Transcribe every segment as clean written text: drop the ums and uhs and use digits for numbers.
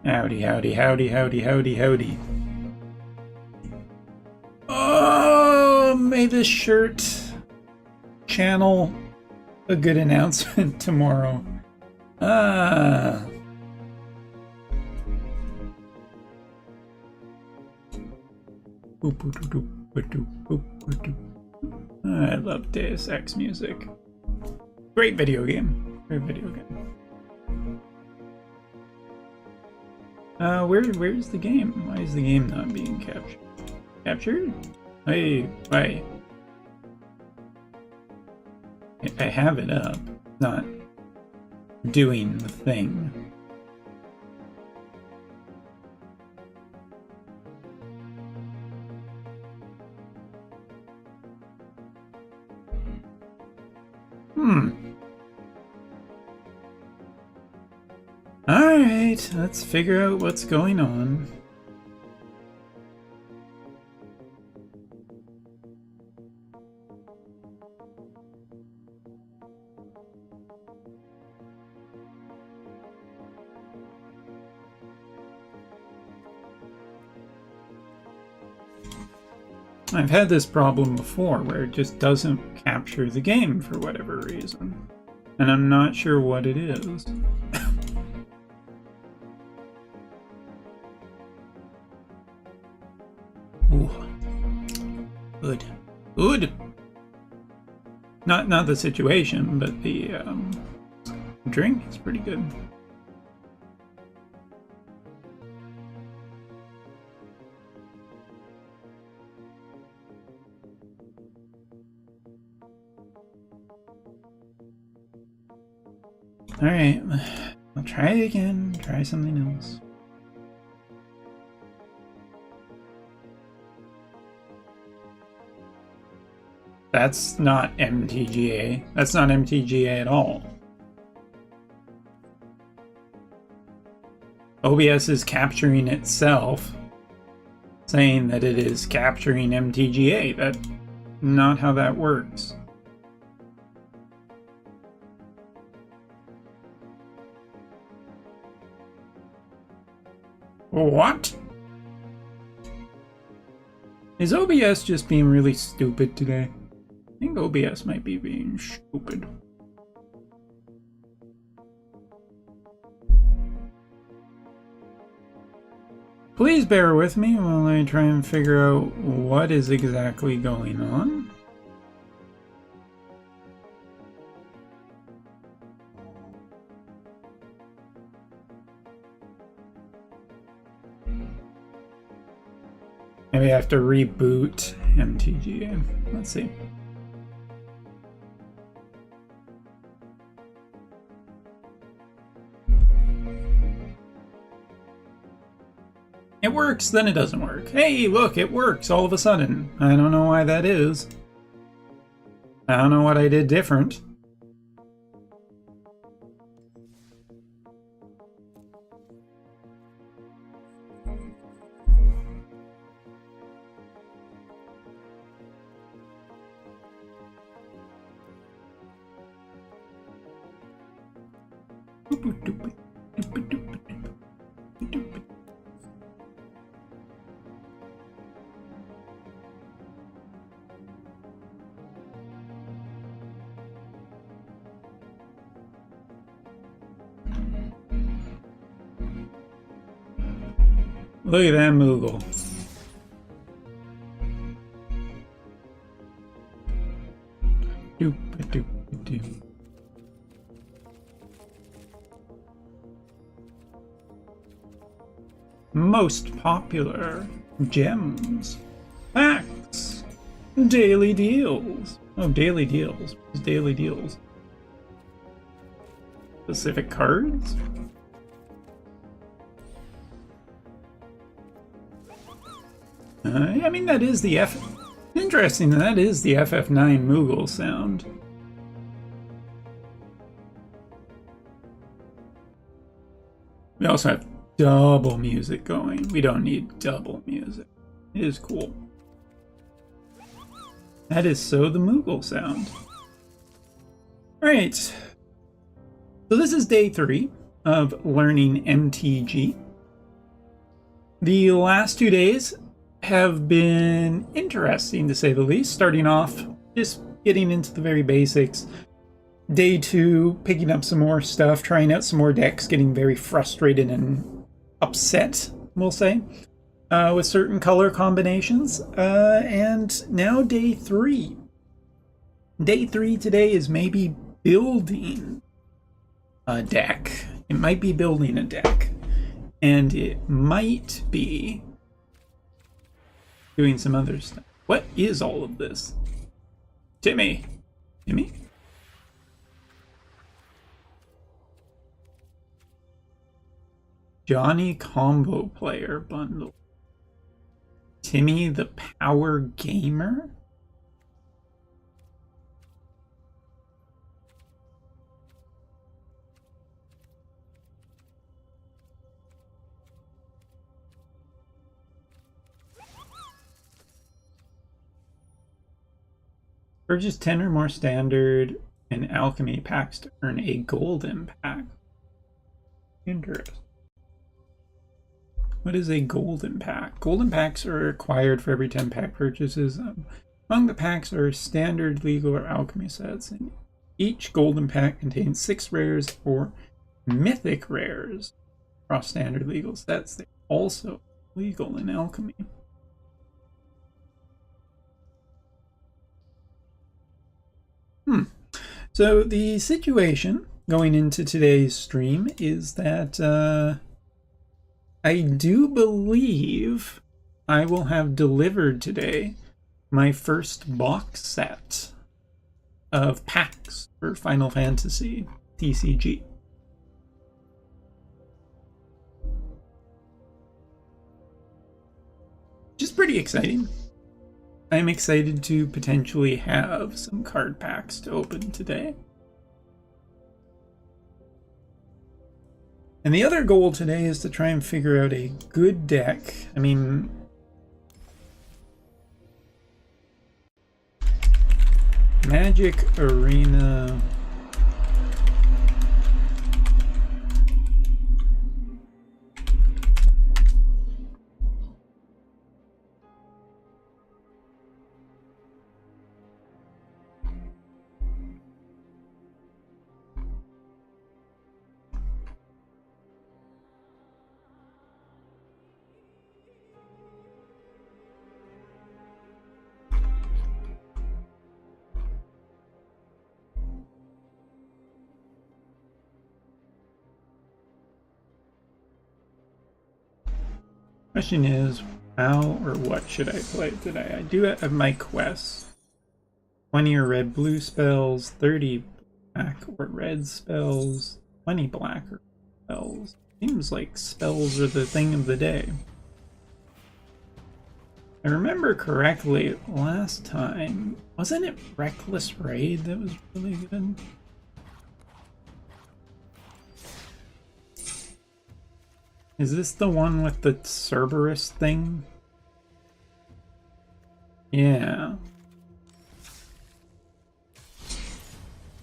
Howdy, howdy, howdy, howdy, howdy, howdy. Oh, may this shirt channel a good announcement tomorrow. I love Deus Ex music. Great video game. Great video game. Where's the game? Why is the game not being captured? Captured? Hey, why? I have it up, not doing the thing. Alright, let's figure out what's going on. I've had this problem before where it just doesn't capture the game for whatever reason. And I'm not sure what it is. Ooh. Good. Good! Not the situation, but the drink is pretty good. Alright, I'll try it again, try something else. That's not MTGA. That's not MTGA at all. OBS is capturing itself, saying that it is capturing MTGA. That's not how that works. What? Is OBS just being really stupid today? I think OBS might be being stupid. Please bear with me while I try and figure out what is exactly going on. Maybe I have to reboot MTGA. Let's see. It works, then it doesn't work. Hey, look, it works all of a sudden. I don't know why that is. I don't know what I did different. Look at that Moogle. Most popular gems, packs, daily deals. Oh, daily deals. Daily deals. Specific cards? I mean, that is the Interesting, that is the FF9 Moogle sound. We also have double music going. We don't need double music. It is cool. That is so the Moogle sound. Alright. So this is day 3 of learning MTG. The last 2 days have been interesting, to say the least. Starting off, just getting into the very basics. Day 2, picking up some more stuff, trying out some more decks, getting very frustrated and upset, we'll say, with certain color combinations. And now day 3. Day 3 today is maybe building a deck. It might be building a deck. And it might be doing some other stuff. What is all of this? Timmy? Timmy? Johnny Combo Player Bundle. Timmy the Power Gamer? Purchase 10 or more standard and alchemy packs to earn a golden pack. Interesting. What is a golden pack? Golden packs are acquired for every 10 pack purchases. Among the packs are standard, legal, or alchemy sets. And each golden pack contains 6 rares or mythic rares across standard legal sets. They're also legal in alchemy. So the situation going into today's stream is that I do believe I will have delivered today my first box set of packs for Final Fantasy TCG. Which is pretty exciting. I'm excited to potentially have some card packs to open today. And the other goal today is to try and figure out a good deck. I mean, Magic Arena. Question is, how or what should I play today? I do have my quests. 20 or red blue spells, 30 black or red spells, 20 black or spells. Seems like spells are the thing of the day. I remember correctly last time, wasn't it Reckless Raid that was really good? Is this the one with the Cerberus thing? Yeah.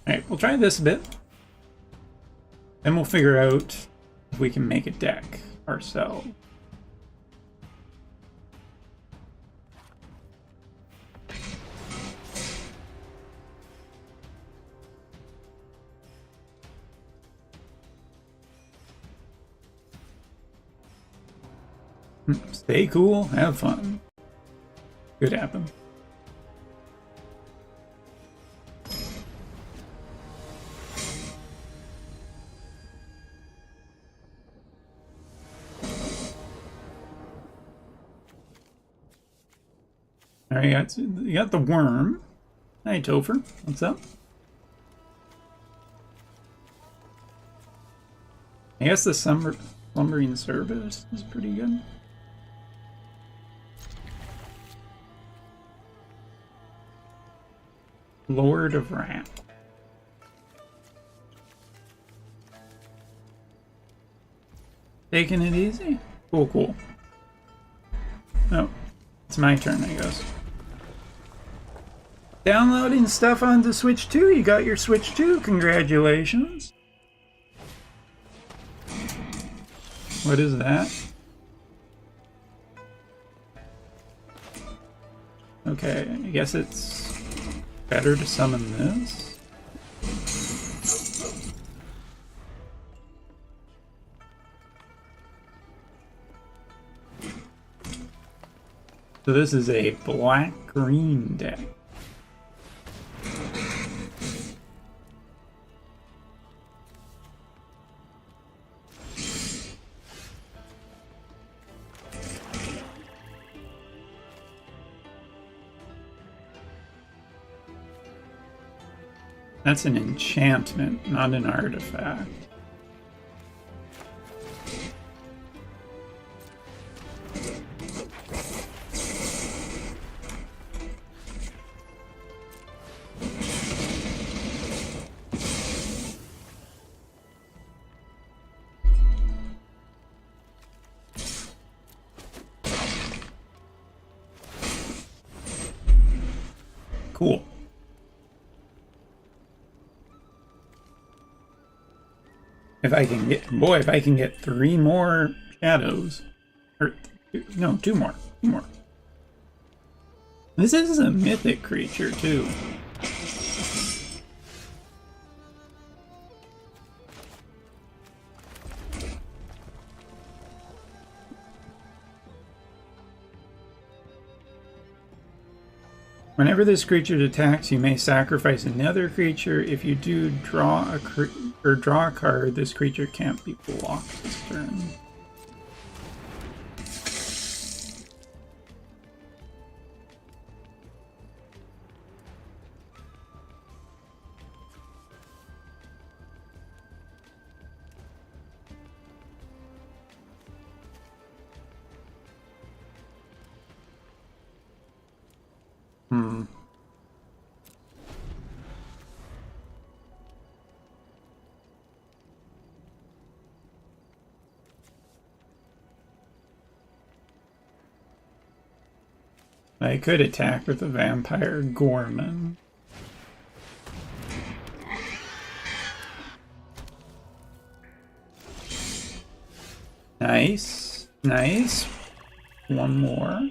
Alright, we'll try this a bit. Then we'll figure out if we can make a deck ourselves. Stay cool, have fun. Could happen. Alright, you got the worm. Hi, Topher. What's up? I guess the slumbering service is pretty good. Lord of Wrath. Taking it easy? Cool, cool. Oh, it's my turn, I guess. Downloading stuff onto Switch 2? You got your Switch 2? Congratulations. What is that? Okay, I guess it's better to summon this. So this is a black-green deck. That's an enchantment, not an artifact. Cool. If I can get, boy, if I can get 3 more shadows, or no, 2 more, 2 more. This is a mythic creature too. Whenever this creature attacks, you may sacrifice another creature. If you do draw a card, this creature can't be blocked this turn. I could attack with a Vampire Gorman. Nice. Nice. 1 more.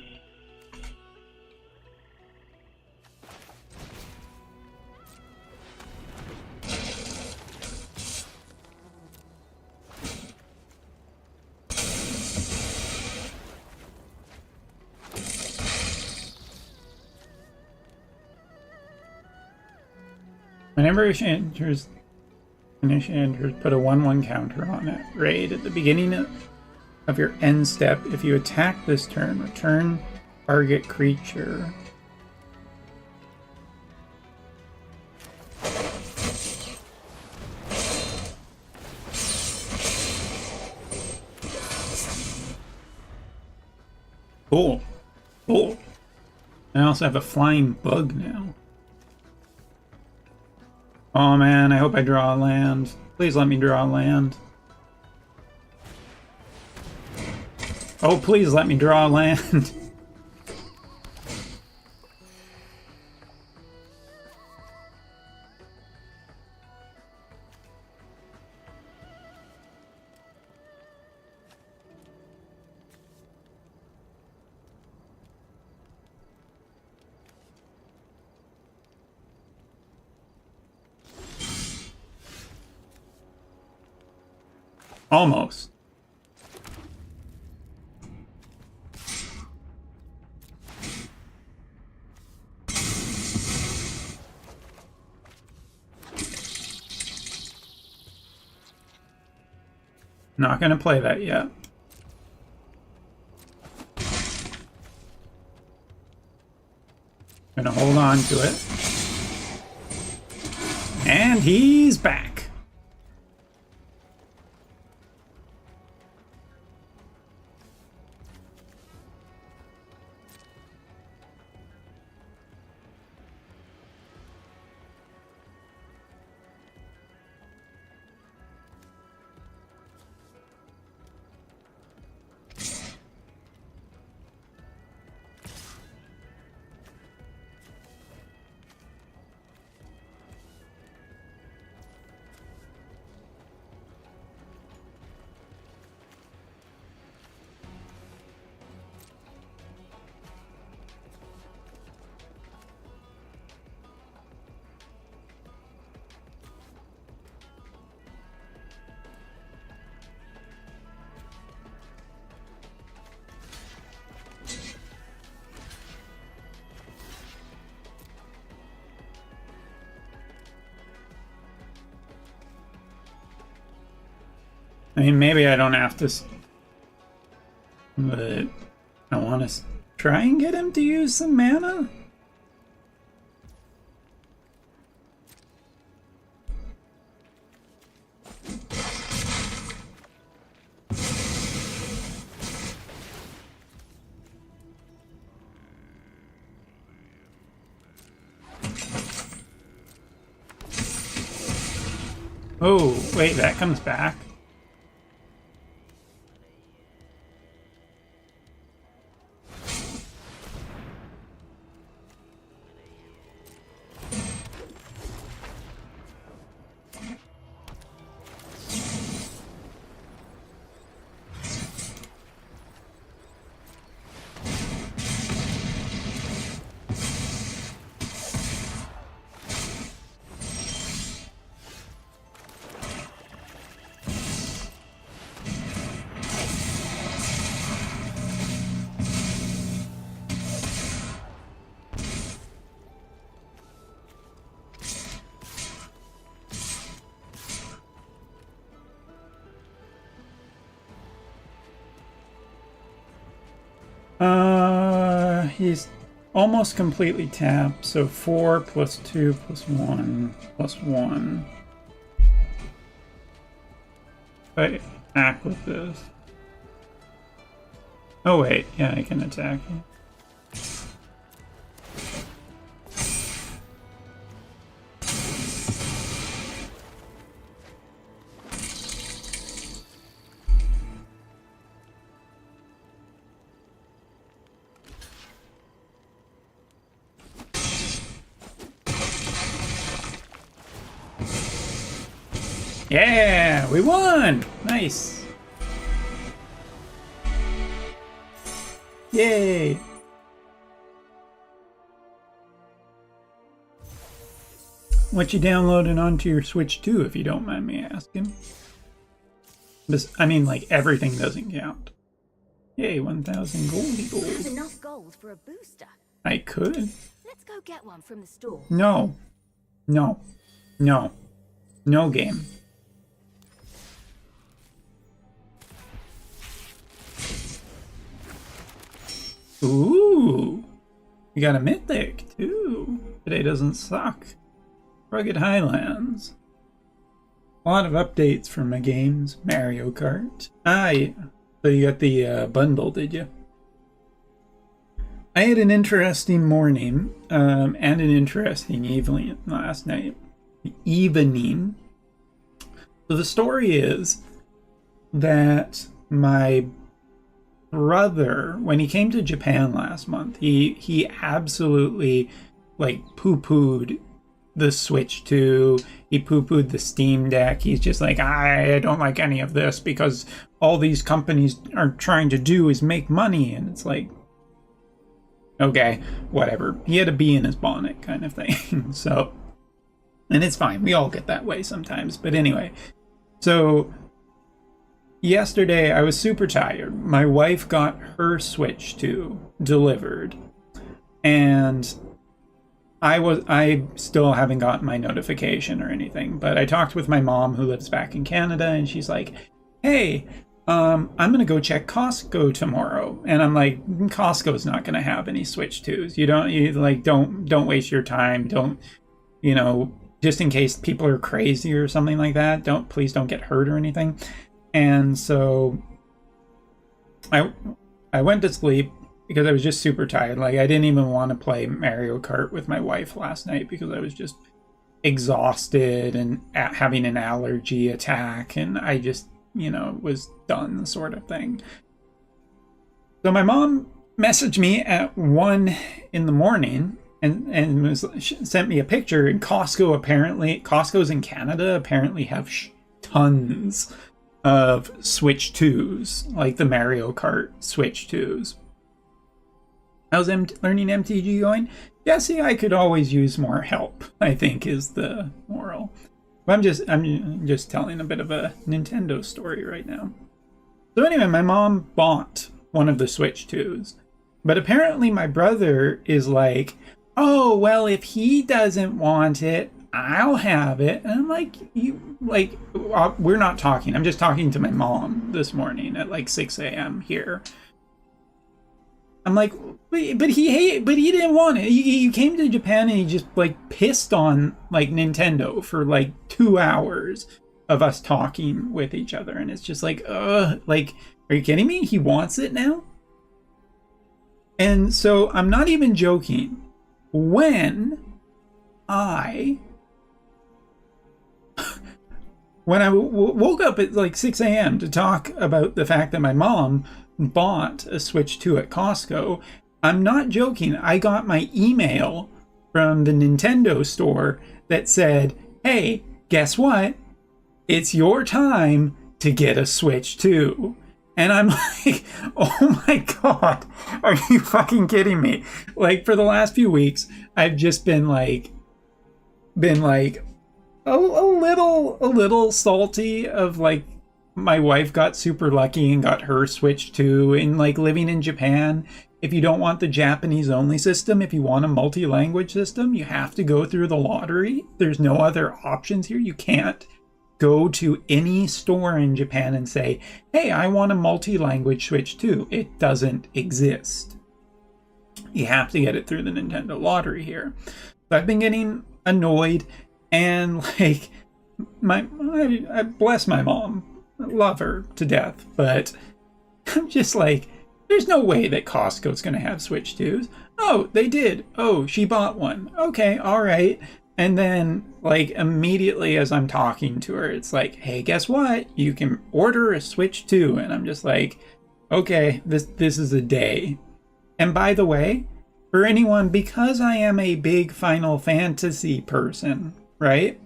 Whenever she enters, put a 1/1 counter on it. Right at the beginning of your end step, if you attack this turn, return target creature. Cool. Cool. I also have a flying bug now. Oh man, I hope I draw a land. Please let me draw a land. Oh, please let me draw a land. Almost. Not gonna play that yet. Gonna hold on to it. And he's back. I mean, maybe I don't have to, but I want to try and get him to use some mana. Oh, wait, that comes back. He's almost completely tapped, so 4 plus 2 plus 1 plus 1. If I act with this. Oh wait, yeah, I can attack you. Yeah, we won! Nice. Yay! What you downloading onto your Switch 2, if you don't mind me asking? I mean, like, everything doesn't count. Yay, 1,000 gold. There's enough gold for a booster. I could. Let's go get one from the store. No. No. No. No game. Ooh, we got a mythic too. Today doesn't suck. Rugged Highlands. A lot of updates for my games. Mario Kart. Ah, yeah. So you got the bundle, did you? I had an interesting morning and an interesting evening last night. Evening. So the story is that my brother, when he came to Japan last month, he absolutely like poo-pooed the Switch 2. He poo-pooed the Steam Deck. He's just like, I don't like any of this because all these companies are trying to do is make money. And it's like, okay, whatever. He had a bee in his bonnet kind of thing. So, and it's fine. We all get that way sometimes. But anyway, so yesterday, I was super tired. My wife got her Switch 2 delivered, and I still haven't gotten my notification or anything, but I talked with my mom who lives back in Canada, and she's like, hey, I'm gonna go check Costco tomorrow. And I'm like, Costco's not gonna have any Switch 2s. Don't waste your time. Don't, just in case people are crazy or something like that, please don't get hurt or anything. And so I went to sleep because I was just super tired. Like, I didn't even want to play Mario Kart with my wife last night because I was just exhausted and having an allergy attack, and I just, was done, sort of thing. So my mom messaged me at 1 in the morning and sent me a picture. And Costco's in Canada apparently have tons of Switch 2s, like the Mario Kart Switch 2s. How's learning MTG going? Jesse, I could always use more help, I think is the moral. But I'm just telling a bit of a Nintendo story right now. So anyway, my mom bought one of the Switch 2s. But apparently my brother is like, oh, well, if he doesn't want it, I'll have it. And I'm like, we're not talking. I'm just talking to my mom this morning at like 6 a.m. here. I'm like, but he didn't want it. He came to Japan and he just like pissed on like Nintendo for like 2 hours of us talking with each other. And it's just like, are you kidding me? He wants it now? And so I'm not even joking. When I when I woke up at like 6 a.m. to talk about the fact that my mom bought a Switch 2 at Costco, I'm not joking. I got my email from the Nintendo store that said, hey, guess what? It's your time to get a Switch 2. And I'm like, oh my God, are you fucking kidding me? Like, for the last few weeks, I've just been like a little salty of like, my wife got super lucky and got her Switch 2, and like living in Japan, if you don't want the Japanese only system, if you want a multi-language system, you have to go through the lottery. There's no other options here. You can't go to any store in Japan and say, hey, I want a multi-language Switch 2. It doesn't exist. You have to get it through the Nintendo lottery here. So I've been getting annoyed, and like, I bless my mom. I love her to death, but I'm just like, there's no way that Costco's going to have Switch 2s. Oh, they did. Oh, she bought one. Okay, all right. And then, like, immediately as I'm talking to her, it's like, hey, guess what? You can order a Switch 2. And I'm just like, okay, this is a day. And by the way, for anyone, because I am a big Final Fantasy person, right?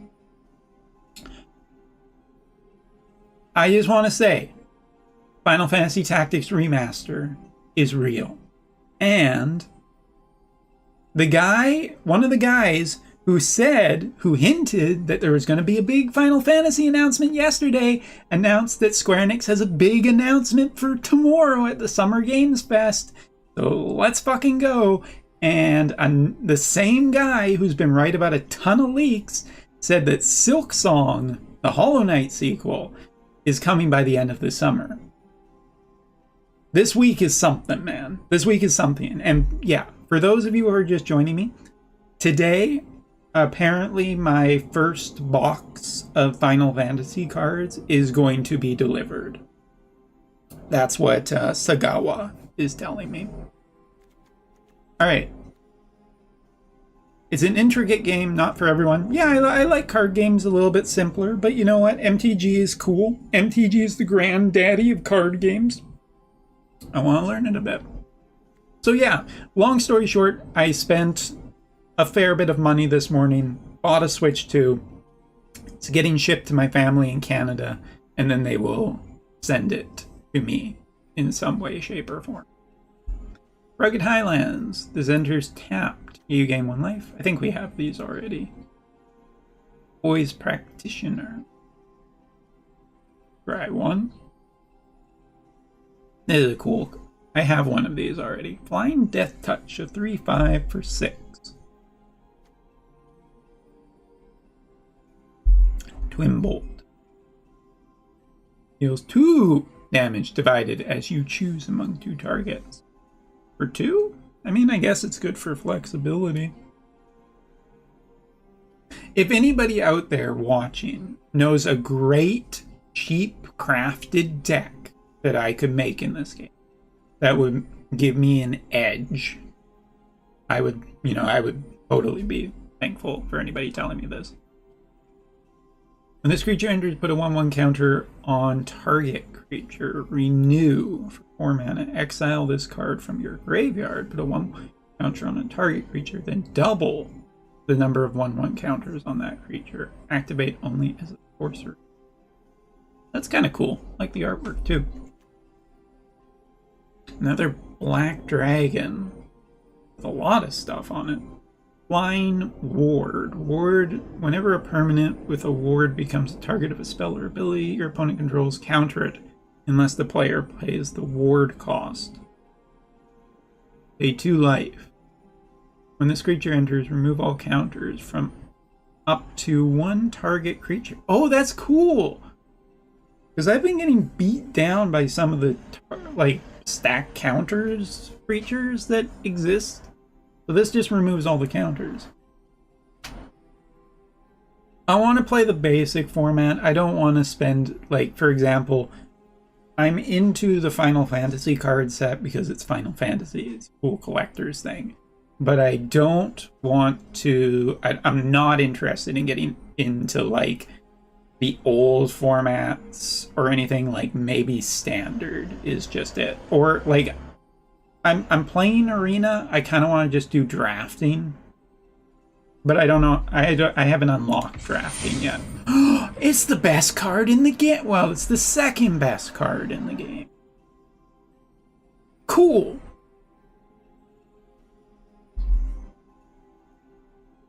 I just want to say, Final Fantasy Tactics Remaster is real. And one of the guys who hinted that there was going to be a big Final Fantasy announcement yesterday, announced that Square Enix has a big announcement for tomorrow at the Summer Games Fest. So let's fucking go. And the same guy who's been right about a ton of leaks said that Silksong, the Hollow Knight sequel, is coming by the end of the summer. This week is something, man. This week is something. And yeah, for those of you who are just joining me, today, apparently my first box of Final Fantasy cards is going to be delivered. That's what Sagawa is telling me. Alright. It's an intricate game, not for everyone. Yeah, I like card games a little bit simpler, but you know what? MTG is cool. MTG is the granddaddy of card games. I want to learn it a bit. So yeah, long story short, I spent a fair bit of money this morning, bought a Switch 2. It's getting shipped to my family in Canada, and then they will send it to me in some way, shape, or form. Rugged Highlands. This enters tapped. You gain 1 life. I think we have these already. Boys Practitioner. Try 1. This is cool. I have one of these already. Flying Death Touch, a 3/5 for 6. Twin Bolt. Deals 2 damage divided as you choose among 2 targets. For 2? I mean, I guess it's good for flexibility. If anybody out there watching knows a great, cheap, crafted deck that I could make in this game, that would give me an edge, I would totally be thankful for anybody telling me this. When this creature enters, put a 1/1 counter on target creature. Renew for 4 mana. Exile this card from your graveyard. Put a 1/1 counter on a target creature. Then double the number of 1/1 counters on that creature. Activate only as a sorcerer. That's kind of cool. I like the artwork too. Another black dragon with a lot of stuff on it. Flying Ward. Ward, whenever a permanent with a ward becomes a target of a spell or ability your opponent controls, counter it unless the player pays the ward cost. Pay 2 life. When this creature enters, remove all counters from up to 1 target creature. Oh, that's cool! Because I've been getting beat down by some of the stack counters creatures that exist. So this just removes all the counters. I want to play the basic format. I don't want to spend, for example, I'm into the Final Fantasy card set because it's Final Fantasy. It's a cool collector's thing. But I don't want to... I'm not interested in getting into, the old formats or anything. Like maybe standard is just it, or like I'm playing arena. I kind of want to just do drafting, but I don't know. I haven't unlocked drafting yet. It's the best card in the game. Well, it's the second best card in the game. Cool.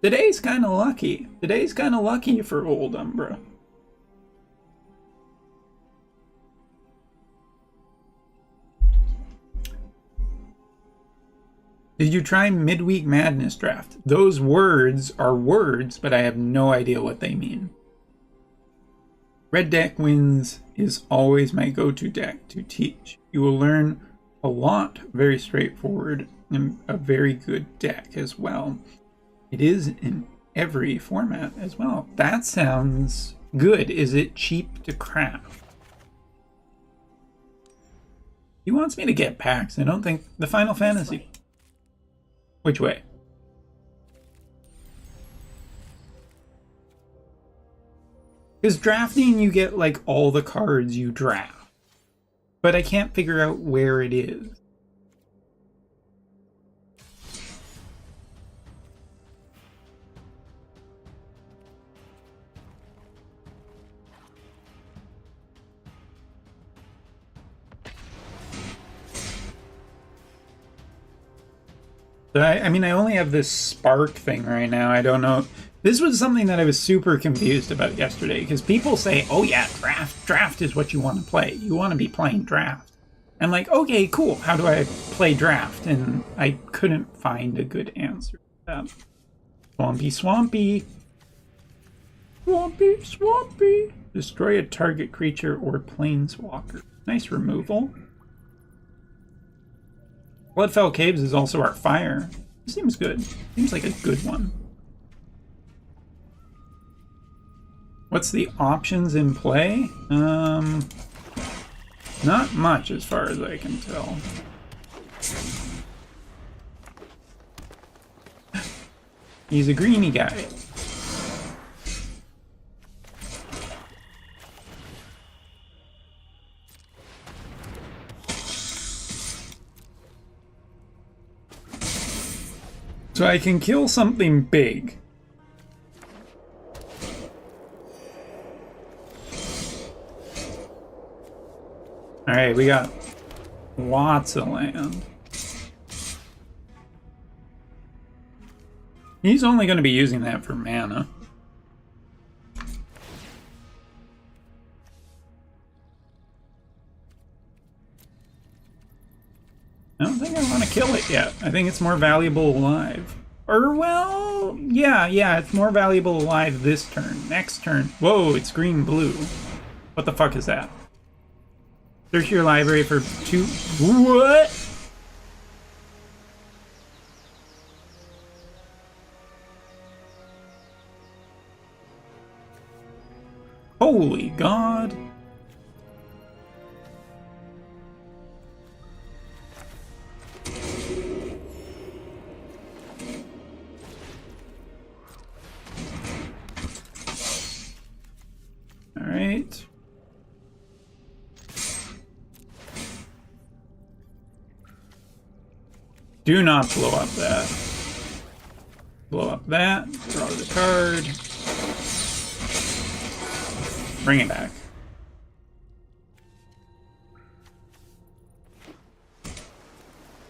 Today's kind of lucky. Today's kind of lucky for old Umbra. Did you try Midweek Madness Draft? Those words are words, but I have no idea what they mean. Red deck wins is always my go-to deck to teach. You will learn a lot, very straightforward, and a very good deck as well. It is in every format as well. That sounds good. Is it cheap to craft? He wants me to get packs. I don't think the Final Fantasy. Which way? Because drafting, you get like all the cards you draft, but I can't figure out where it is. I mean, I only have this spark thing right now. I don't know. This was something that I was super confused about yesterday, because people say, oh yeah, draft is what you want to play. You want to be playing draft. I'm like, okay, cool. How do I play draft? And I couldn't find a good answer to that. Swampy, swampy. Swampy, swampy. Destroy a target creature or planeswalker. Nice removal. Bloodfell Caves is also our fire. Seems good. Seems like a good one. What's the options in play? Not much as far as I can tell. He's a greeny guy. So I can kill something big. Alright, we got lots of land. He's only going to be using that for mana. I don't think I want to kill it yet. I think it's more valuable alive. Or, well, yeah, it's more valuable alive this turn. Next turn. Whoa, it's green-blue. What the fuck is that? Search your library for 2... What? Holy God. All right. Do not blow up that. Blow up that. Draw the card. Bring it back.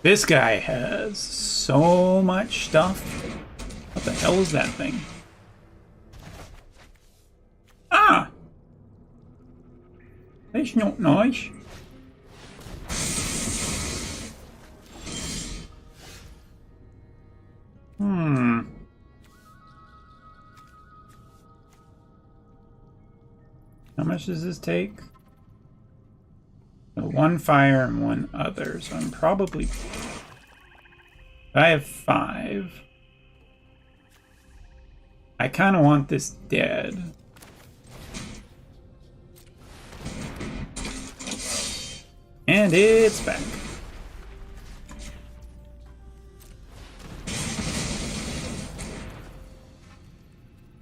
This guy has so much stuff. What the hell is that thing? Ah! That's not nice. How much does this take? So 1 fire and 1 other, so I'm probably... I have 5. I kind of want this dead. And it's back.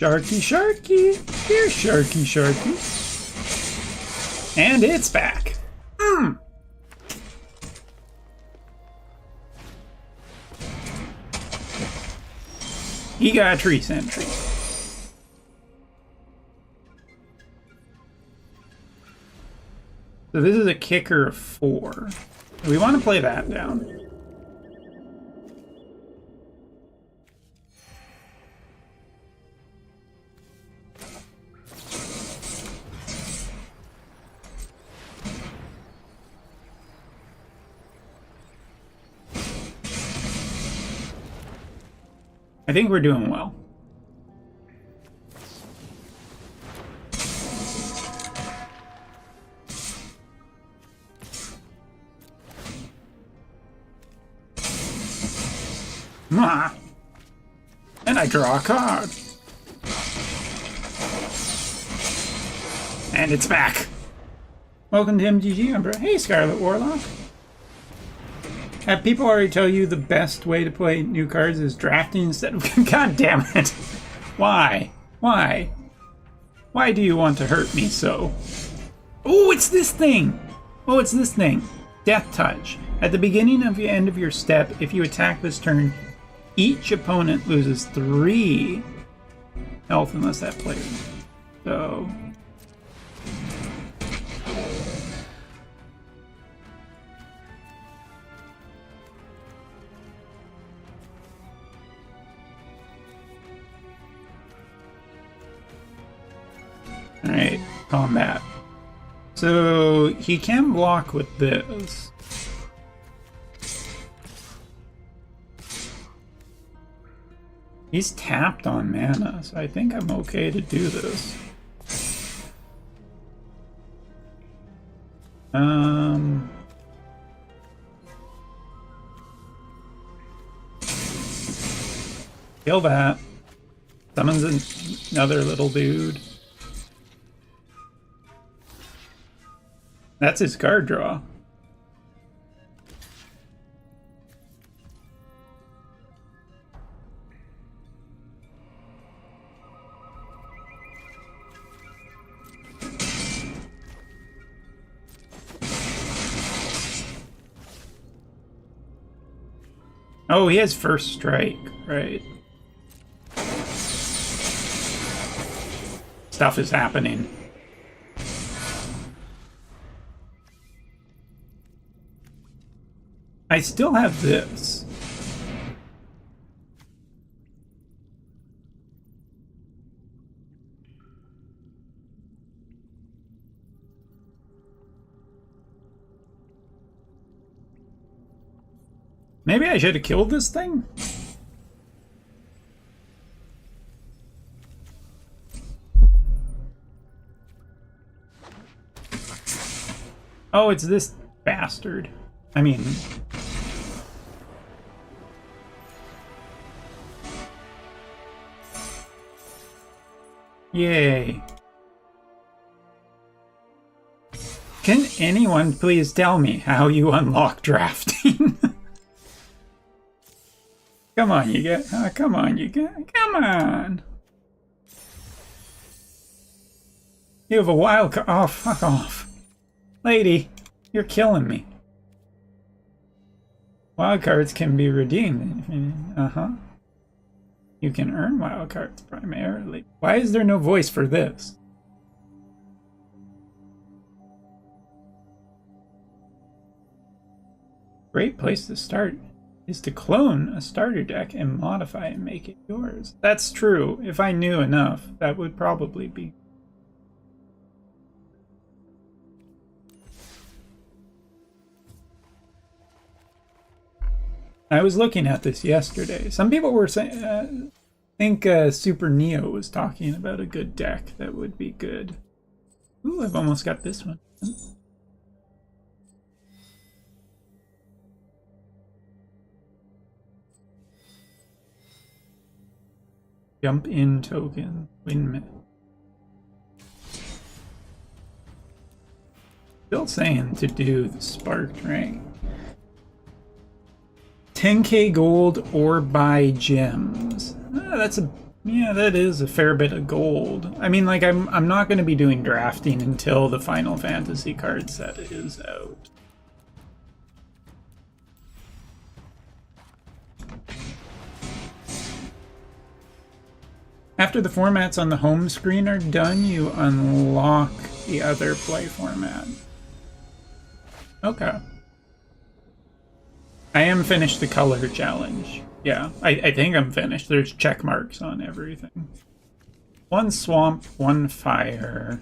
Sharky, Sharky. Here's Sharky, Sharky. And it's back. He got a tree sentry. So this is a kicker of 4. We want to play that down. I think we're doing well. And I draw a card. And it's back. Welcome to MTG, Umbra. Hey, Scarlet Warlock. Have people already tell you the best way to play new cards is drafting instead of... God damn it. Why? Why? Why do you want to hurt me so? Oh, it's this thing. Oh, it's this thing. Death Touch. At the beginning of the end of your step, if you attack this turn, each opponent loses 3 health unless that player. So... Alright, combat. So he can block with this. He's tapped on mana, so I think I'm okay to do this. Kill that. Summons another little dude. That's his card draw. Oh, he has first strike, right? Stuff is happening. I still have this. Maybe I should have killed this thing? Oh, it's this bastard. I mean... Yay. Can anyone please tell me how you unlock drafting? Come on, you get. Come on, you get. Come on. You have a wild card. Oh, fuck off. Lady, you're killing me. Wild cards can be redeemed. Uh-huh. You can earn wild cards primarily. Why is there no voice for this? Great place to start is to clone a starter deck and modify and make it yours. That's true. If I knew enough, that would probably be. I was looking at this yesterday. Some people were saying, I think Super Neo was talking about a good deck that would be good. Ooh, I've almost got this one. Jump in token, windmill. Still saying to do the sparked ring. 10k gold or buy gems. That's a Yeah, that is a fair bit of gold. I mean, like, I'm not going to be doing drafting until the Final Fantasy card set is out. After the formats on the home screen are done, you unlock the other play format. Okay. I am finished the color challenge. Yeah, I think I'm finished. There's check marks on everything. One swamp, one fire.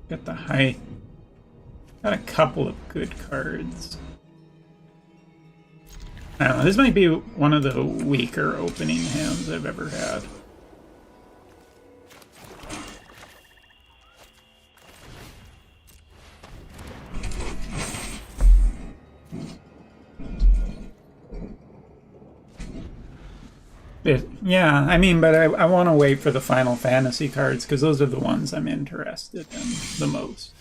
Got the height. Got a couple of good cards. I don't know, this might be one of the weaker opening hands I've ever had. Yeah, I mean, but I want to wait for the Final Fantasy cards because those are the ones I'm interested in the most.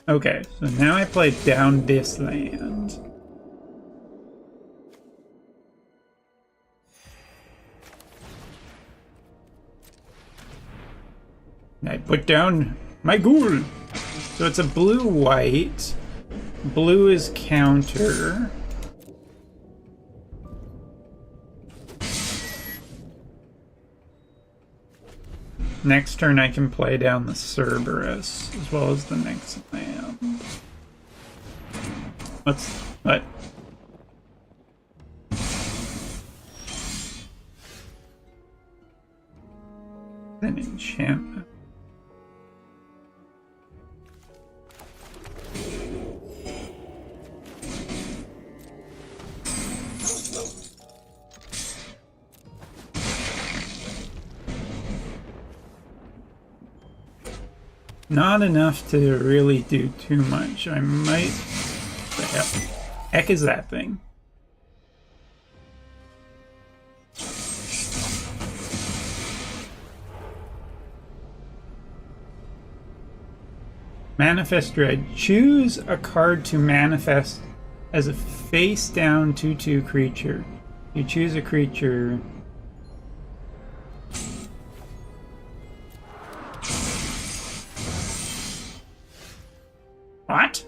Okay, so now I play down this land. I put down my ghoul. So it's a blue-white. Blue is counter. Next turn I can play down the Cerberus, as well as the next land. What? An enchantment. Not enough to really do too much. I might... The heck is that thing? Manifest Dread. Choose a card to manifest as a face-down 2/2 creature. You choose a creature... What?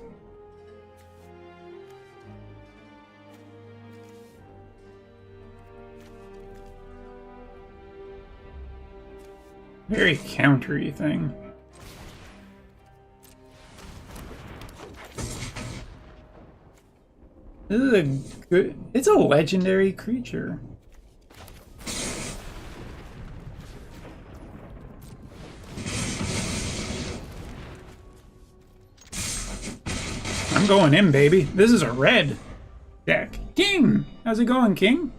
Very countery thing. This is a good... It's a legendary creature. I'm going in, baby. This is a red deck. King! How's it going, King?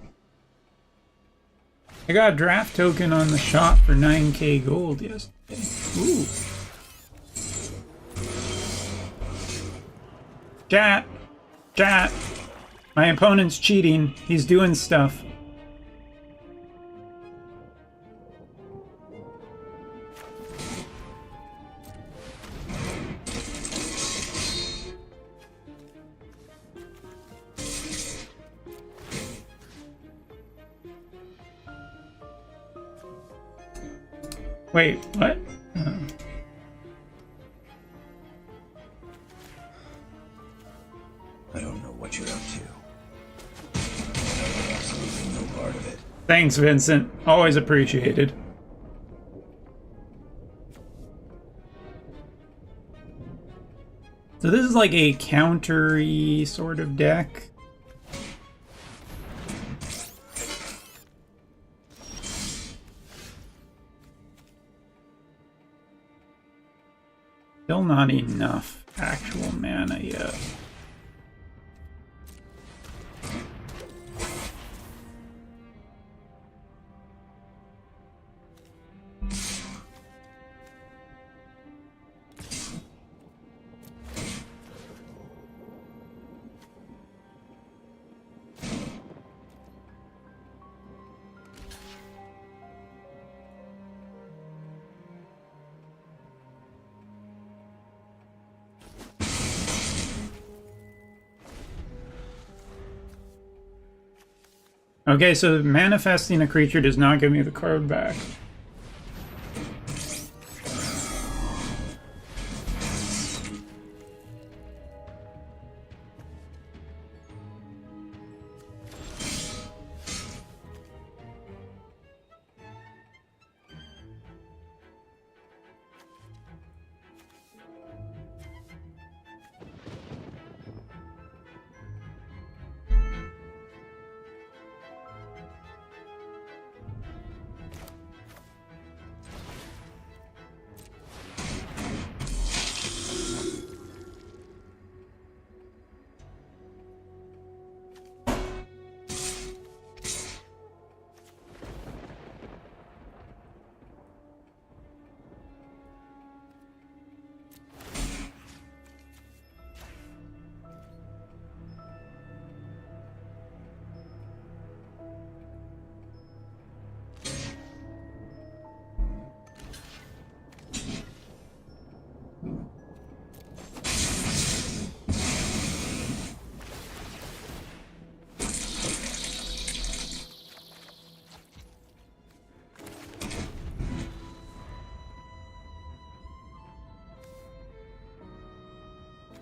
I got a draft token on the shop for 9k gold yesterday. Ooh. Chat! Chat! My opponent's cheating. He's doing stuff. Wait, what? I don't know what you're up to. I have absolutely no part of it. Thanks, Vincent. Always appreciated. So this is like a countery sort of deck. Still not enough actual mana yet. Okay, so manifesting a creature does not give me the card back.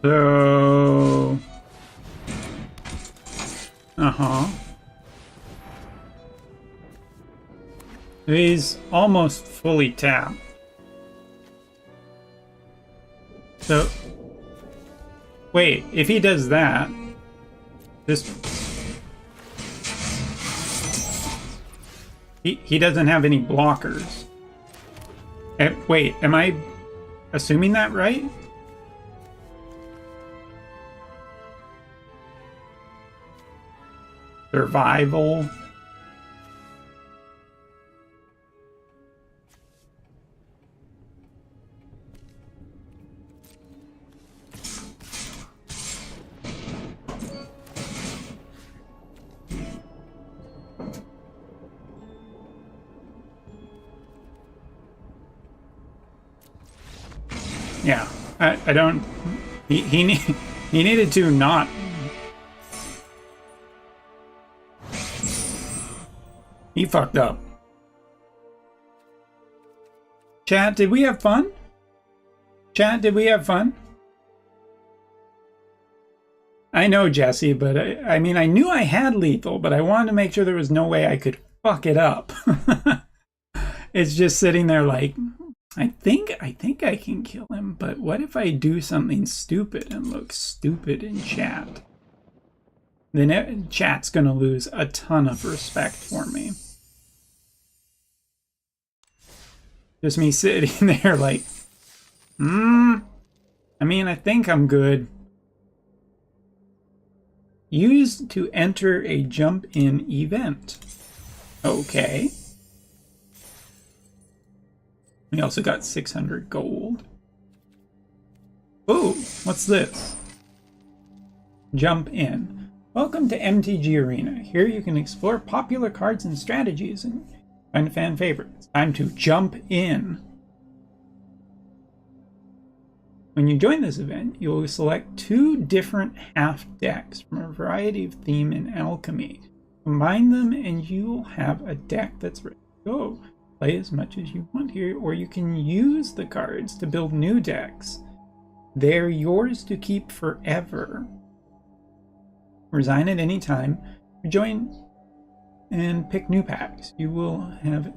So... Uh-huh. He's almost fully tapped. So... Wait, if he does that... This... He doesn't have any blockers. Wait, am I assuming that right? Survival. Yeah, I don't. He needed to not. He fucked up. Chat, did we have fun? Chat, did we have fun? I know, Jesse, but I mean, I knew I had lethal, but I wanted to make sure there was no way I could fuck it up. It's just sitting there like, I think I can kill him, but what if I do something stupid and look stupid in chat? Then chat's gonna lose a ton of respect for me. Just me sitting there like, I mean, I think I'm good. Used to enter a jump-in event. Okay. We also got 600 gold. Oh, what's this? Jump in. Welcome to MTG Arena. Here you can explore popular cards and strategies and find a fan favorite. It's time to jump in. When you join this event, you will select 2 different half decks from a variety of theme and alchemy. Combine them and you'll have a deck that's ready to go. Play as much as you want here, or you can use the cards to build new decks. They're yours to keep forever. Resign at any time, join and pick new packs. You will have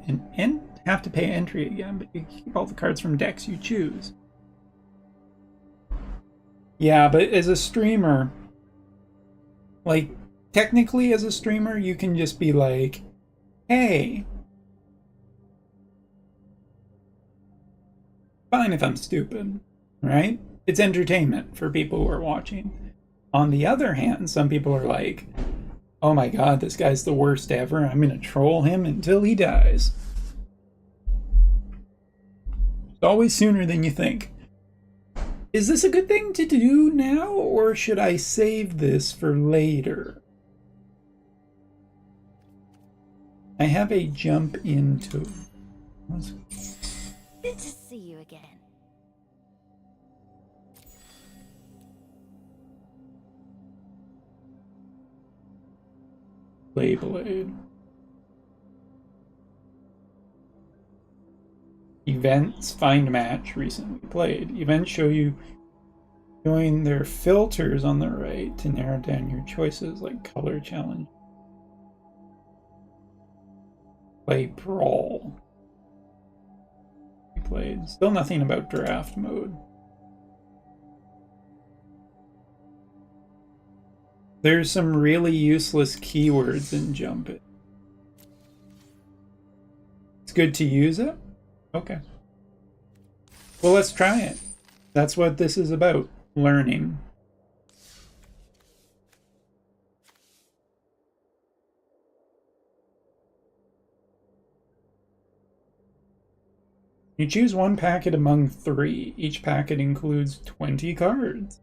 have to pay entry again, but you keep all the cards from decks you choose. Yeah, but as a streamer, like, technically as a streamer, you can just be like, hey, fine if I'm stupid, right? It's entertainment for people who are watching. On the other hand, some people are like, oh my god, this guy's the worst ever. I'm gonna troll him until he dies. It's always sooner than you think. Is this a good thing to do now, or should I save this for later? I have a jump into... Good to see you again. Beyblade. Events, find match, recently played. Events show you showing their filters on the right to narrow down your choices, like color challenge. Play Brawl. We played. Still nothing about draft mode. There's some really useless keywords in Jump It. It's good to use it? Okay. Well, let's try it. That's what this is about. Learning. You choose one packet among 3. Each packet includes 20 cards.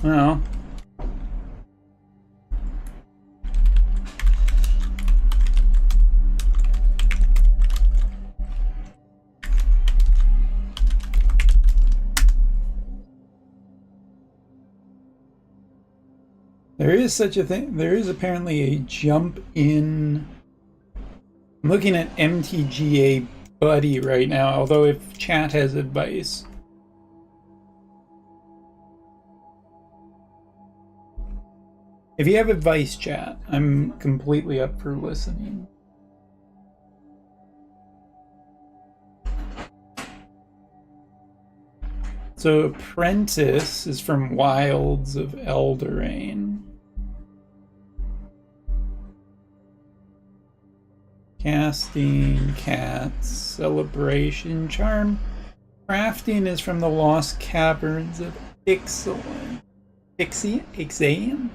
Well. There is such a thing. There is apparently a jump in. I'm looking at MTGA Buddy right now, although if chat has advice. If you have advice, chat, I'm completely up for listening. So Apprentice is from Wilds of Eldraine. Casting, Cats, Celebration, Charm. Crafting is from the Lost Caverns of Ixalan. Ixalan?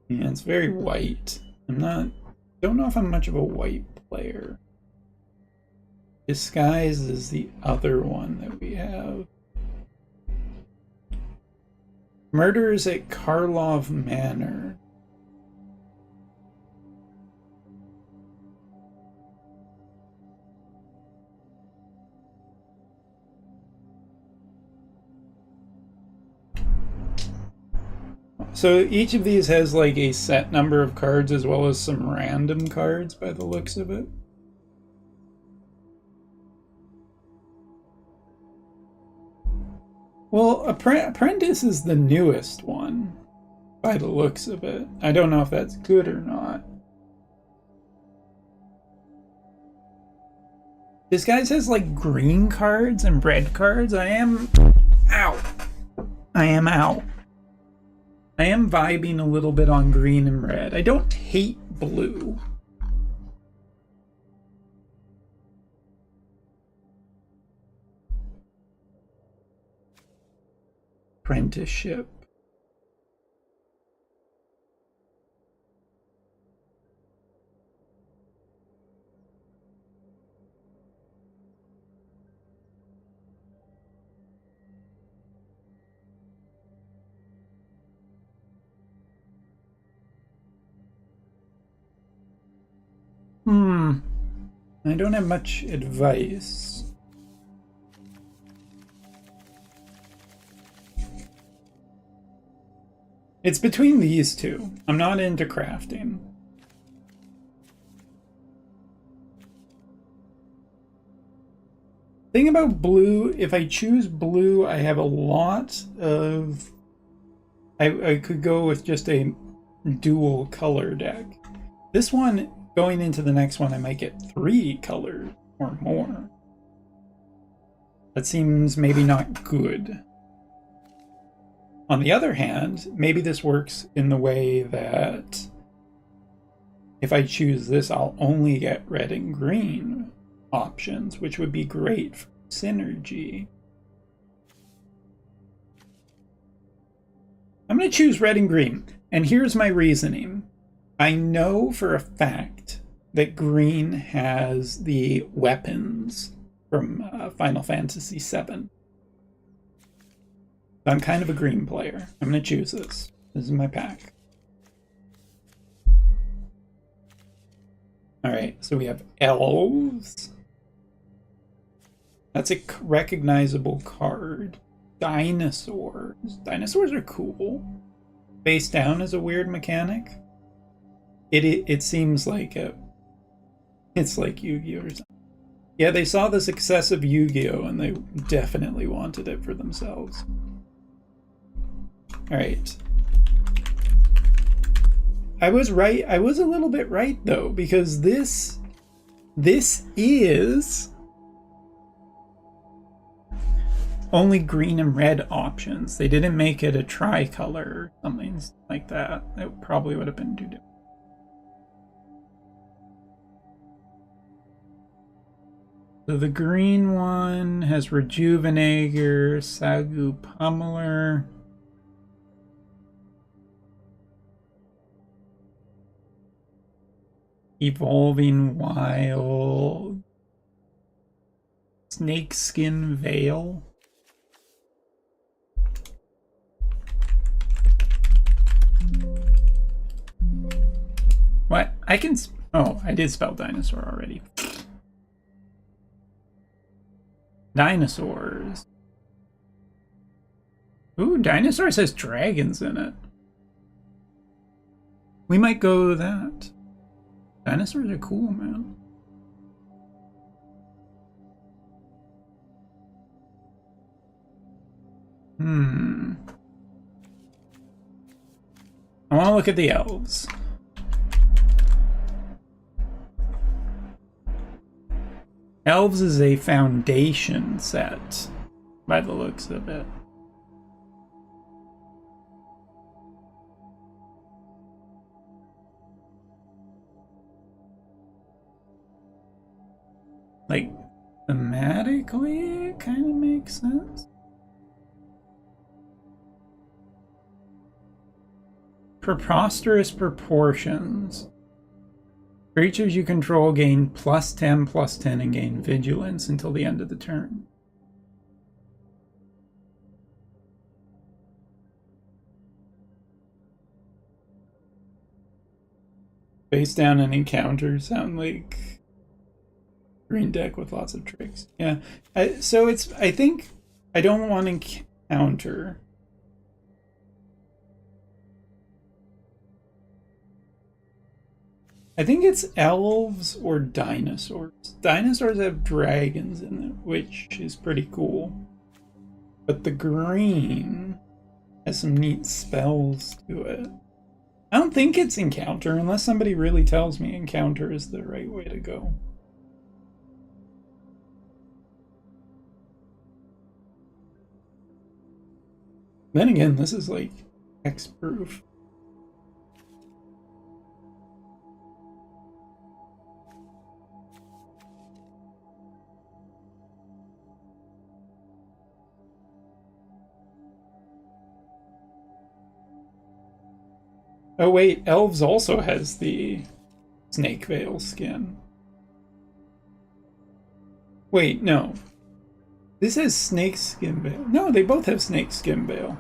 Yeah, it's very white. Don't know if I'm much of a white player. Disguise is the other one that we have. Murders at Karlov Manor. So each of these has like a set number of cards as well as some random cards by the looks of it. Well, Apprentice is the newest one by the looks of it. I don't know if that's good or not. This guy says like green cards and red cards. I am out. I am vibing a little bit on green and red. I don't hate blue. Apprenticeship. I don't have much advice. It's between these two. I'm not into crafting. Thing about blue, if I choose blue, I have a lot of... I could go with just a dual color deck. This one, going into the next one, I might get 3 colors or more. That seems maybe not good. On the other hand, maybe this works in the way that if I choose this, I'll only get red and green options, which would be great for synergy. I'm going to choose red and green, and here's my reasoning. I know for a fact that green has the weapons from Final Fantasy VII. I'm kind of a green player. I'm going to choose this. This is my pack. All right, so we have elves. That's a recognizable card. Dinosaurs. Dinosaurs are cool. Face down is a weird mechanic. It seems like it's like Yu-Gi-Oh or something. Yeah, they saw the success of Yu-Gi-Oh and they definitely wanted it for themselves. All right. I was right. I was a little bit right though, because this is only green and red options. They didn't make it a tricolor or something like that. It probably would have been too different. So the green one has Rejuvenator, Sagu Pummeler. Evolving Wild. Snakeskin Veil. What? I can... Oh, I did spell dinosaur already. Dinosaurs. Ooh, dinosaurs has dragons in it. We might go that. Dinosaurs are cool, man. I want to look at the elves. Elves is a foundation set, by the looks of it. Like, thematically, it kind of makes sense. Preposterous proportions. Creatures you control gain +10/+10 and gain vigilance until the end of the turn. Face down and encounter sound like green deck with lots of tricks. Yeah. So it's, I think I don't want encounter. I think it's elves or dinosaurs. Dinosaurs have dragons in it, which is pretty cool. But the green has some neat spells to it. I don't think it's encounter unless somebody really tells me encounter is the right way to go. Then again, this is like X-proof. Oh wait, Elves also has the Snake Veil skin. Wait, no. This has Snake Skin Veil. No, they both have Snake Skin Veil.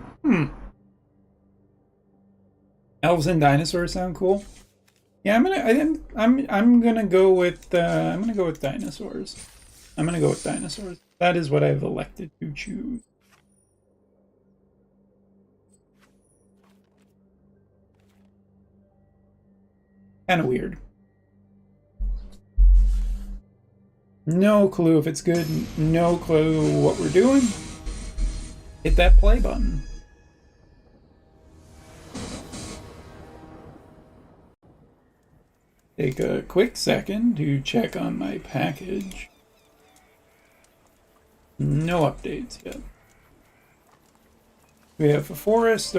Elves and dinosaurs sound cool. Yeah, I'm gonna go with dinosaurs. I'm gonna go with dinosaurs. That is what I've elected to choose. Kind of weird. No clue if it's good. No clue what we're doing. Hit that play button. Take a quick second to check on my package. No updates yet. We have a forest.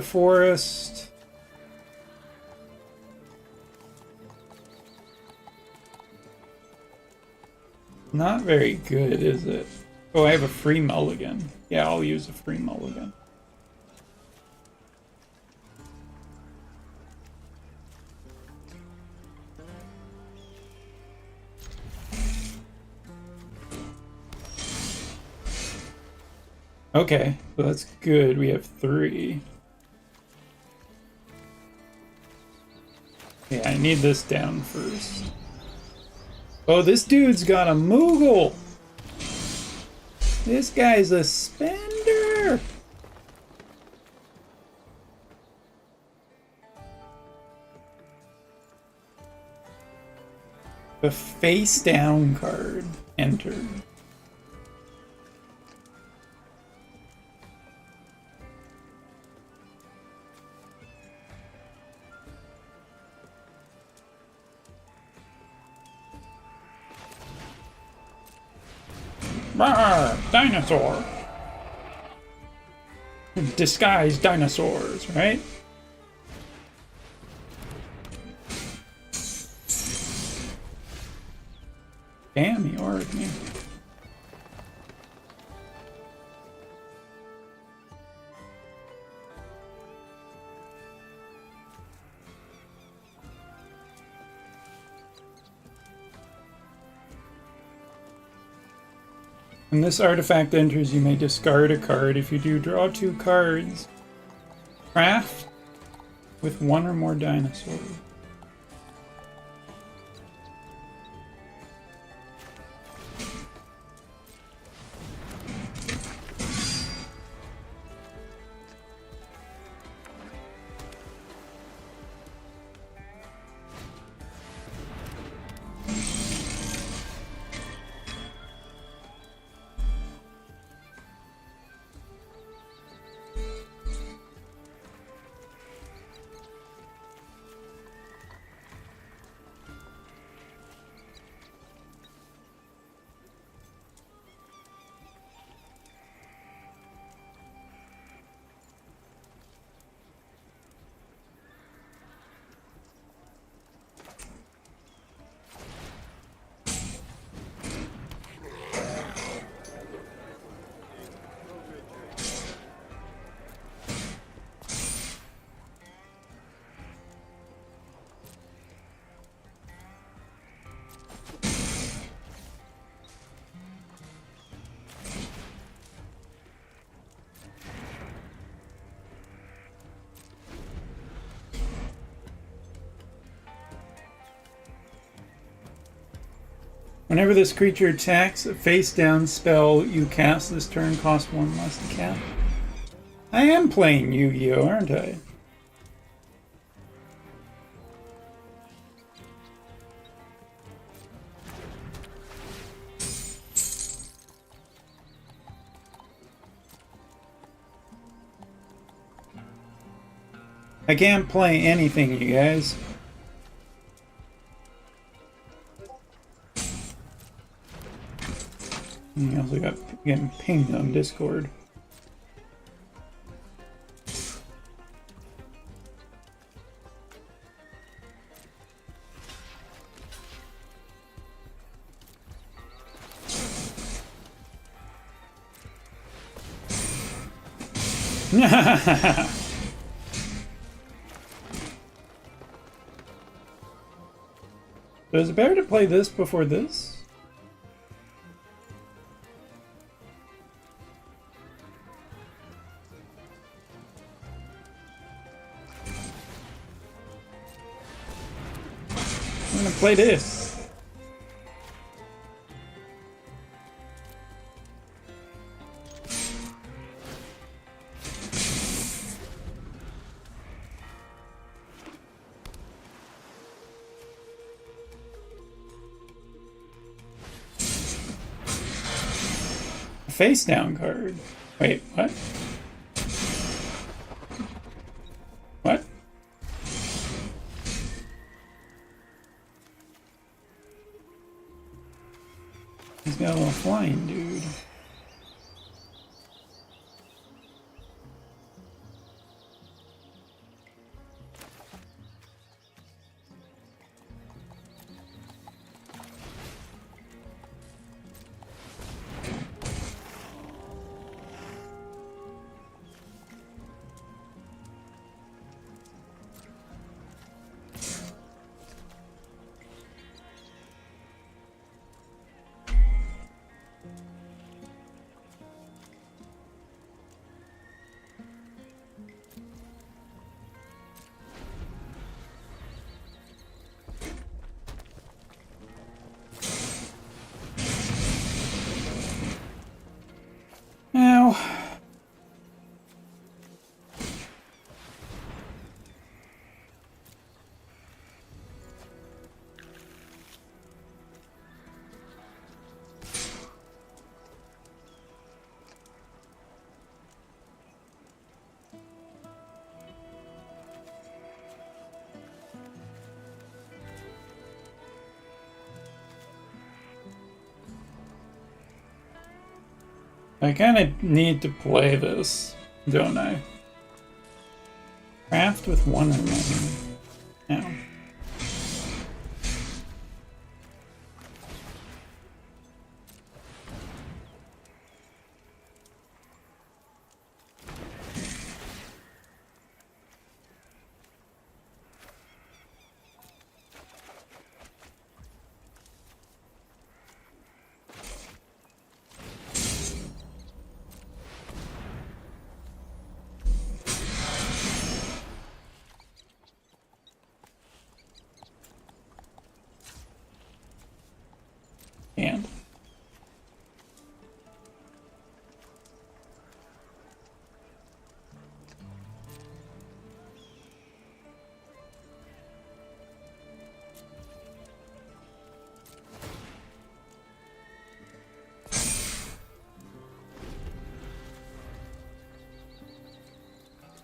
Not very good, is it? Oh, I have a free mulligan. Yeah, I'll use a free mulligan. Okay, so that's good. We have 3. Yeah, I need this down first. Oh, this dude's got a Moogle. This guy's a spender. The face down card entered. Rawr, dinosaur. Disguised dinosaurs, right? Damn, he ordered me. When this artifact enters, you may discard a card. If you do, draw 2 cards. Craft with 1 or more dinosaurs. Whenever this creature attacks, a face-down spell you cast this turn costs 1 less to cast. I am playing Yu-Gi-Oh, aren't I? I can't play anything, you guys. And you also got getting pinged on Discord. So is it better to play this before this? I'm gonna play this. Face down card. Wait, what? What? He's got a little flying dude. I kind of need to play this, don't I? Craft with one remaining. Now. And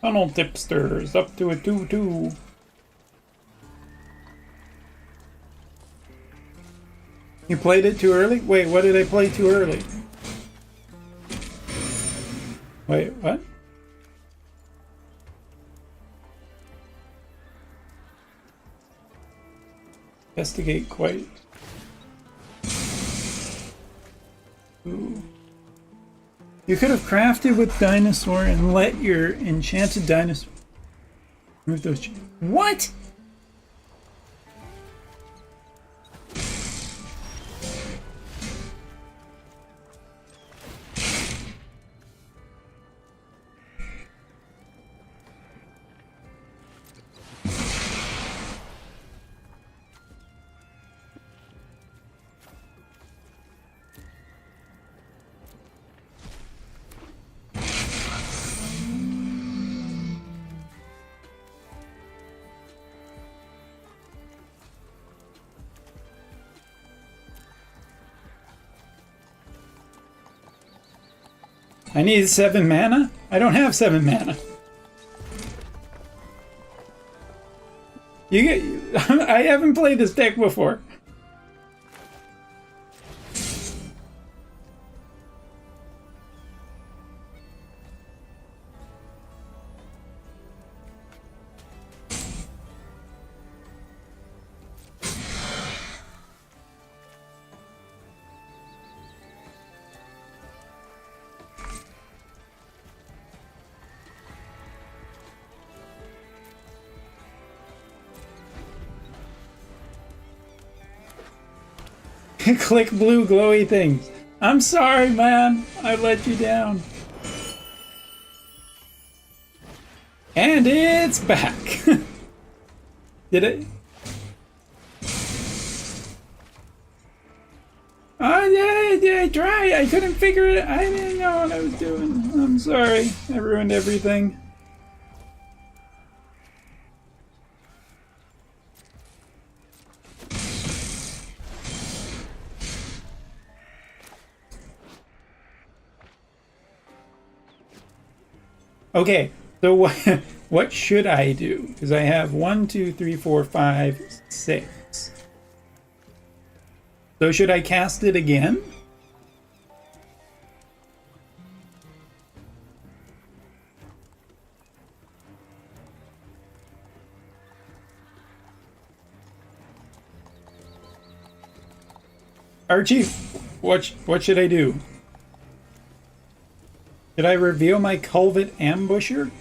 tunnel tipsters up to a 2-2. You played it too early? Wait, what did I play too early? Wait, what? Investigate quite. Ooh. You could have crafted with dinosaur and let your enchanted dinosaur move those. What? I need 7 mana? I don't have 7 mana. You get. I haven't played this deck before. Click blue glowy things. I'm sorry, man. I let you down. And it's back. Did it? I tried. I couldn't figure it. I didn't know what I was doing. I'm sorry. I ruined everything. Okay, so what should I do? Because I have 1, 2, 3, 4, 5, 6. So should I cast it again? Archie, what should I do? Did I reveal my Culvet Ambusher?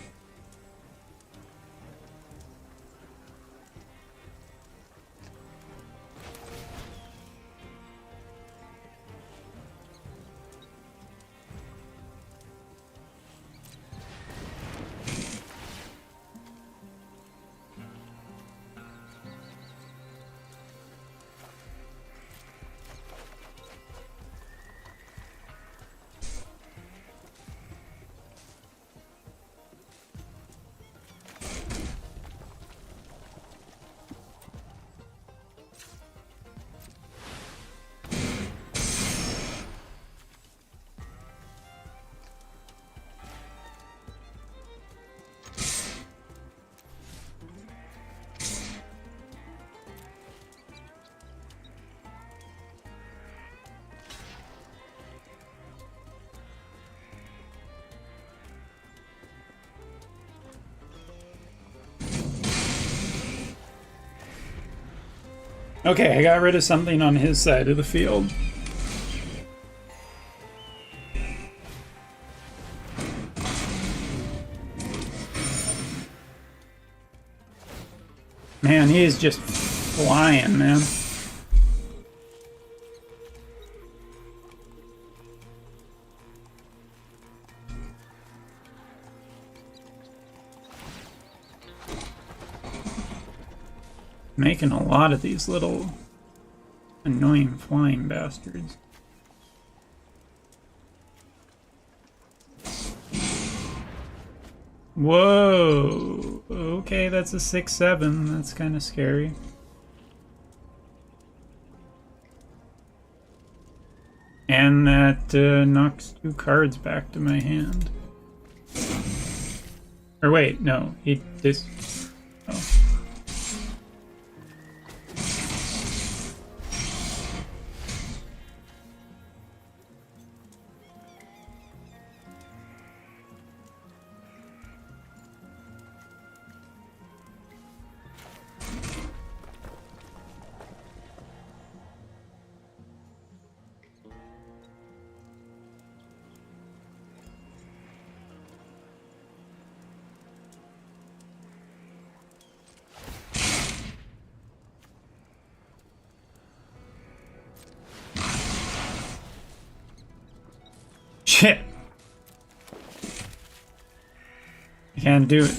Okay, I got rid of something on his side of the field. Man, he is just flying, man. Making a lot of these little annoying flying bastards. Whoa! Okay, that's a 6/7. That's kind of scary. And that knocks 2 cards back to my hand. Or wait, no, he just. Oh. Shit! I can't do it.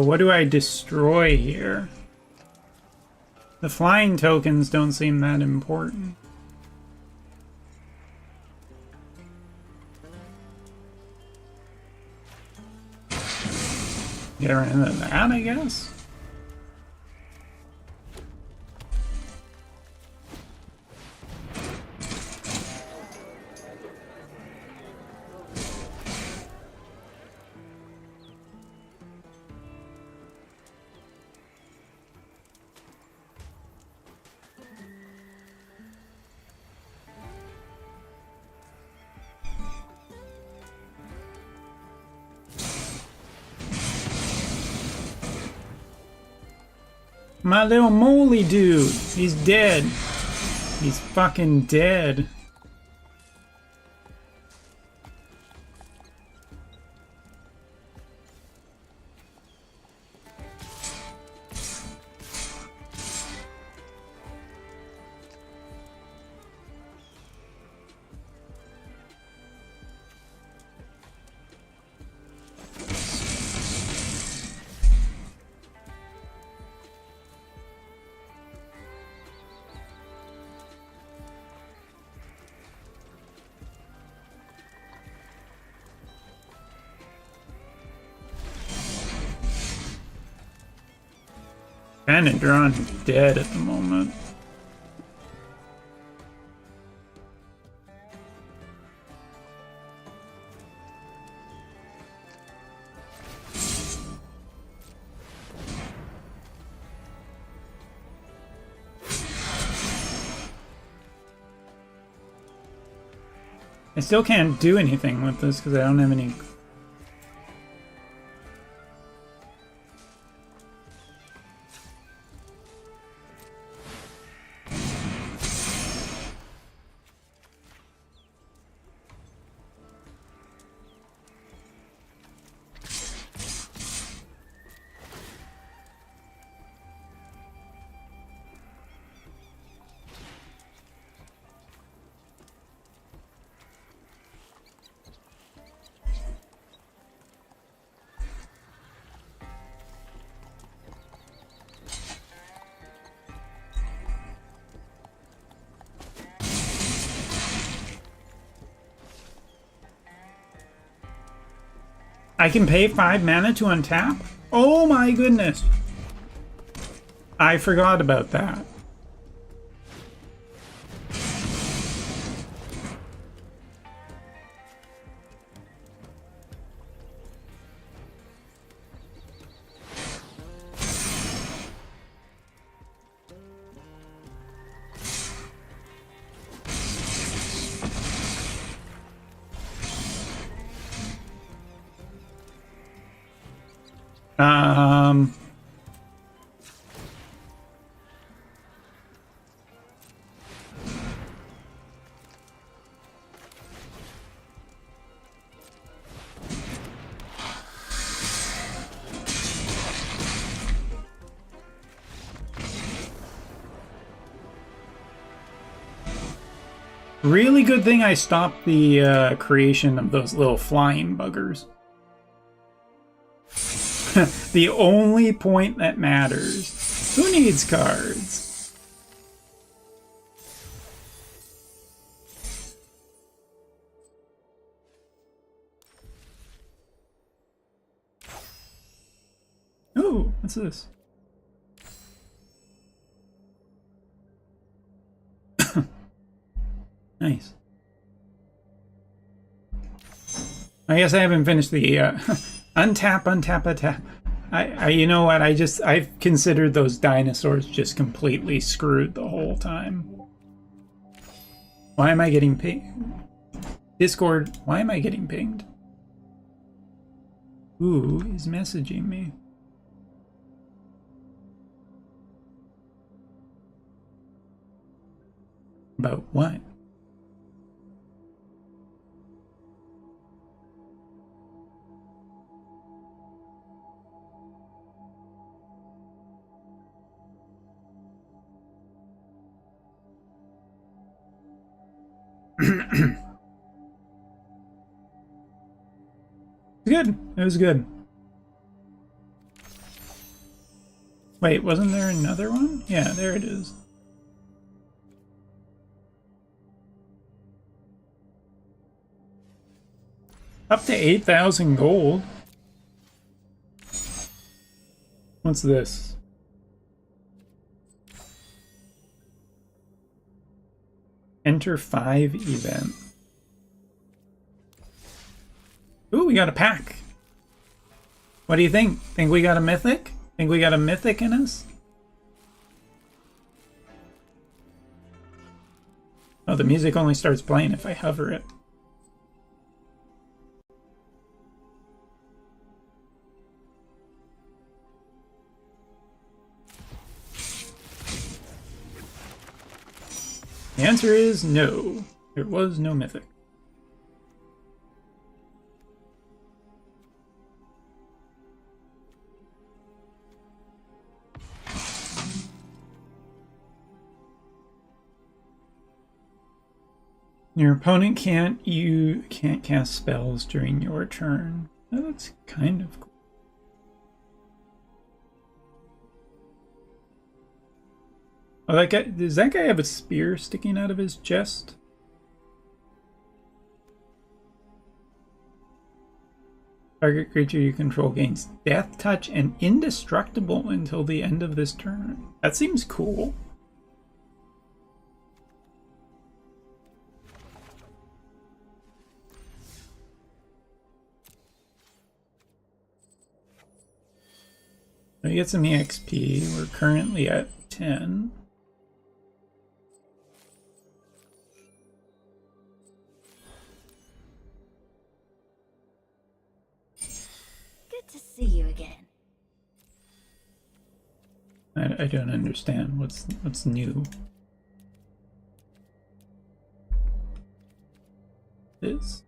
What do I destroy here? The flying tokens don't seem that important. Get rid of that, I guess? My little moly dude, he's dead. He's fucking dead. Kinda drawn dead at the moment. I still can't do anything with this because I don't have any. I can pay 5 mana to untap? Oh my goodness. I forgot about that. Really good thing I stopped the creation of those little flying buggers. The only point that matters. Who needs cards? Oh, what's this? Nice. I guess I haven't finished the untap, untap, untap. You know what? I've considered those dinosaurs just completely screwed the whole time. Why am I getting pinged? Discord, why am I getting pinged? Who is messaging me? About what? Good. It was good. Wait, wasn't there another one? Yeah, there it is. Up to 8,000 gold. What's this? Enter 5 event. Ooh, we got a pack. What do you think? Think we got a mythic? Think we got a mythic in us? Oh, the music only starts playing if I hover it. The answer is no. There was no mythic. Your opponent can't cast spells during your turn. Oh, that's kind of cool. Oh, that guy, does that guy have a spear sticking out of his chest? Target creature you control gains death touch and indestructible until the end of this turn. That seems cool. We get some EXP. We're currently at 10. Good to see you again. I don't understand what's new. This.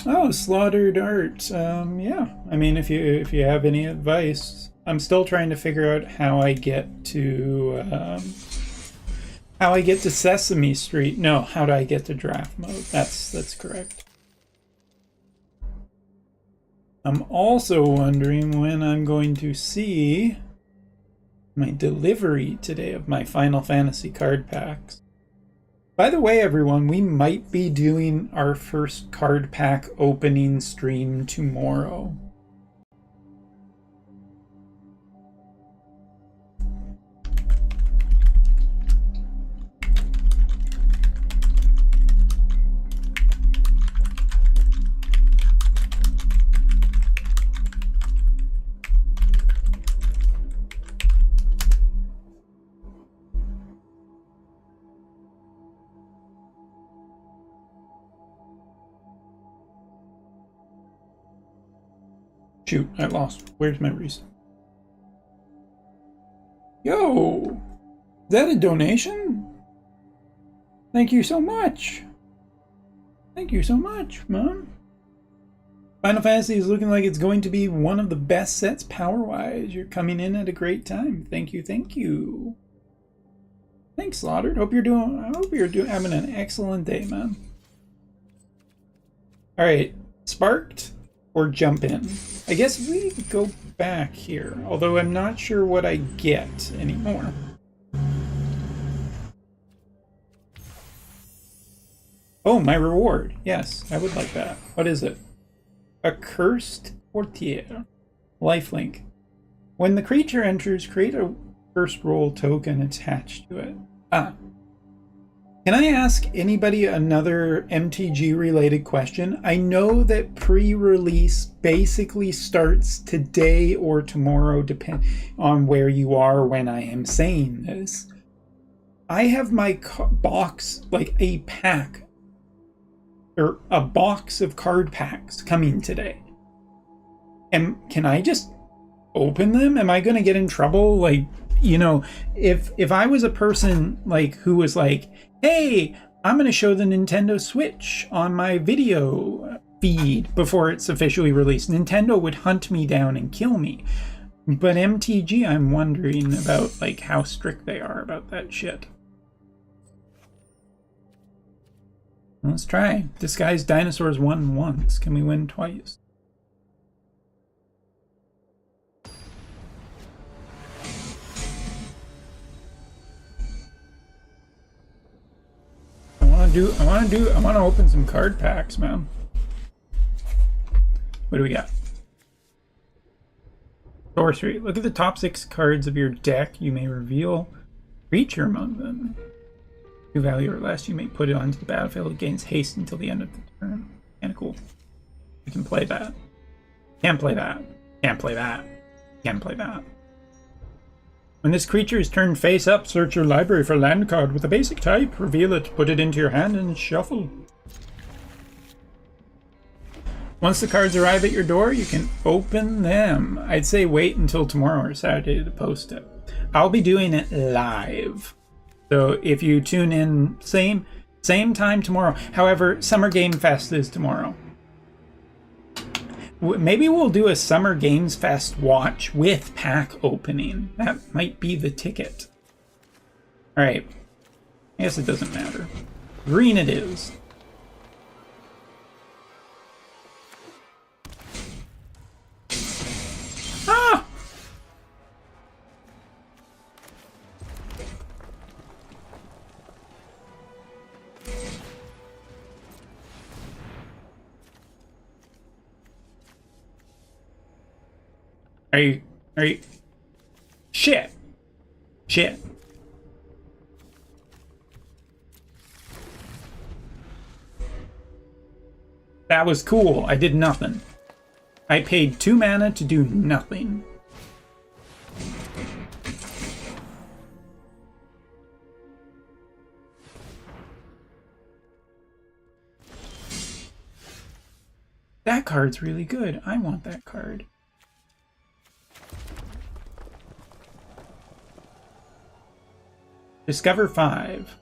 Oh, Slaughtered Art. Yeah. I mean, if you have any advice, I'm still trying to figure out how I get to Sesame Street. No, how do I get to draft mode? That's correct. I'm also wondering when I'm going to see my delivery today of my Final Fantasy card packs. By the way, everyone, we might be doing our first card pack opening stream tomorrow. Shoot, I lost. Where's my reason? Yo! Is that a donation? Thank you so much. Thank you so much, Mom. Final Fantasy is looking like it's going to be one of the best sets power-wise. You're coming in at a great time. Thank you, thank you. Thanks, Slaughtered. I hope you're having an excellent day, man. Alright, Sparked or jump in? I guess we go back here, although I'm not sure what I get anymore. Oh, my reward. Yes, I would like that. What is it? A cursed courtier. Lifelink. When the creature enters, create a first roll token attached to it. Ah. Can I ask anybody another MTG related question? I know that pre-release basically starts today or tomorrow, depending on where you are when I am saying this. I have my box, like a pack, or a box of card packs coming today. And can I just open them? Am I going to get in trouble? Like, you know, if I was a person like who was like, hey, I'm going to show the Nintendo Switch on my video feed before it's officially released, Nintendo would hunt me down and kill me. But MTG, I'm wondering about like how strict they are about that shit. Let's try. Disguised Dinosaurs won once. Can we win twice? I want to open some card packs, man. What do we got? Sorcery. Look at the top 6 cards of your deck. You may reveal creature among them. 2 value or less, you may put it onto the battlefield. It gains haste until the end of the turn. Kinda cool. We can play that. Can't play that. Can't play that. Can't play that. When this creature is turned face up, search your library for a land card with a basic type. Reveal it, put it into your hand, and shuffle. Once the cards arrive at your door, you can open them. I'd say wait until tomorrow or Saturday to post it. I'll be doing it live. So if you tune in same time tomorrow. However, Summer Game Fest is tomorrow. Maybe we'll do a Summer Games Fest watch with pack opening. That might be the ticket. Alright. I guess it doesn't matter. Green it is. Ah! Are you... Shit. Shit. That was cool. I did nothing. I paid 2 mana to do nothing. That card's really good. I want that card. Discover 5.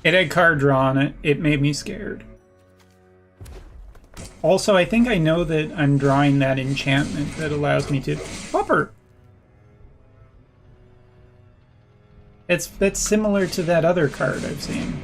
It had card draw on it. It made me scared. Also, I think I know that I'm drawing that enchantment that allows me to... Hopper! That's similar to that other card I've seen.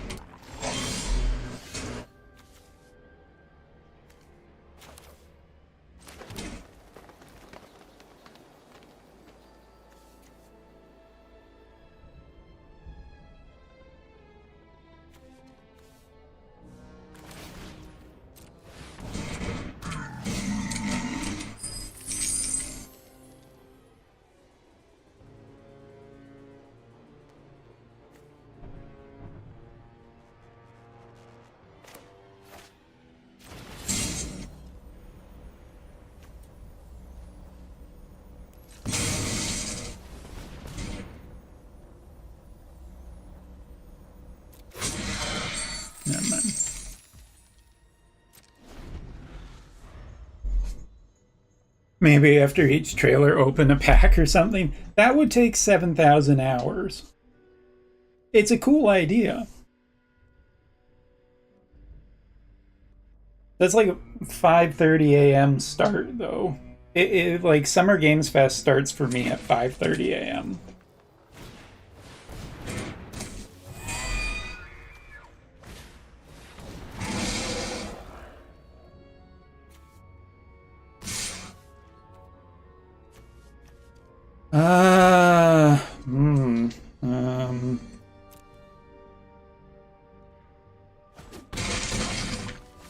Maybe after each trailer open a pack or something. That would take 7,000 hours. It's a cool idea. That's like a 5:30 a.m. start though. It like Summer Games Fest starts for me at 5:30 a.m.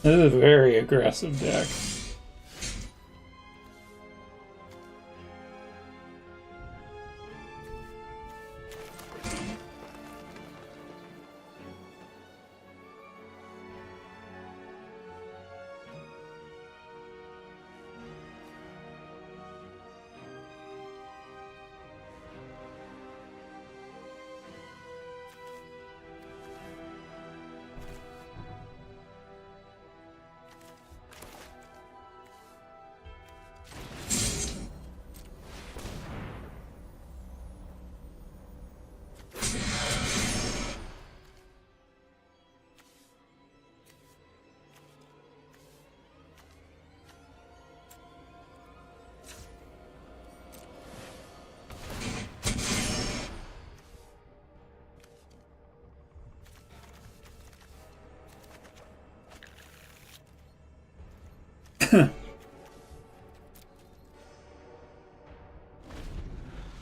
This is a very aggressive deck.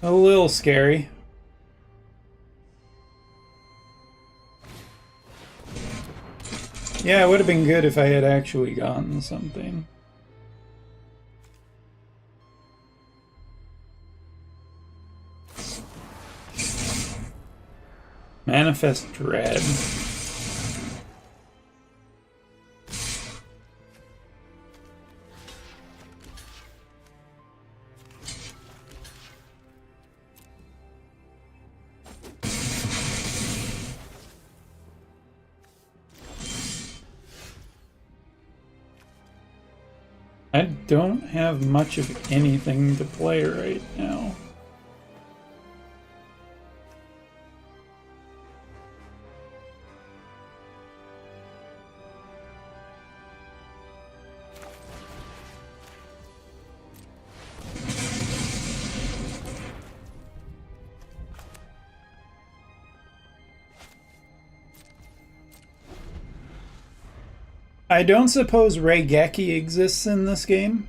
A little scary. Yeah, it would have been good if I had actually gotten something. Manifest Dread. I don't have much of anything to play right now. I don't suppose Raigeki exists in this game.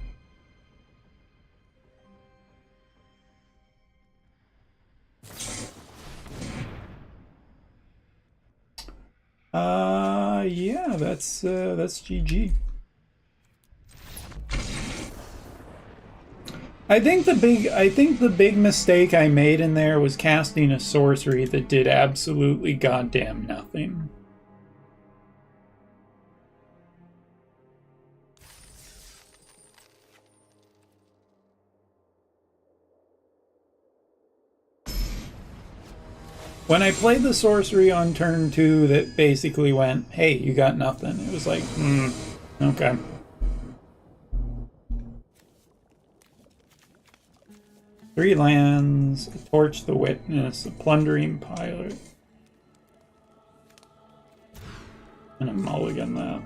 Yeah, that's GG. I think the big mistake I made in there was casting a sorcery that did absolutely goddamn nothing. When I played the sorcery on turn 2 that basically went, hey, you got nothing, it was like, okay. Three lands, a Torch the Witness, a Plundering Pilot, and a mulligan that.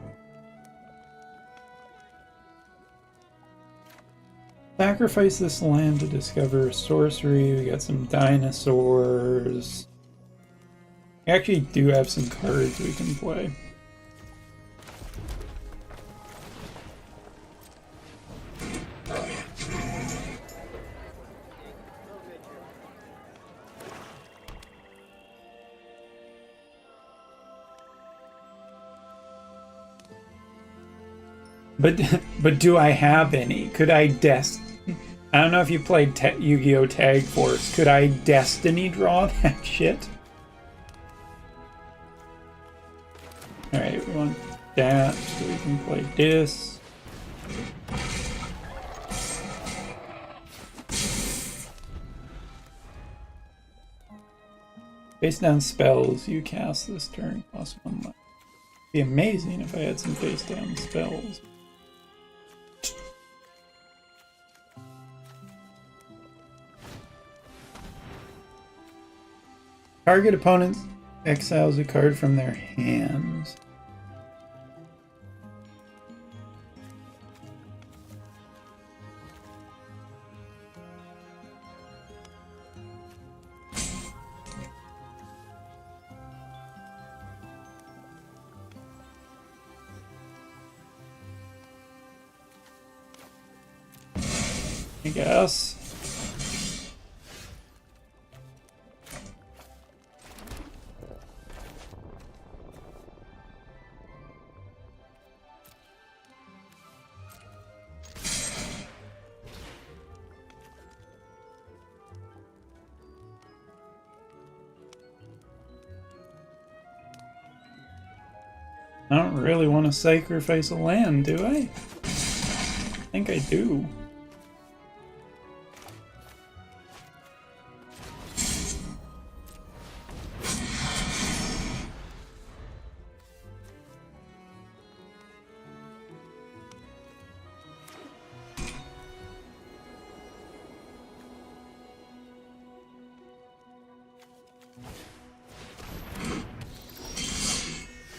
Sacrifice this land to discover a sorcery. We got some dinosaurs. We actually do have some cards we can play. But do I have any? Could I I don't know if you played Yu-Gi-Oh! Tag Force. Could I Destiny draw that shit? Alright, we want that so we can play this. Face down spells you cast this turn cost 1 life. It'd be amazing if I had some face down spells. Target opponent exiles a card from their hands. I guess. I don't really want to sacrifice a land, do I? I think I do.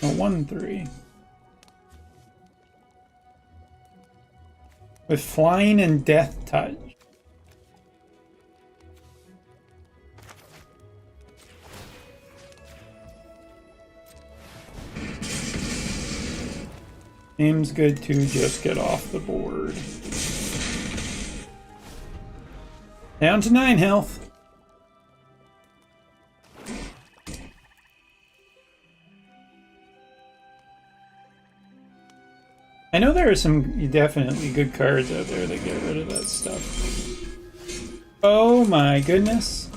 A 1/3. With flying and death touch. Seems good to just get off the board. Down to 9 health. I know there are some definitely good cards out there that get rid of that stuff. Oh my goodness.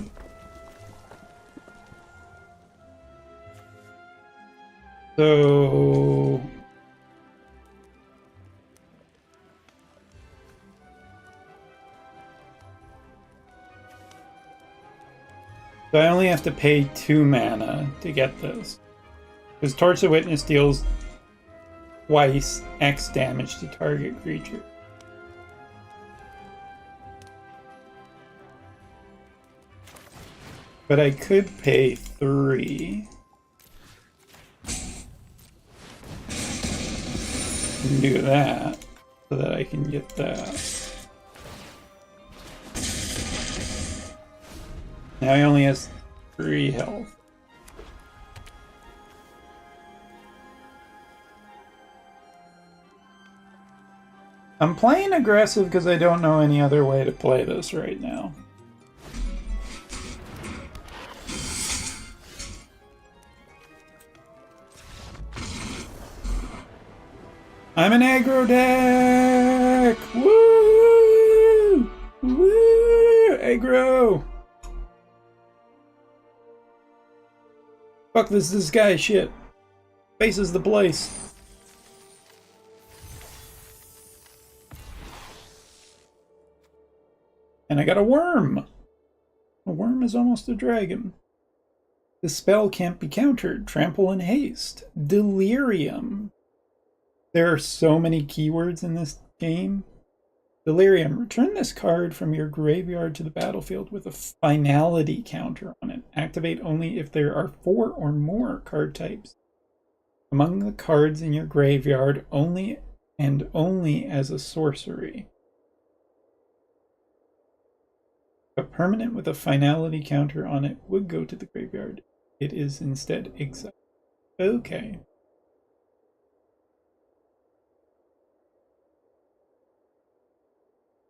So... I only have to pay 2 mana to get this. Because Torch the Witness deals twice X damage to target creature. But I could pay 3. And do that so that I can get that. Now he only has 3 health. I'm playing aggressive because I don't know any other way to play this right now. I'm an aggro deck! Woo! Woo! Aggro! Fuck this guy shit. Faces the place. And I got a worm. A worm is almost a dragon. The spell can't be countered. Trample and haste. Delirium. There are so many keywords in this game. Delirium. Return this card from your graveyard to the battlefield with a finality counter on it. Activate only if there are 4 or more card types among the cards in your graveyard, only and only as a sorcery. A permanent with a finality counter on it would go to the graveyard. It is instead exiled. Okay.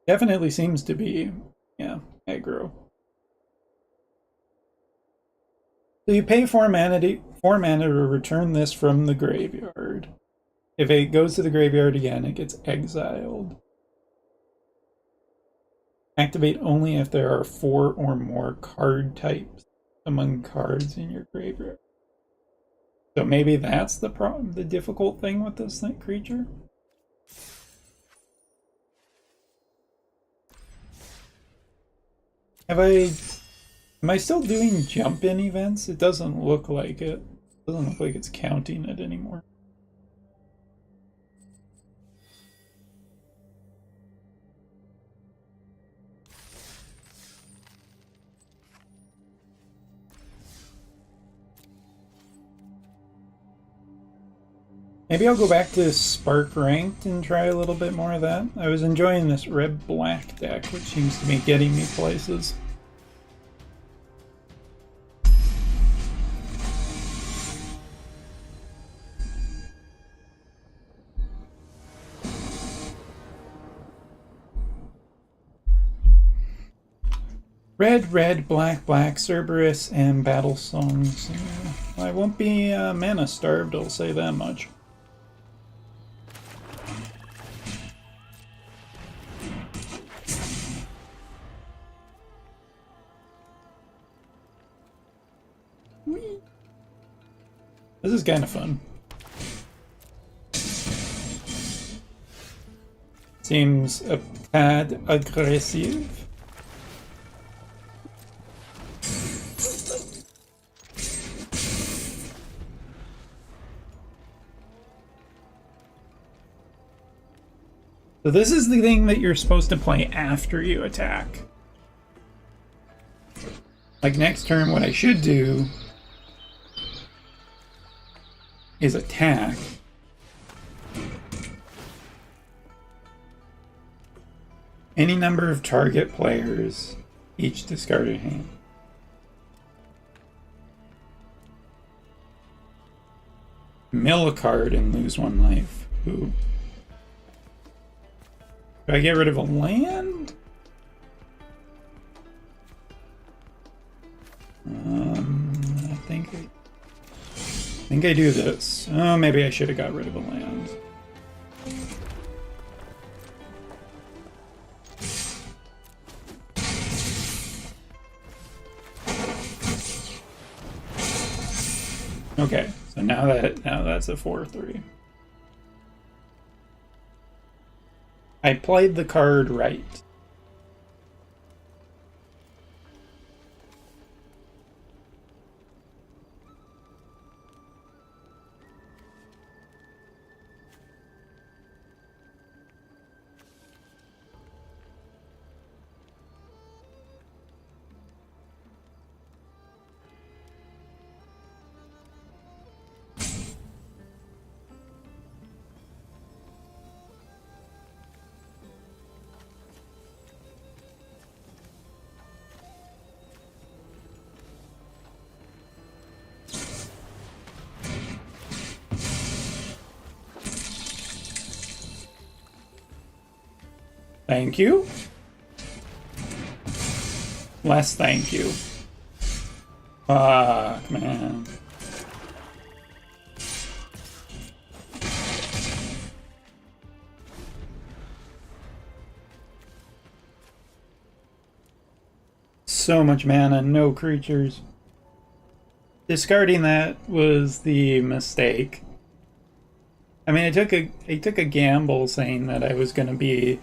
Definitely seems to be, yeah, aggro. So you pay 4 mana to return this from the graveyard. If it goes to the graveyard again, it gets exiled. Activate only if there are 4 or more card types among cards in your graveyard. So maybe that's the difficult thing with this creature? Am I still doing jump-in events? It doesn't look like it. It doesn't look like it's counting it anymore. Maybe I'll go back to Spark Ranked and try a little bit more of that. I was enjoying this red-black deck, which seems to be getting me places. Red, red, black, black, Cerberus, and Battle Songs. I won't be mana starved, I'll say that much. Whee! This is kind of fun. Seems a tad aggressive. So this is the thing that you're supposed to play after you attack. Like next turn, what I should do is attack. Any number of target players, each discarded hand. Mill a card and lose 1 life. Ooh. Do I get rid of a land? I think I do this. Oh, maybe I should have got rid of a land. Okay, so now that's a 4/3. I played the card right. Thank you. Less thank you. Fuck, man. So much mana, no creatures. Discarding that was the mistake. I mean, I took a gamble saying that I was going to be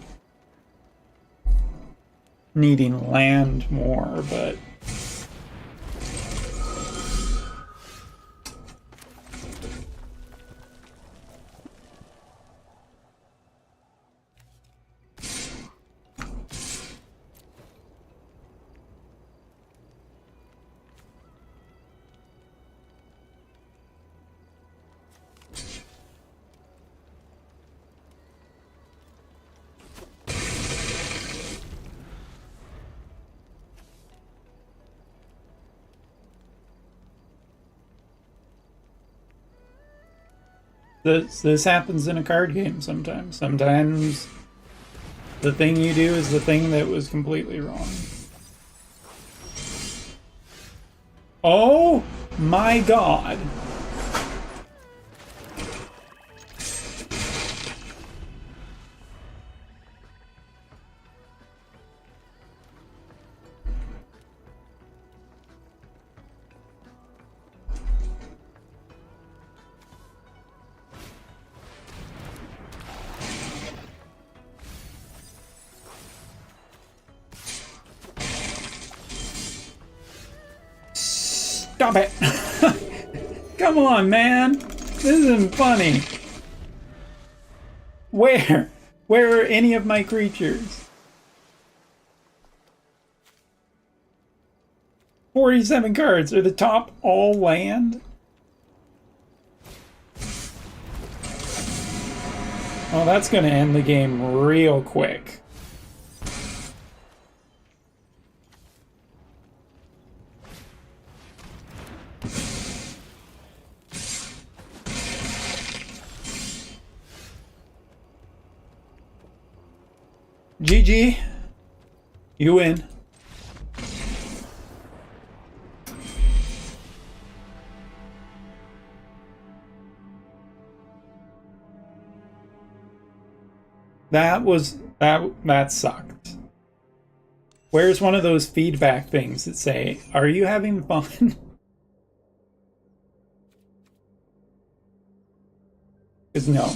needing land more, but this happens in a card game sometimes. Sometimes the thing you do is the thing that was completely wrong. Oh my god. Stop it! Come on, man! This isn't funny. Where? Where are any of my creatures? 47 cards. Are the top all land? Well, that's gonna end the game real quick. GG. You win. That sucked. Where's one of those feedback things that say, "Are you having fun?" Because no,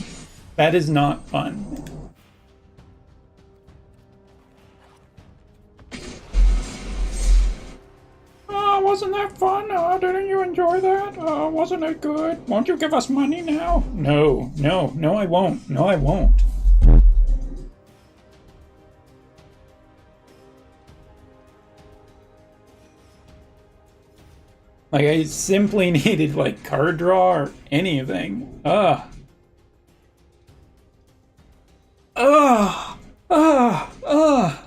that is not fun. Wasn't that fun? Didn't you enjoy that? Wasn't it good? Won't you give us money now? No, I won't. No, I won't. Like, I simply needed, like, card draw or anything. Ugh. Ugh. Ugh. Ugh.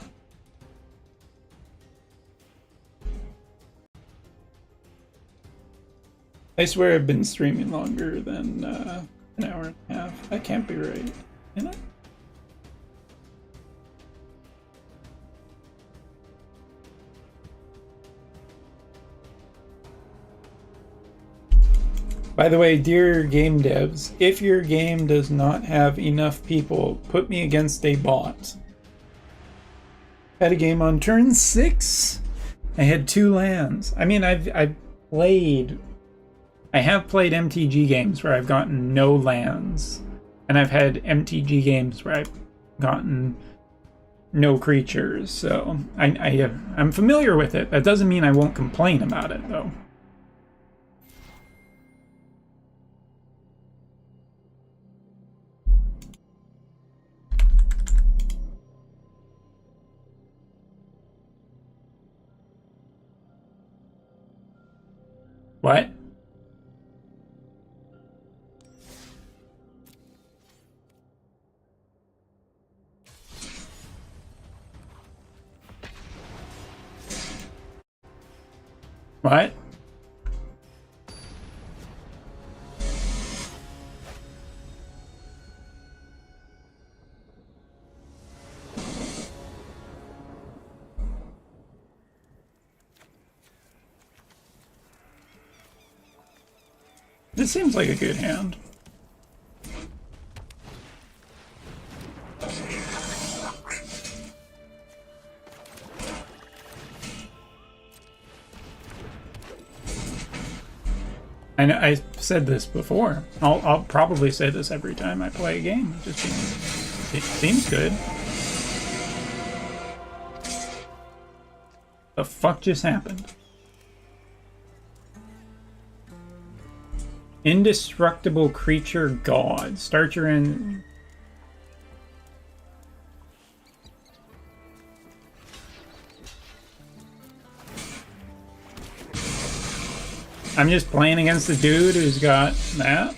I swear I've been streaming longer than an hour and a half. That can't be right, can it? By the way, dear game devs, if your game does not have enough people, put me against a bot. Had a game on turn 6. I had 2 lands. I mean, I have played MTG games where I've gotten no lands, and I've had MTG games where I've gotten no creatures. So I'm familiar with it. That doesn't mean I won't complain about it, though. What? What? This seems like a good hand. I know I said this before. I'll probably say this every time I play a game. It seems good. The fuck just happened? Indestructible creature god. Start your in. I'm just playing against the dude who's got that.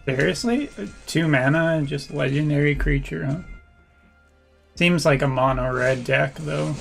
Seriously? 2 mana and just legendary creature, huh? Seems like a mono red deck, though.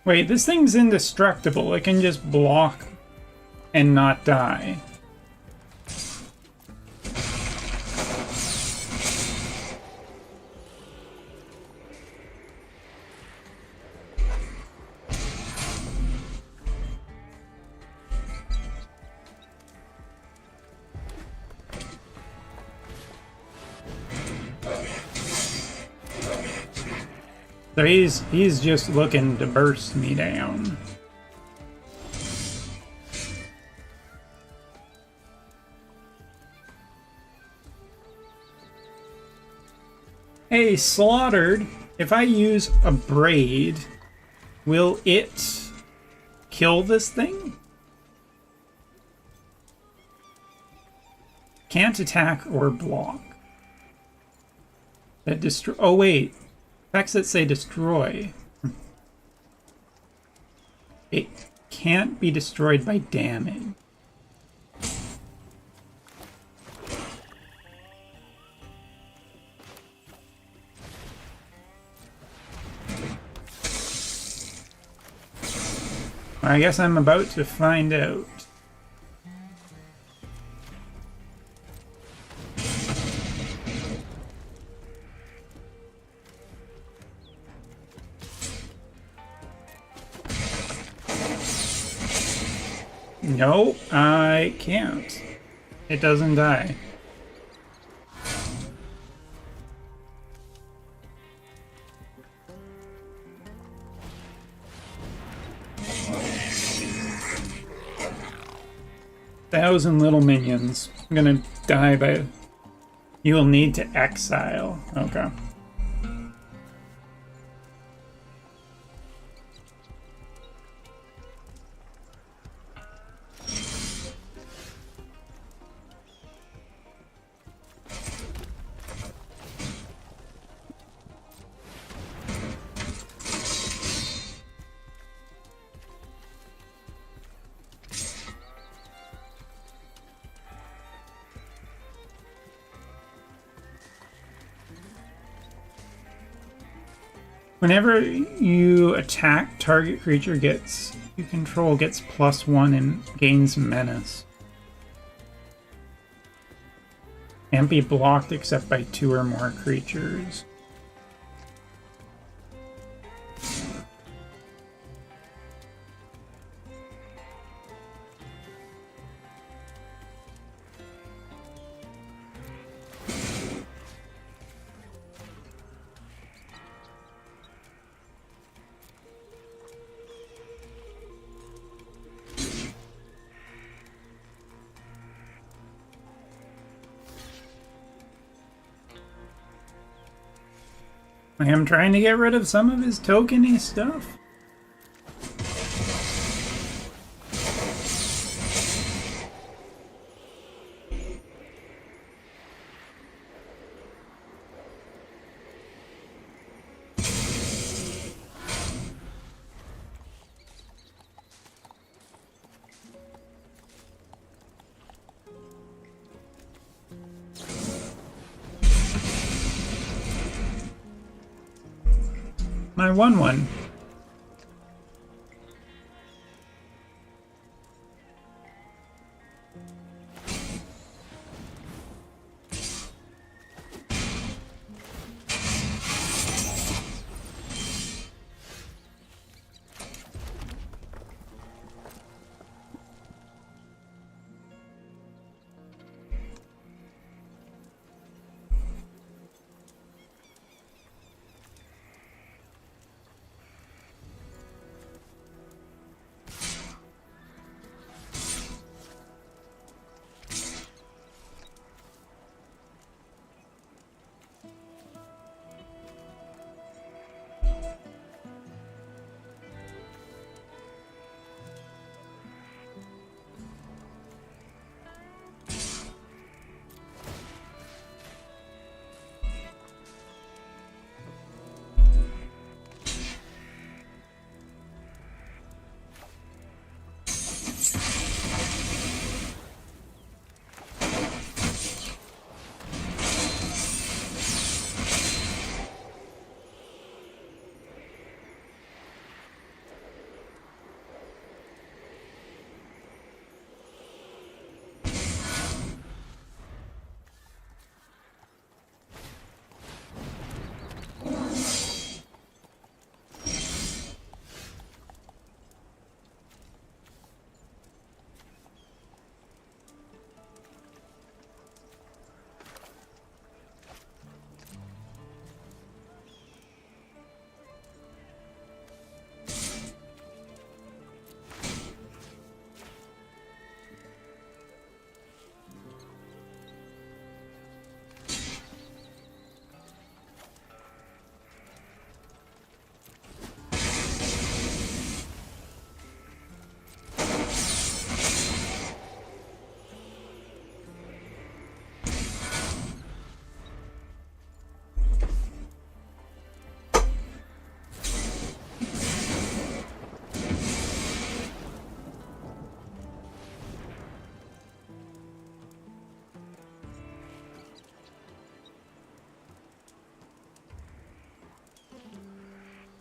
Wait, this thing's indestructible. It can just block and not die. So he's just looking to burst me down. Hey, Slaughtered, if I use a braid, will it kill this thing? Can't attack or block. That destroy. Oh wait, effects that say destroy. It can't be destroyed by damage. I guess I'm about to find out. No, I can't. It doesn't die. Thousand little minions. I'm gonna die by... You will need to exile. Okay. Whenever you attack, target creature you control gets +1 and gains menace. Can't be blocked except by 2 or more creatures. I am trying to get rid of some of his tokeny stuff. My 1/1.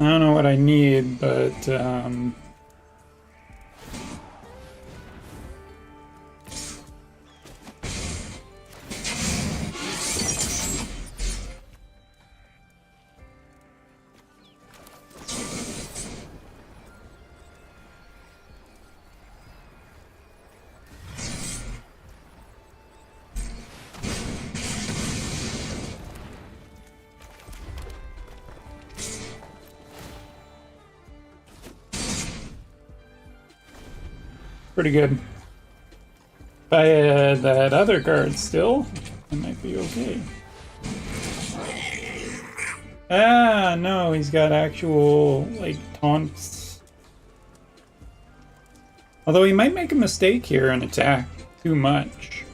don't know what I need, but pretty good. If I had that other card still, it might be okay. Ah, no, he's got actual, like, taunts. Although he might make a mistake here and attack too much.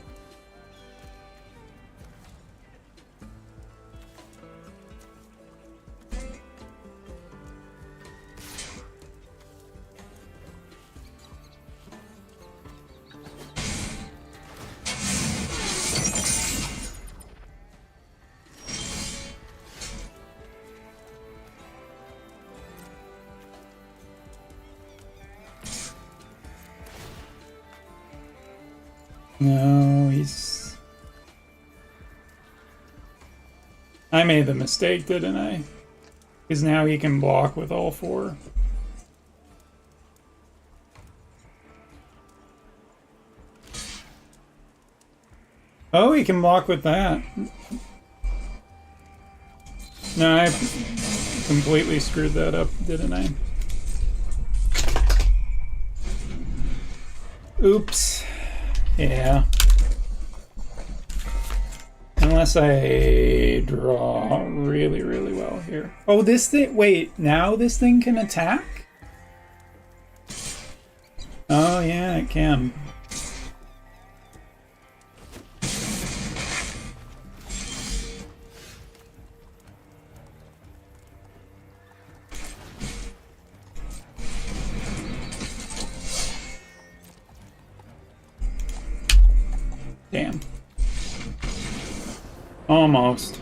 No, he's... I made the mistake, didn't I? Because now he can block with all four. Oh, he can block with that. No, I completely screwed that up, didn't I? Oops. Yeah. Unless I draw really, really well here. Oh, this thing... Wait, now this thing can attack? Oh, yeah, it can. Damn. Almost.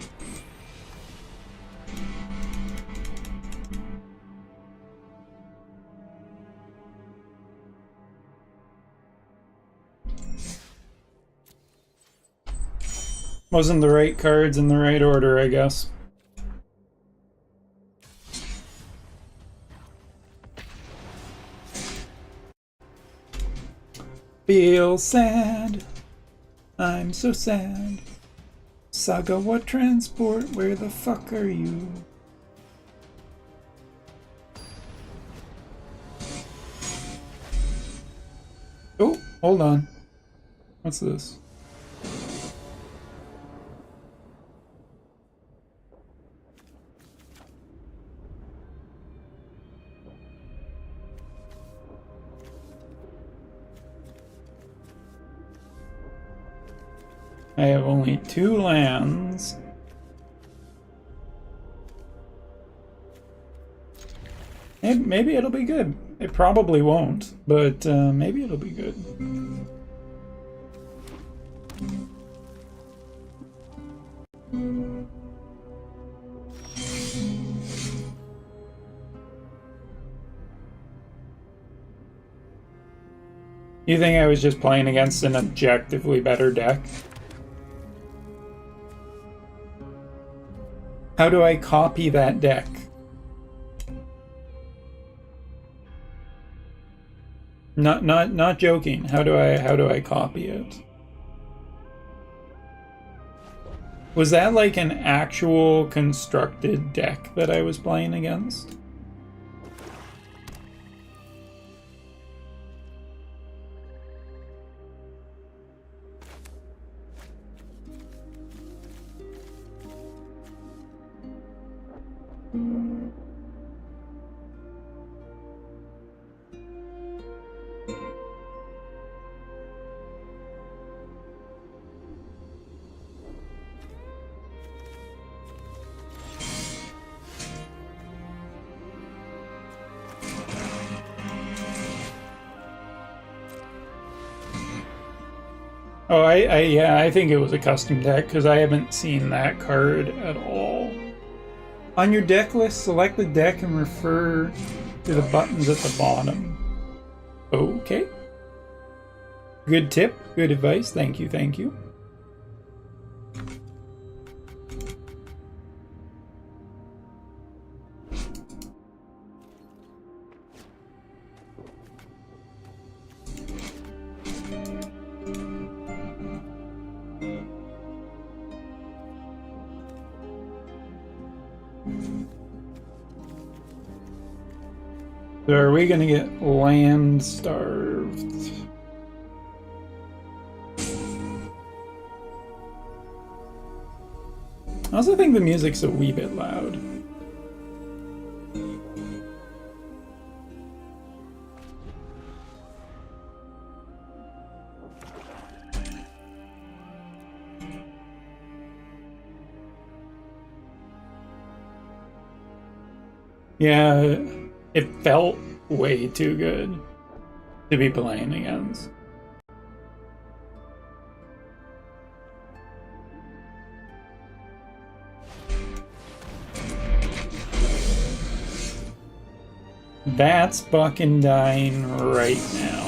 Wasn't the right cards in the right order, I guess. Feel sad. I'm so sad. Saga, what transport? Where the fuck are you? Oh, hold on. What's this? I have only 2 lands. Maybe it'll be good. It probably won't, but maybe it'll be good. You think I was just playing against an objectively better deck? How do I copy that deck? Not joking. How do I copy it? Was that like an actual constructed deck that I was playing against? Oh, yeah, I think it was a custom deck because I haven't seen that card at all. On your deck list, select the deck and refer to the buttons at the bottom. Okay. Good tip, good advice. Thank you, thank you. So are we gonna get land starved? I also think the music's a wee bit loud. Yeah, it felt way too good to be playing against. That's fucking dying right now.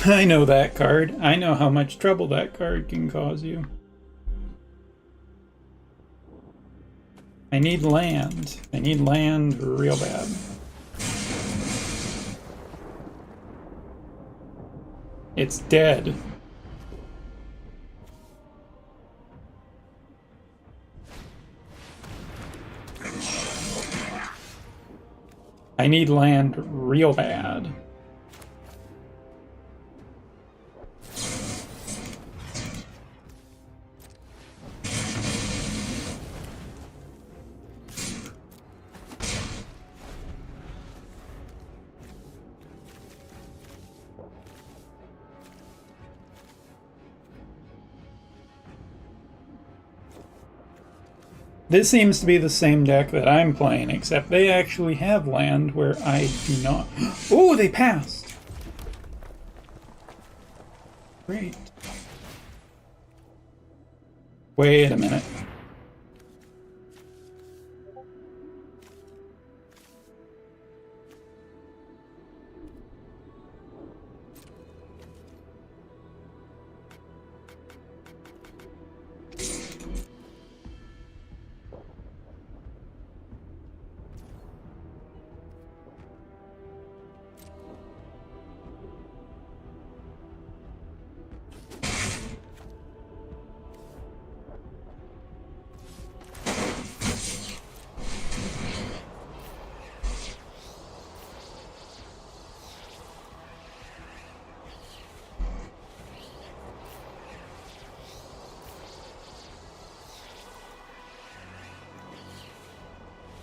I know that card. I know how much trouble that card can cause you. I need land. I need land real bad. It's dead. I need land real bad. This seems to be the same deck that I'm playing, except they actually have land where I do not. Oh, they passed! Great. Wait a minute.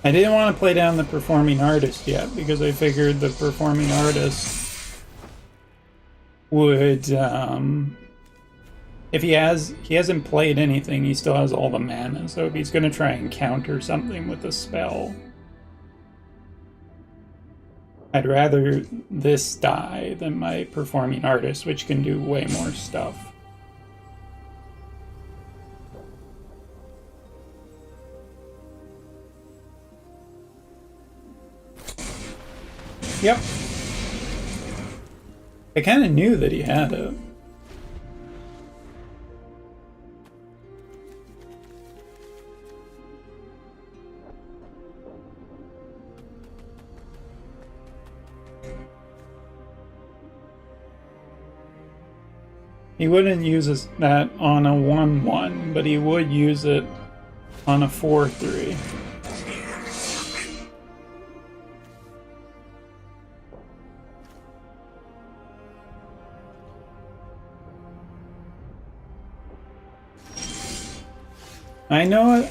I didn't want to play down the performing artist yet because I figured the performing artist would, if he hasn't played anything, he still has all the mana, so if he's going to try and counter something with a spell, I'd rather this die than my performing artist, which can do way more stuff. Yep. I kind of knew that he had it. He wouldn't use that on a 1/1, but he would use it on a 4/3.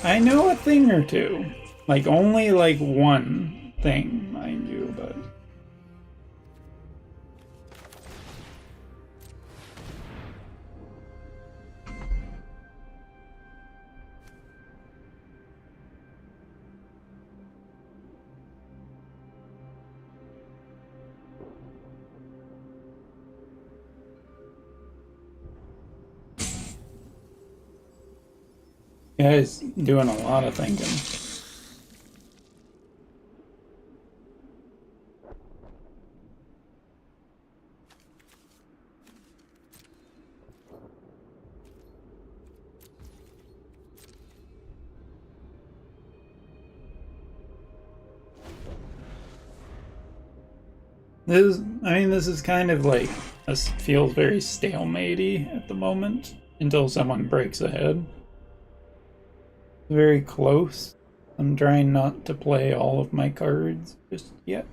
I know a thing or two. Like, only like one thing, mind you, but... Yeah, he's doing a lot of thinking. This is kind of like, this feels very stalematey at the moment until someone breaks ahead. Very close. I'm trying not to play all of my cards just yet.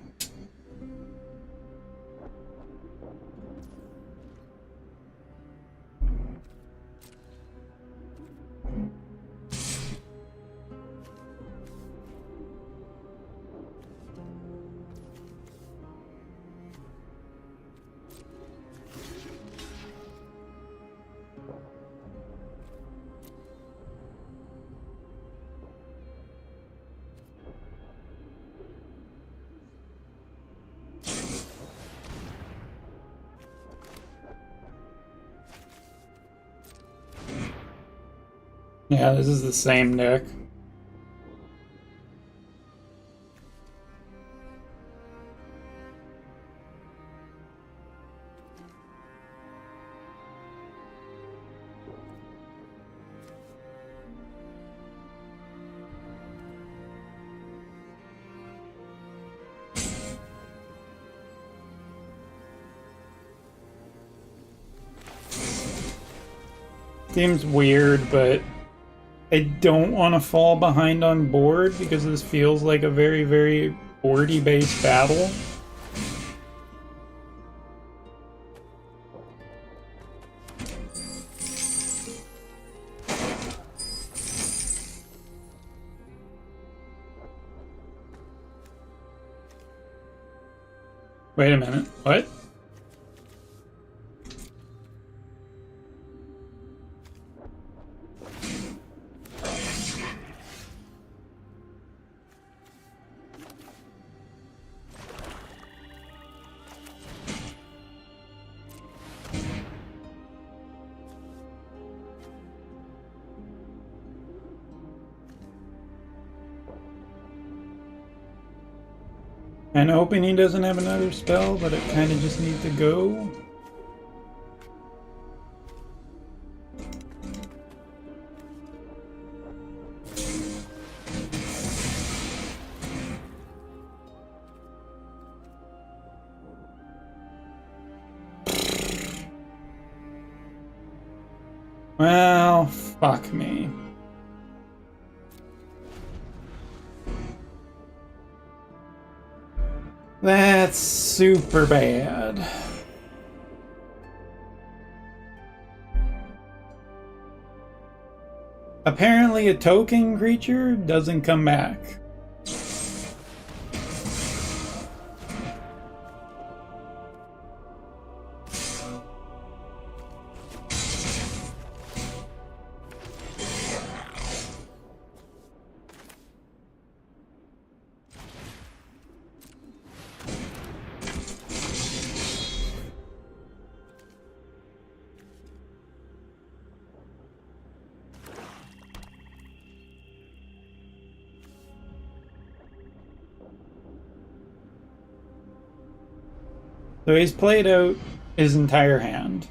Yeah, this is the same deck. Seems weird, but I don't want to fall behind on board because this feels like a very, very boardy based battle. Wait a minute, what? I'm hoping he doesn't have another spell, but it kind of just needs to go. Well, fuck me. That's super bad. Apparently a token creature doesn't come back. So he's played out his entire hand.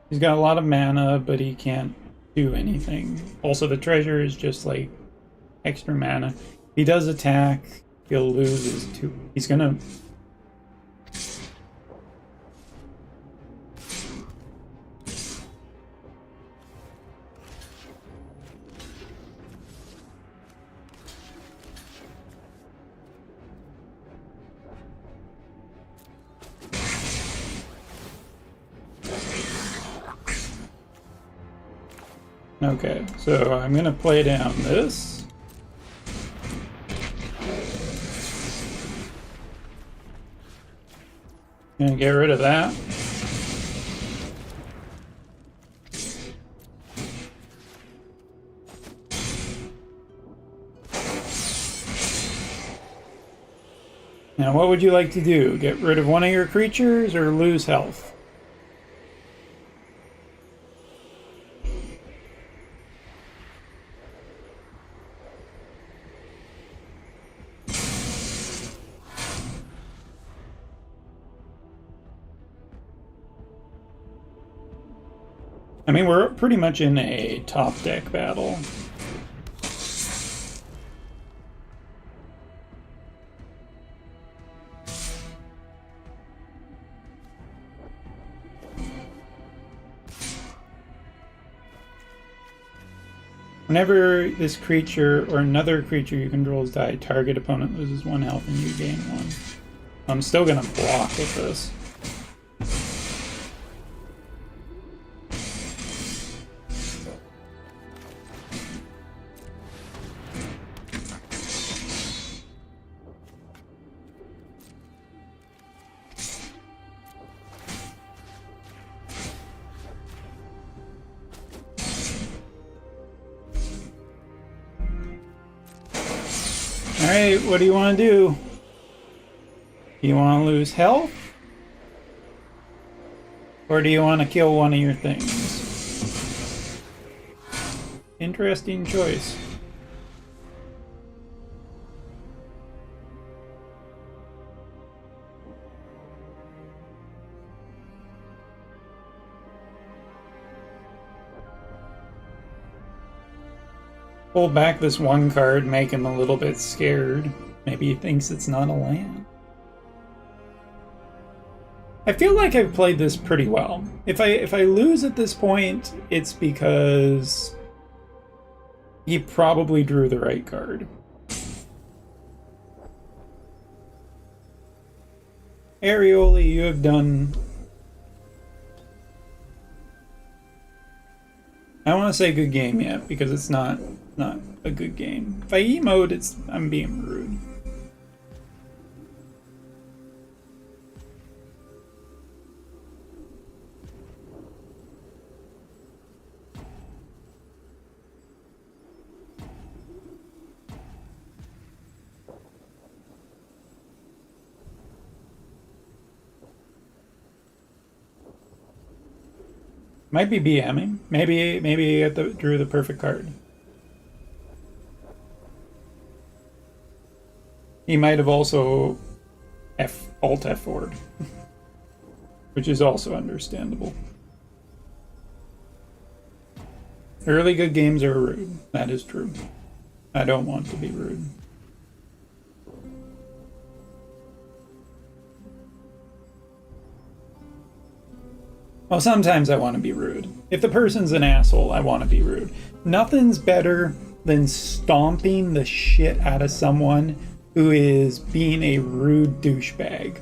He's got a lot of mana, but he can't do anything. Also, the treasure is just like extra mana. He does attack, he'll lose his two. He's gonna. Okay, so I'm gonna play down this. Gonna get rid of that. Now, what would you like to do? Get rid of one of your creatures or lose health? I mean, we're pretty much in a top deck battle. Whenever this creature or another creature you control die, target opponent loses 1 health and you gain 1. I'm still gonna block with this. Alright, what do you want to do? Do you want to lose health? Or do you want to kill one of your things? Interesting choice. Hold back this one card, make him a little bit scared. Maybe he thinks it's not a land. I feel like I've played this pretty well. If I lose at this point, it's because he probably drew the right card. Arioli, you have done... I don't want to say good game yet, because it's not a good game. If I emote, I'm being rude. Might be BMing. Maybe he drew the perfect card. He might have also Alt F4'd, which is also understandable. Early good games are rude. That is true. I don't want to be rude. Well, sometimes I want to be rude. If the person's an asshole, I want to be rude. Nothing's better than stomping the shit out of someone who is being a rude douchebag.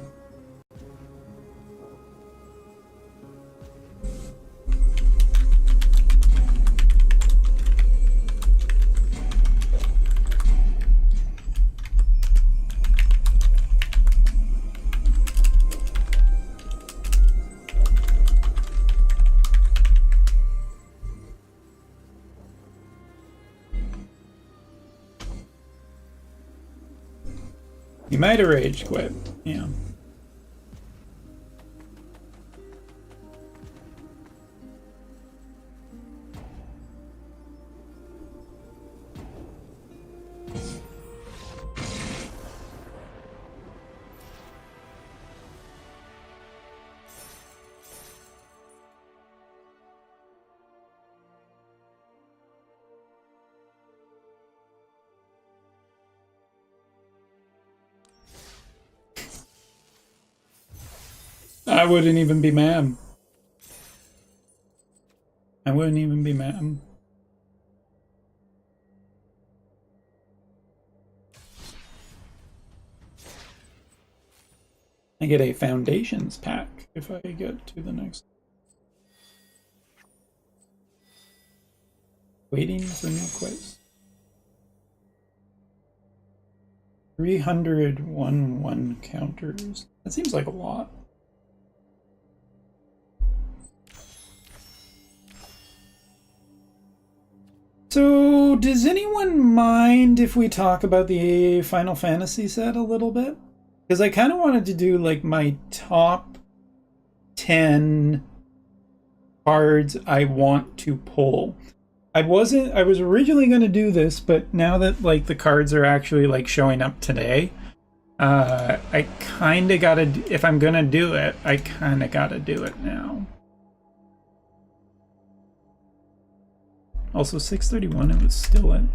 You might have rage quit, yeah. I wouldn't even be mad. I wouldn't even be mad. I get a Foundations pack if I get to the next. Waiting for new quest. 301 counters. That seems like a lot. So, does anyone mind if we talk about the Final Fantasy set a little bit? Because I kind of wanted to do like my top 10 cards I want to pull. I was originally going to do this, but now that like the cards are actually like showing up today, I kind of got to, if I'm going to do it, I kind of got to do it now. Also 6:31, it was still in.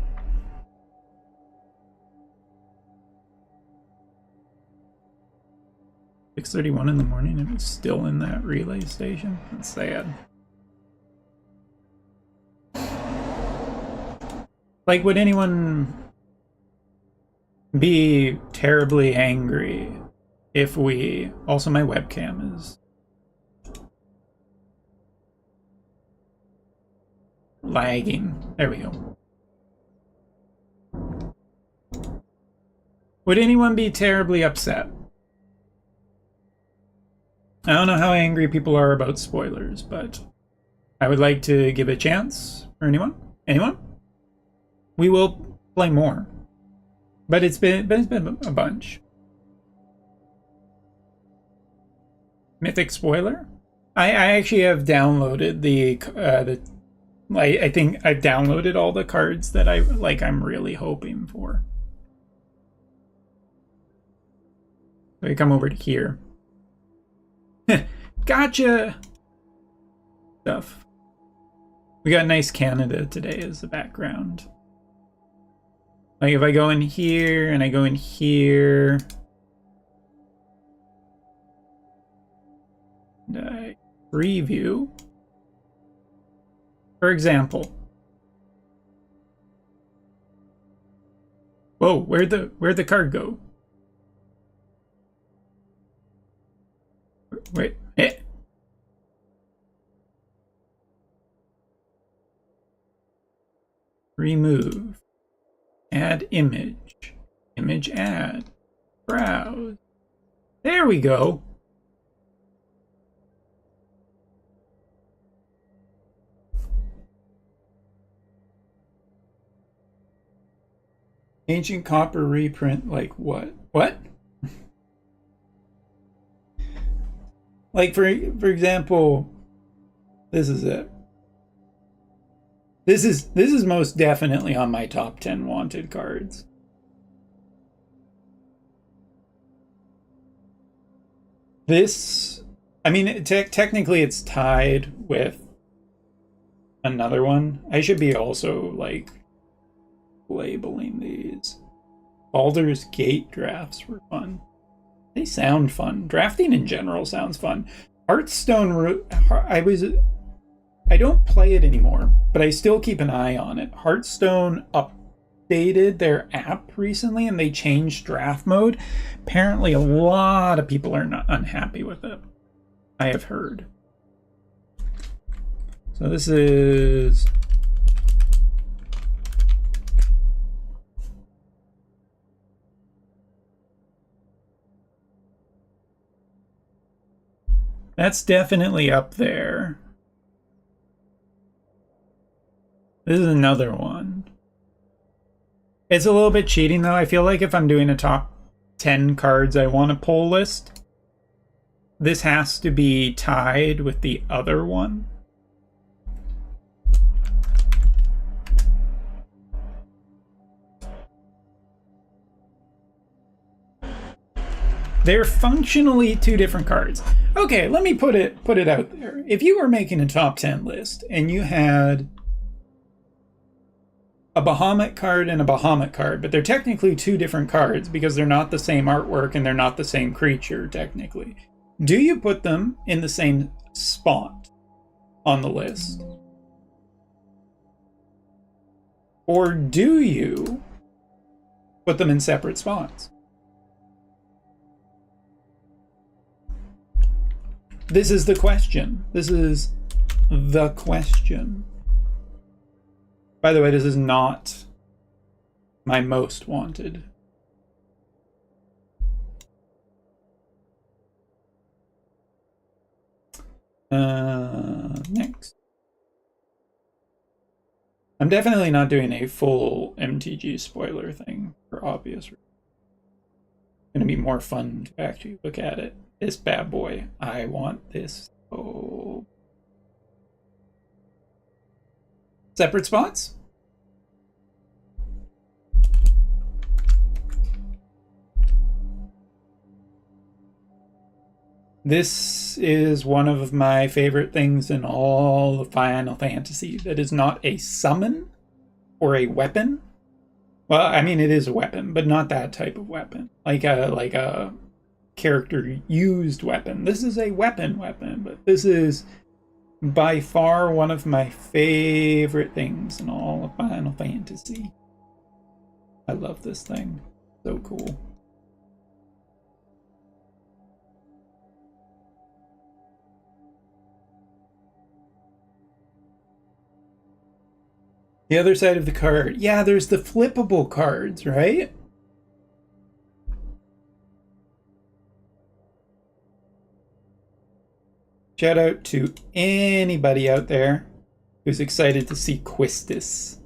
$6:31 in the morning, it was still in that relay station. That's sad. Like, would anyone be terribly angry if we... Also, my webcam is lagging. There we go. Would anyone be terribly upset? I don't know how angry people are about spoilers, but I would like to give a chance for anyone. Anyone? We will play more, but it's been a bunch. Mythic spoiler. I actually have downloaded I think I've downloaded all the cards that I'm really hoping for. So I come over to here. Gotcha! Stuff. We got nice Canada today as the background. Like if I go in here and I go in here. And I preview. For example. Whoa, where'd the card go? Wait, Remove. Add image. Image add. Browse. There we go. Ancient copper reprint, like what? What? Like for example, this is it. This is most definitely on my top 10 wanted cards. This, I mean, technically it's tied with another one. I should be also like labeling these. Baldur's Gate drafts were fun. They sound fun. Drafting in general sounds fun. Hearthstone, I don't play it anymore, but I still keep an eye on it. Hearthstone updated their app recently and they changed draft mode. Apparently a lot of people are not unhappy with it. I have heard. So this is... That's definitely up there. This is another one. It's a little bit cheating though. I feel like if I'm doing a top 10 cards I want to pull list, this has to be tied with the other one. They're functionally two different cards. Okay, let me put it out there. If you were making a top 10 list and you had a Bahamut card and a Bahamut card, but they're technically two different cards because they're not the same artwork and they're not the same creature technically. Do you put them in the same spot on the list? Or do you put them in separate spots? This is the question. This is the question. By the way, this is not my most wanted. Next. I'm definitely not doing a full MTG spoiler thing for obvious reasons. It's going to be more fun to actually look at it. This bad boy. I want this. Oh. Separate spots? This is one of my favorite things in all of Final Fantasy that is not a summon or a weapon. Well, I mean, it is a weapon, but not that type of weapon. Like a character used weapon. This is a weapon, but this is by far one of my favorite things in all of Final Fantasy. I love this thing. So cool. The other side of the card. Yeah, there's the flippable cards, right? Shout out to anybody out there who's excited to see Quistis.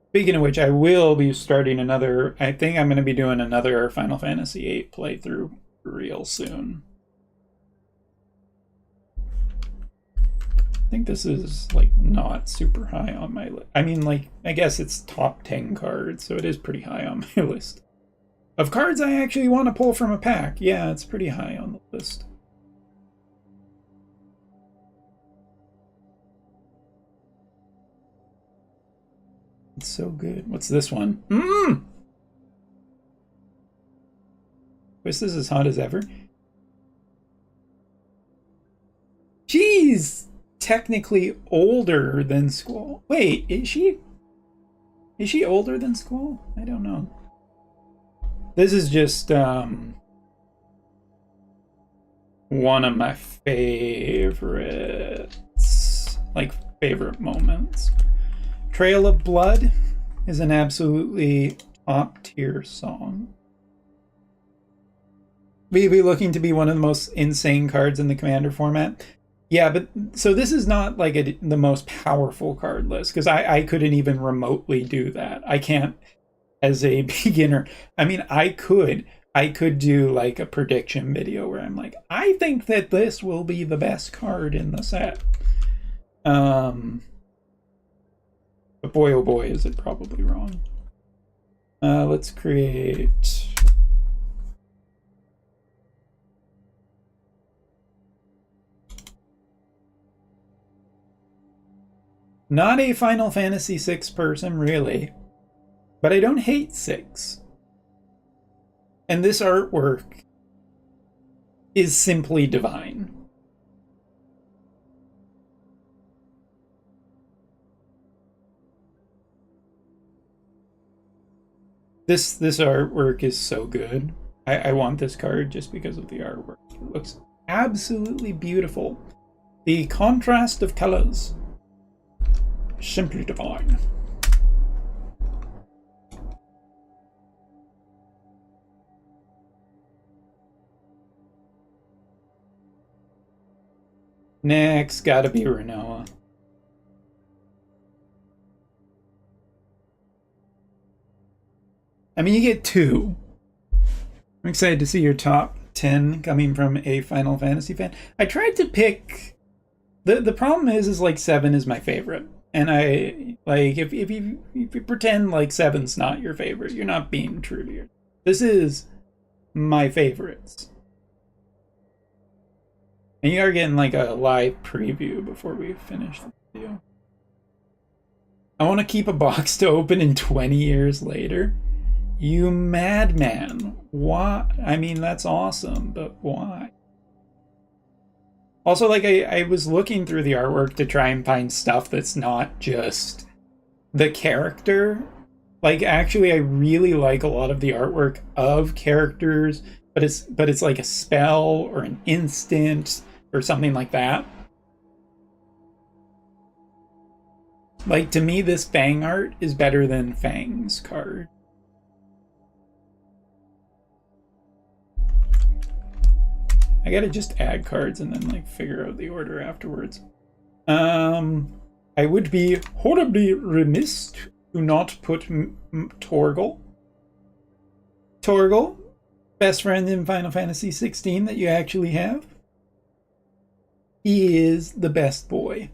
Speaking of which, I will be starting another... I think I'm going to be doing another Final Fantasy VIII playthrough real soon. I think this is, like, not super high on my list. I mean, like, I guess it's top 10 cards, so it is pretty high on my list. Of cards I actually want to pull from a pack, yeah, it's pretty high on the list. It's so good. What's this one? This is as hot as ever. Jeez! Technically older than Squall. Wait, is she? Is she older than Squall? I don't know. This is just one of my favorites, like favorite moments. Trail of Blood is an absolutely top tier song. We'd be looking to be one of the most insane cards in the Commander format. Yeah, but so this is not like the most powerful card list, because I couldn't even remotely do that. I can't as a beginner. I mean, I could do like a prediction video where I'm like, I think that this will be the best card in the set. But boy, oh boy, is it probably wrong. Let's create... Not a Final Fantasy VI person, really. But I don't hate 6. And this artwork is simply divine. This artwork is so good. I want this card just because of the artwork. It looks absolutely beautiful. The contrast of colors. Simply divine. Next, gotta be Renoa. I mean, you get 2. I'm excited to see your top 10 coming from a Final Fantasy fan. I tried to pick... The problem is like 7 is my favorite. And I, like, if you pretend like 7's not your favorite, you're not being true to yourself. This is my favorites. And you are getting like a live preview before we finish the video. I want to keep a box to open in 20 years later. You madman. Why? I mean, that's awesome, but why? Also, like, I was looking through the artwork to try and find stuff that's not just the character. Like, actually, I really like a lot of the artwork of characters, but it's like a spell or an instant or something like that. Like, to me, this Fang art is better than Fang's card. I gotta just add cards and then like figure out the order afterwards. I would be horribly remiss to not put Torgal. Torgal, best friend in Final Fantasy 16 that you actually have. He is the best boy.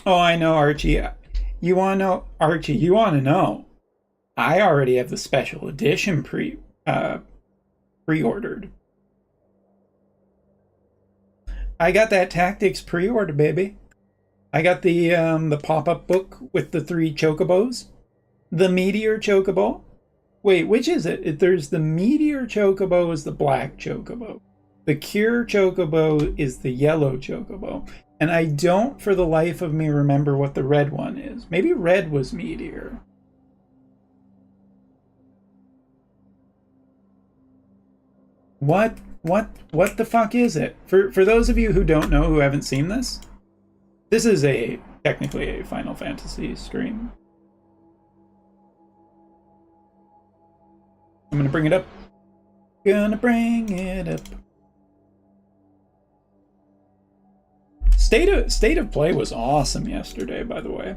Oh, I know, Archie. You want to know, Archie? You want to know? I already have the special edition pre-ordered. I got that Tactics pre-order, baby. I got the pop-up book with the 3 chocobos. The Meteor Chocobo. Wait, which is it? There's the Meteor Chocobo is the black chocobo. The Cure Chocobo is the yellow chocobo. And I don't for the life of me remember what the red one is. Maybe red was Meteor. What the fuck is it? For those of you who don't know, who haven't seen this, this is technically a Final Fantasy stream. I'm gonna bring it up. Gonna bring it up. State of Play was awesome yesterday, by the way.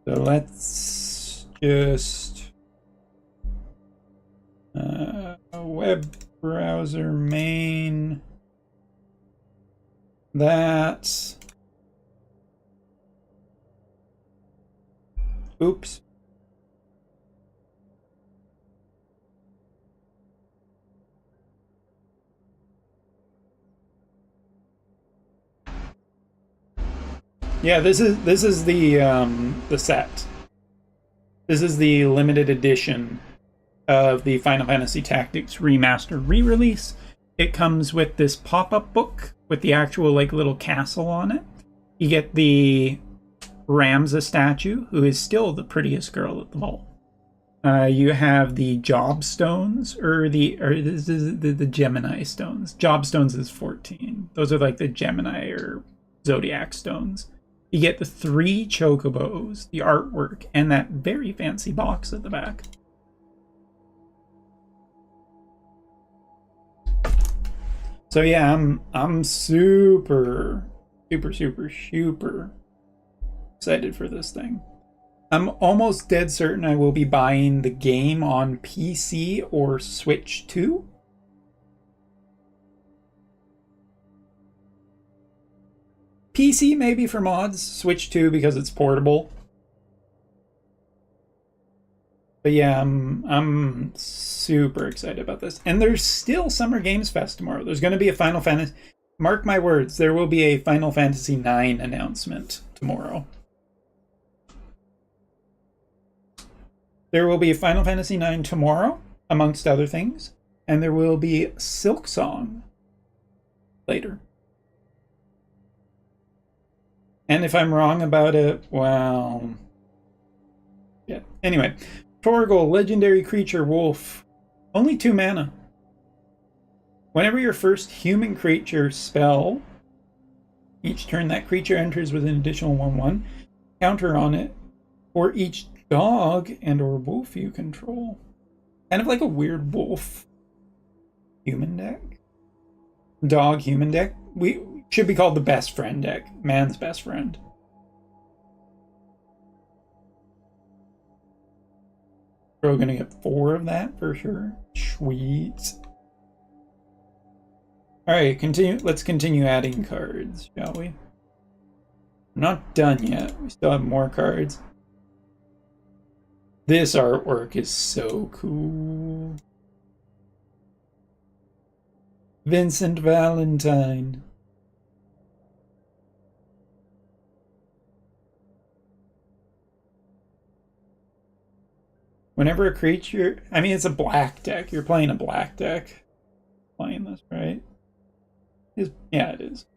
So let's just web browser main. That's oops. Yeah, this is the set. This is the limited edition of the Final Fantasy Tactics Remaster re-release. It comes with this pop-up book with the actual like little castle on it. You get the Ramza statue, who is still the prettiest girl at the ball. You have the Job Stones, or the Gemini Stones. Job Stones is 14. Those are like the Gemini or Zodiac Stones. You get the 3 chocobos, the artwork, and that very fancy box at the back. So yeah, I'm super excited for this thing. I'm almost dead certain I will be buying the game on PC or Switch 2. PC maybe for mods, Switch 2 because it's portable. But yeah, I'm super excited about this. And there's still Summer Games Fest tomorrow. There's going to be a Final Fantasy... Mark my words, there will be a Final Fantasy IX announcement tomorrow. There will be a Final Fantasy IX tomorrow, amongst other things. And there will be Silksong later. And if I'm wrong about it, well... yeah. Anyway, Torgal, legendary creature, wolf. Only 2 mana. Whenever your first human creature spell, each turn that creature enters with an additional 1/1 counter on it, or each dog and or wolf you control. Kind of like a weird wolf human deck. Dog human deck. We should be called the best friend deck. Man's best friend. We're gonna get 4 of that for sure. Sweet. Alright, let's continue adding cards, shall we? We're not done yet. We still have more cards. This artwork is so cool. Vincent Valentine. Whenever a creature... I mean, it's a black deck. You're playing a black deck. Playing this, right? Yeah, it is.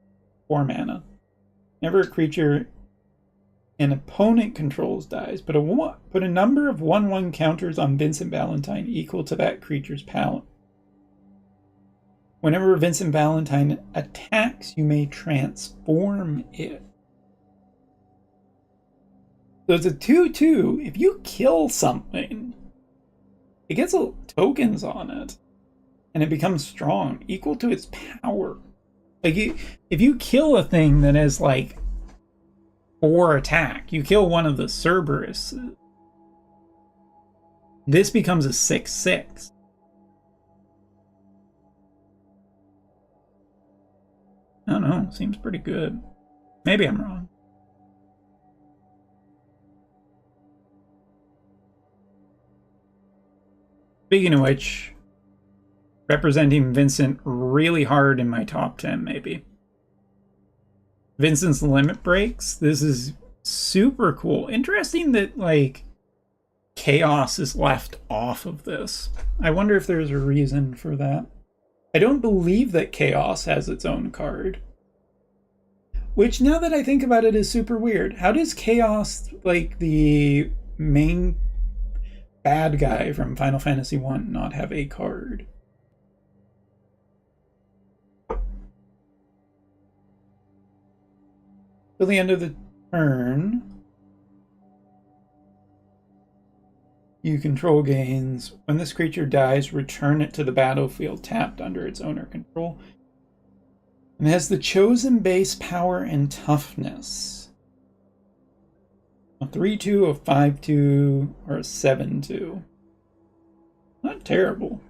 4 mana. Whenever a creature an opponent controls dies, put a number of 1/1 counters on Vincent Valentine equal to that creature's power. Whenever Vincent Valentine attacks, you may transform it. So it's a 2/2. If you kill something, it gets tokens on it, and it becomes strong, equal to its power. Like, if you kill a thing that has, like, 4 attack, you kill one of the Cerberus, this becomes a 6/6. I don't know, seems pretty good. Maybe I'm wrong. Speaking of which, representing Vincent really hard in my top 10, maybe. Vincent's Limit Breaks. This is super cool. Interesting that, like, Chaos is left off of this. I wonder if there's a reason for that. I don't believe that Chaos has its own card. Which, now that I think about it, is super weird. How does Chaos, like the main bad guy from Final Fantasy I, not have a card? Till the end of the turn, you control gains. When this creature dies, return it to the battlefield tapped under its owner control. And it has the chosen base power and toughness. A 3/2, a 5/2, or a 7/2. Not terrible.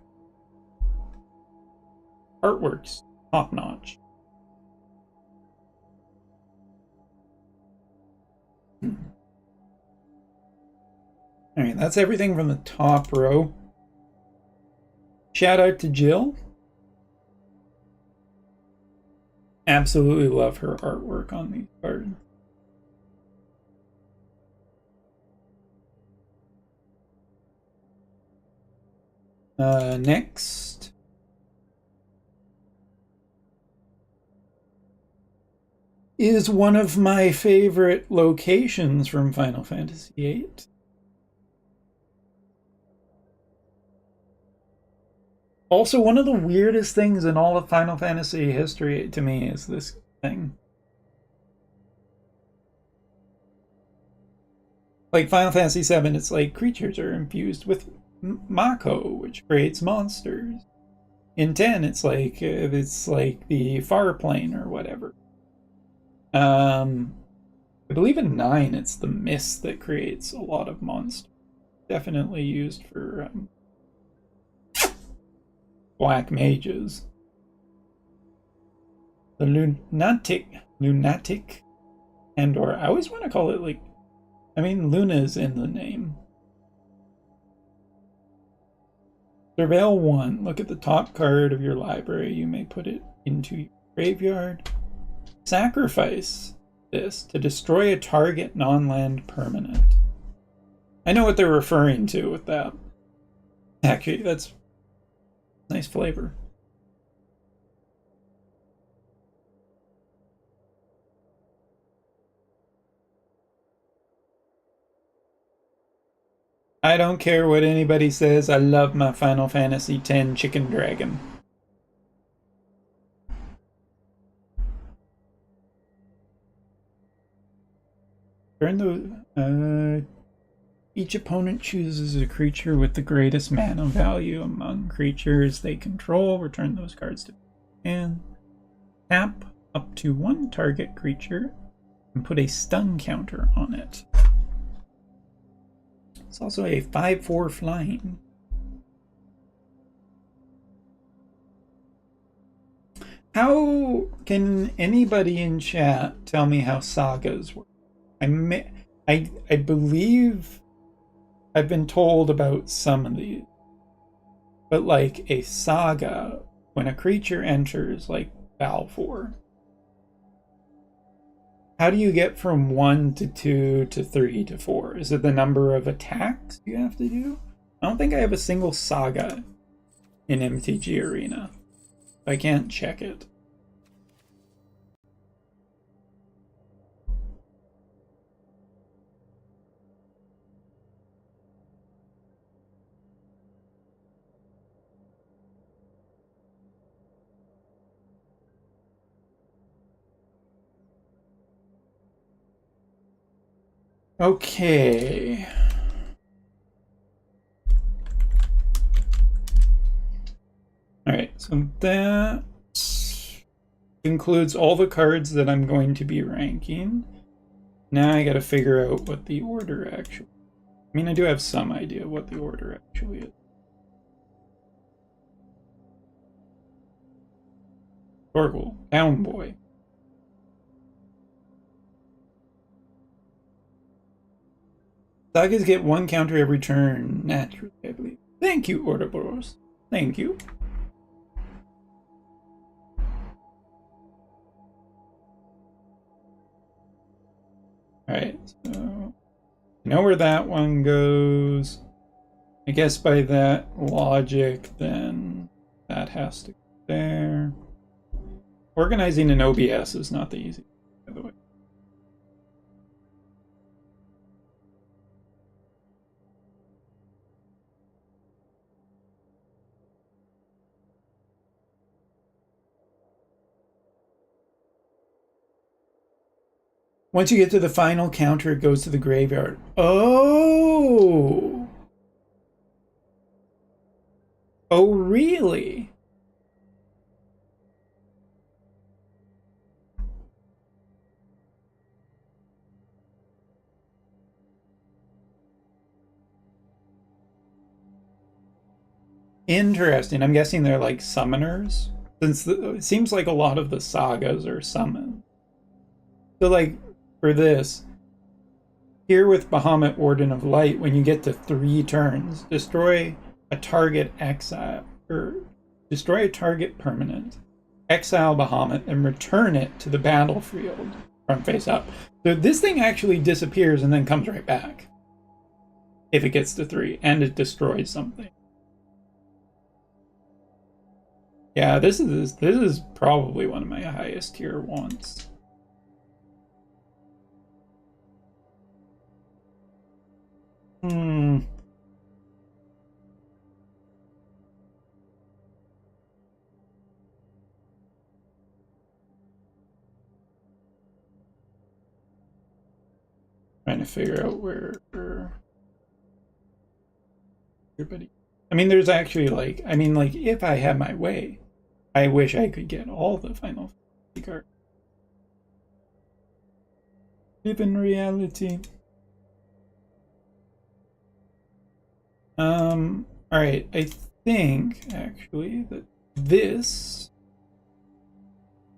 Artwork's top notch. Alright, that's everything from the top row. Shout out to Jill. Absolutely love her artwork on these cards. Next. Is one of my favorite locations from Final Fantasy VIII. Also, one of the weirdest things in all of Final Fantasy history to me is this thing. Like Final Fantasy VII, it's like creatures are infused with Mako, which creates monsters. In 10, it's like the far plane or whatever. I believe in 9, it's the mist that creates a lot of monsters. Definitely used for black mages. The lunatic, and/or I always want to call it like, I mean, Luna is in the name. Surveil 1. Look at the top card of your library. You may put it into your graveyard. Sacrifice this to destroy a target non-land permanent. I know what they're referring to with that. Actually, that's nice flavor. I don't care what anybody says. I love my Final Fantasy X Chicken Dragon. Turn the each opponent chooses a creature with the greatest mana value among creatures they control. Return those cards to hand. Tap up to one target creature and put a stun counter on it. It's also a 5/4 flying. How can anybody in chat tell me how sagas work? I believe I've been told about some of these, but like a saga, when a creature enters like Balfour, how do you get from 1 to 2 to 3 to 4? Is it the number of attacks you have to do? I don't think I have a single saga in MTG Arena. I can't check it. Okay. Alright, so that includes all the cards that I'm going to be ranking. Now I gotta figure out what the order actually... I mean, I do have some idea what the order actually is. Torgal, Down Boy. Sagas get one counter every turn, naturally, I believe. Thank you, Ouroboros. Thank you. Alright, so I know where that one goes. I guess by that logic, then that has to go there. Organizing an OBS is not the easy, by the way. Once you get to the final counter, it goes to the graveyard. Oh! Oh, really? Interesting. I'm guessing they're like summoners, since it seems like a lot of the sagas are summoned. So like for this, here with Bahamut Warden of Light, when you get to 3 turns, destroy a target exile, or destroy a target permanent, exile Bahamut, and return it to the battlefield from face up. So this thing actually disappears and then comes right back if it gets to 3, and it destroys something. Yeah, this is probably one of my highest tier ones. Trying to figure out where everybody. I mean, there's actually like, if I had my way, I wish I could get all the Final Fantasy cards. Live in reality. Alright, I think actually that this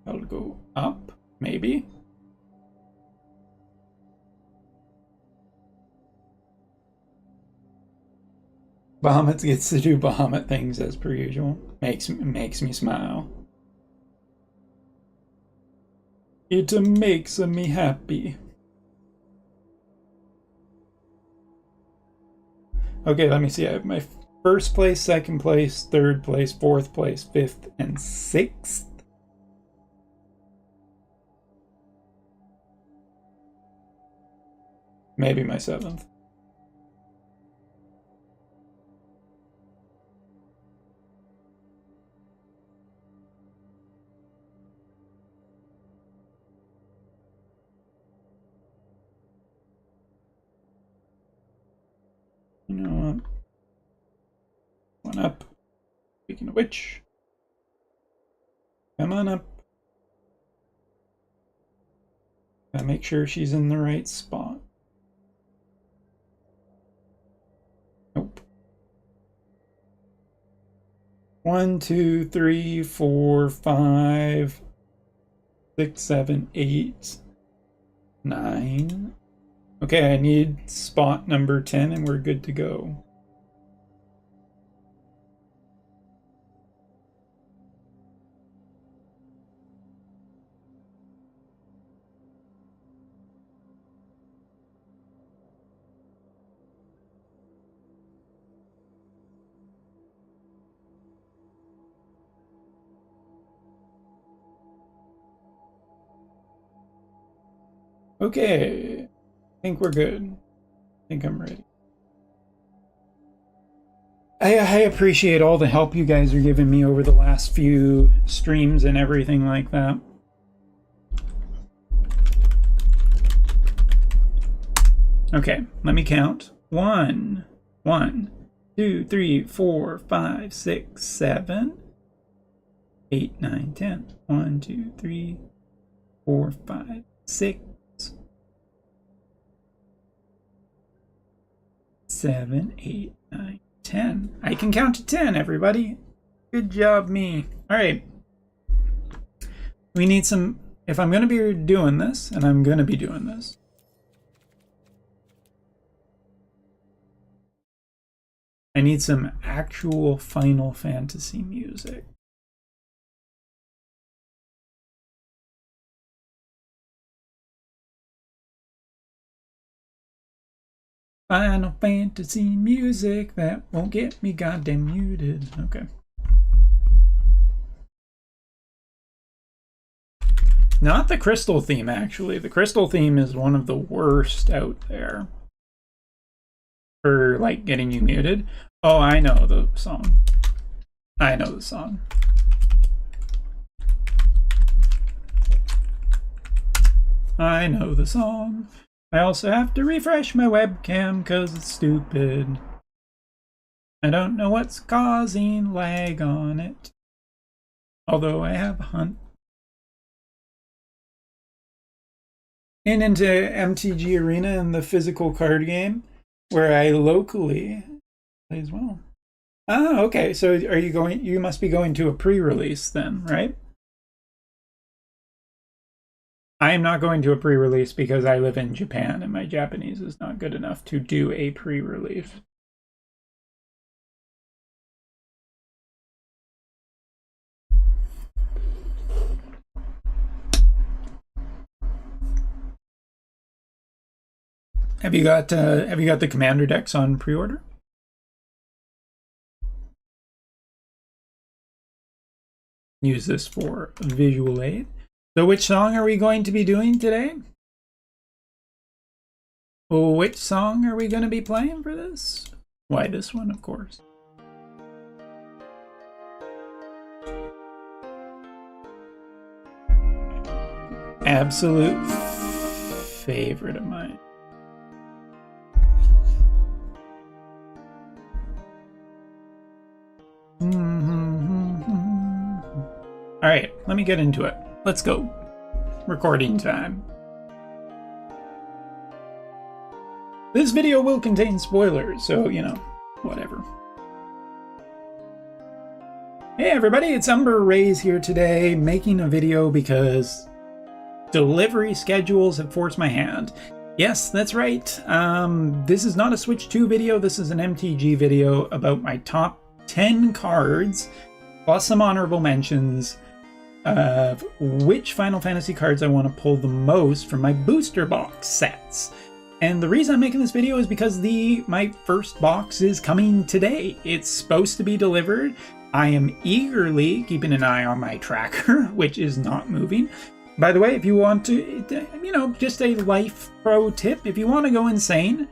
I'll go up, maybe. Bahamut gets to do Bahamut things as per usual. Makes me smile. It makes me happy. Okay, let me see. I have my first place, second place, third place, fourth place, fifth, and sixth. Maybe my seventh. You know what? One up. Speaking of which, come on up. Gotta make sure she's in the right spot. Nope. 1, 2, 3, 4, 5, 6, 7, 8, 9. Okay, I need spot number 10 and we're good to go. Okay, I think we're good. I think I'm ready. I appreciate all the help you guys are giving me over the last few streams and everything like that. Okay, let me count. 1, 2, 3, 4, 5, 6, 7, 8, 9, 10. 1, 2, 3, 4, 5, 6, 7, 8, 9, 10. I can count to 10, everybody. Good job, me. All right. We need some, if I'm going to be doing this, and I'm going to be doing this, I need some actual Final Fantasy music. Final Fantasy music that won't get me goddamn muted. Okay. Not the Crystal theme, actually. The Crystal theme is one of the worst out there for, like, getting you muted. Oh, I know the song. I know the song. I know the song. I also have to refresh my webcam because it's stupid. I don't know what's causing lag on it. Although I have Hunt. And into MTG Arena and the physical card game where I locally play as well. Ah, okay. So are you going, you must be going to a pre-release then, right? I am not going to a pre-release because I live in Japan and my Japanese is not good enough to do a pre-release. Have you got the Commander decks on pre-order? Use this for visual aid. So which song are we going to be doing today? Which song are we going to be playing for this? Why, this one, of course. Absolute favorite of mine. All right, let me get into it. Let's go. Recording time. This video will contain spoilers, so, you know, whatever. Hey everybody, it's Umber Rays here today, making a video because delivery schedules have forced my hand. Yes, that's right. This is not a Switch 2 video, this is an MTG video about my top 10 cards, plus some honorable mentions of which Final Fantasy cards I want to pull the most from my booster box sets. And the reason I'm making this video is because my first box is coming today. It's supposed to be delivered. I am eagerly keeping an eye on my tracker, which is not moving. By the way, if you want to, you know, just a life pro tip, if you want to go insane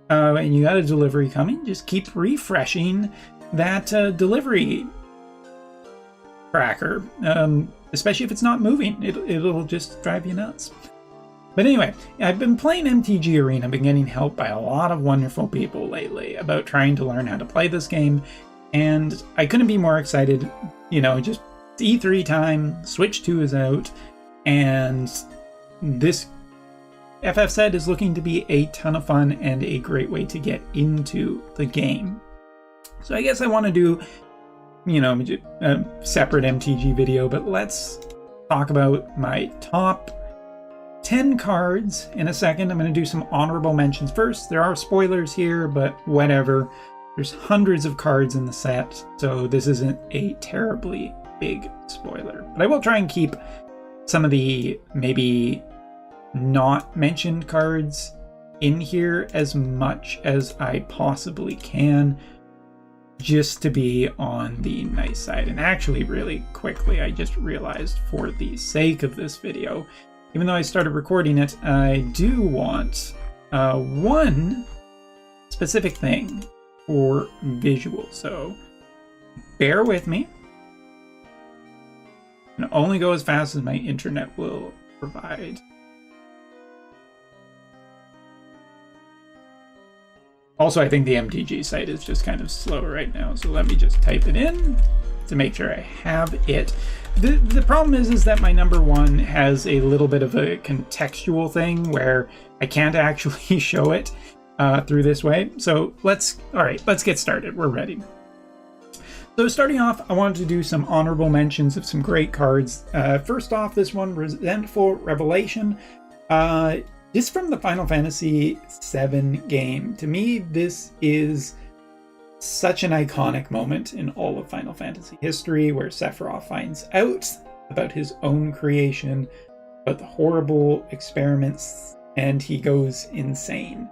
and you got a delivery coming, just keep refreshing that delivery tracker, especially if it's not moving. It'll just drive you nuts. But anyway, I've been playing MTG Arena. I've been getting help by a lot of wonderful people lately about trying to learn how to play this game, and I couldn't be more excited. You know, just E3 time, Switch 2 is out, and this FF set is looking to be a ton of fun and a great way to get into the game. So I guess I want to do, you know, a separate MTG video, but let's talk about my top 10 cards in a second. I'm going to do some honorable mentions first. There are spoilers here, but whatever. There's hundreds of cards in the set, so this isn't a terribly big spoiler. But I will try and keep some of the maybe not mentioned cards in here as much as I possibly can, just to be on the nice side. And actually, really quickly, I just realized for the sake of this video, even though I started recording it, I do want one specific thing for visual. So bear with me. And only go as fast as my internet will provide. Also, I think the MTG site is just kind of slow right now, so let me just type it in to make sure I have it. The problem is that my number one has a little bit of a contextual thing where I can't actually show it through this way. So all right, let's get started. We're ready. So starting off, I wanted to do some honorable mentions of some great cards. First off, this one, Resentful Revelation. Just from the Final Fantasy VII game. To me, this is such an iconic moment in all of Final Fantasy history, where Sephiroth finds out about his own creation, about the horrible experiments, and he goes insane.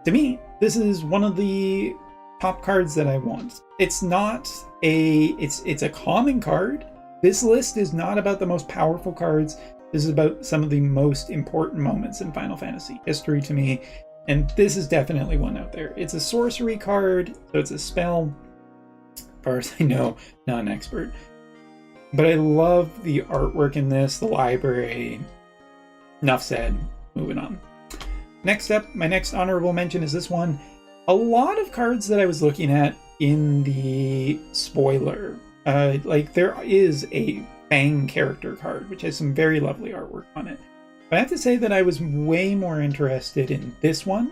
To me, this is one of the top cards that I want. It's not it's a common card. This list is not about the most powerful cards. This is about some of the most important moments in Final Fantasy history to me, and this is definitely one out there. It's a sorcery card, so it's a spell. As far as I know, not an expert. But I love the artwork in this, the library. Enough said, moving on. Next up, my next honorable mention is this one. A lot of cards that I was looking at in the spoiler, like there is a Fang character card, which has some very lovely artwork on it. But I have to say that I was way more interested in this one,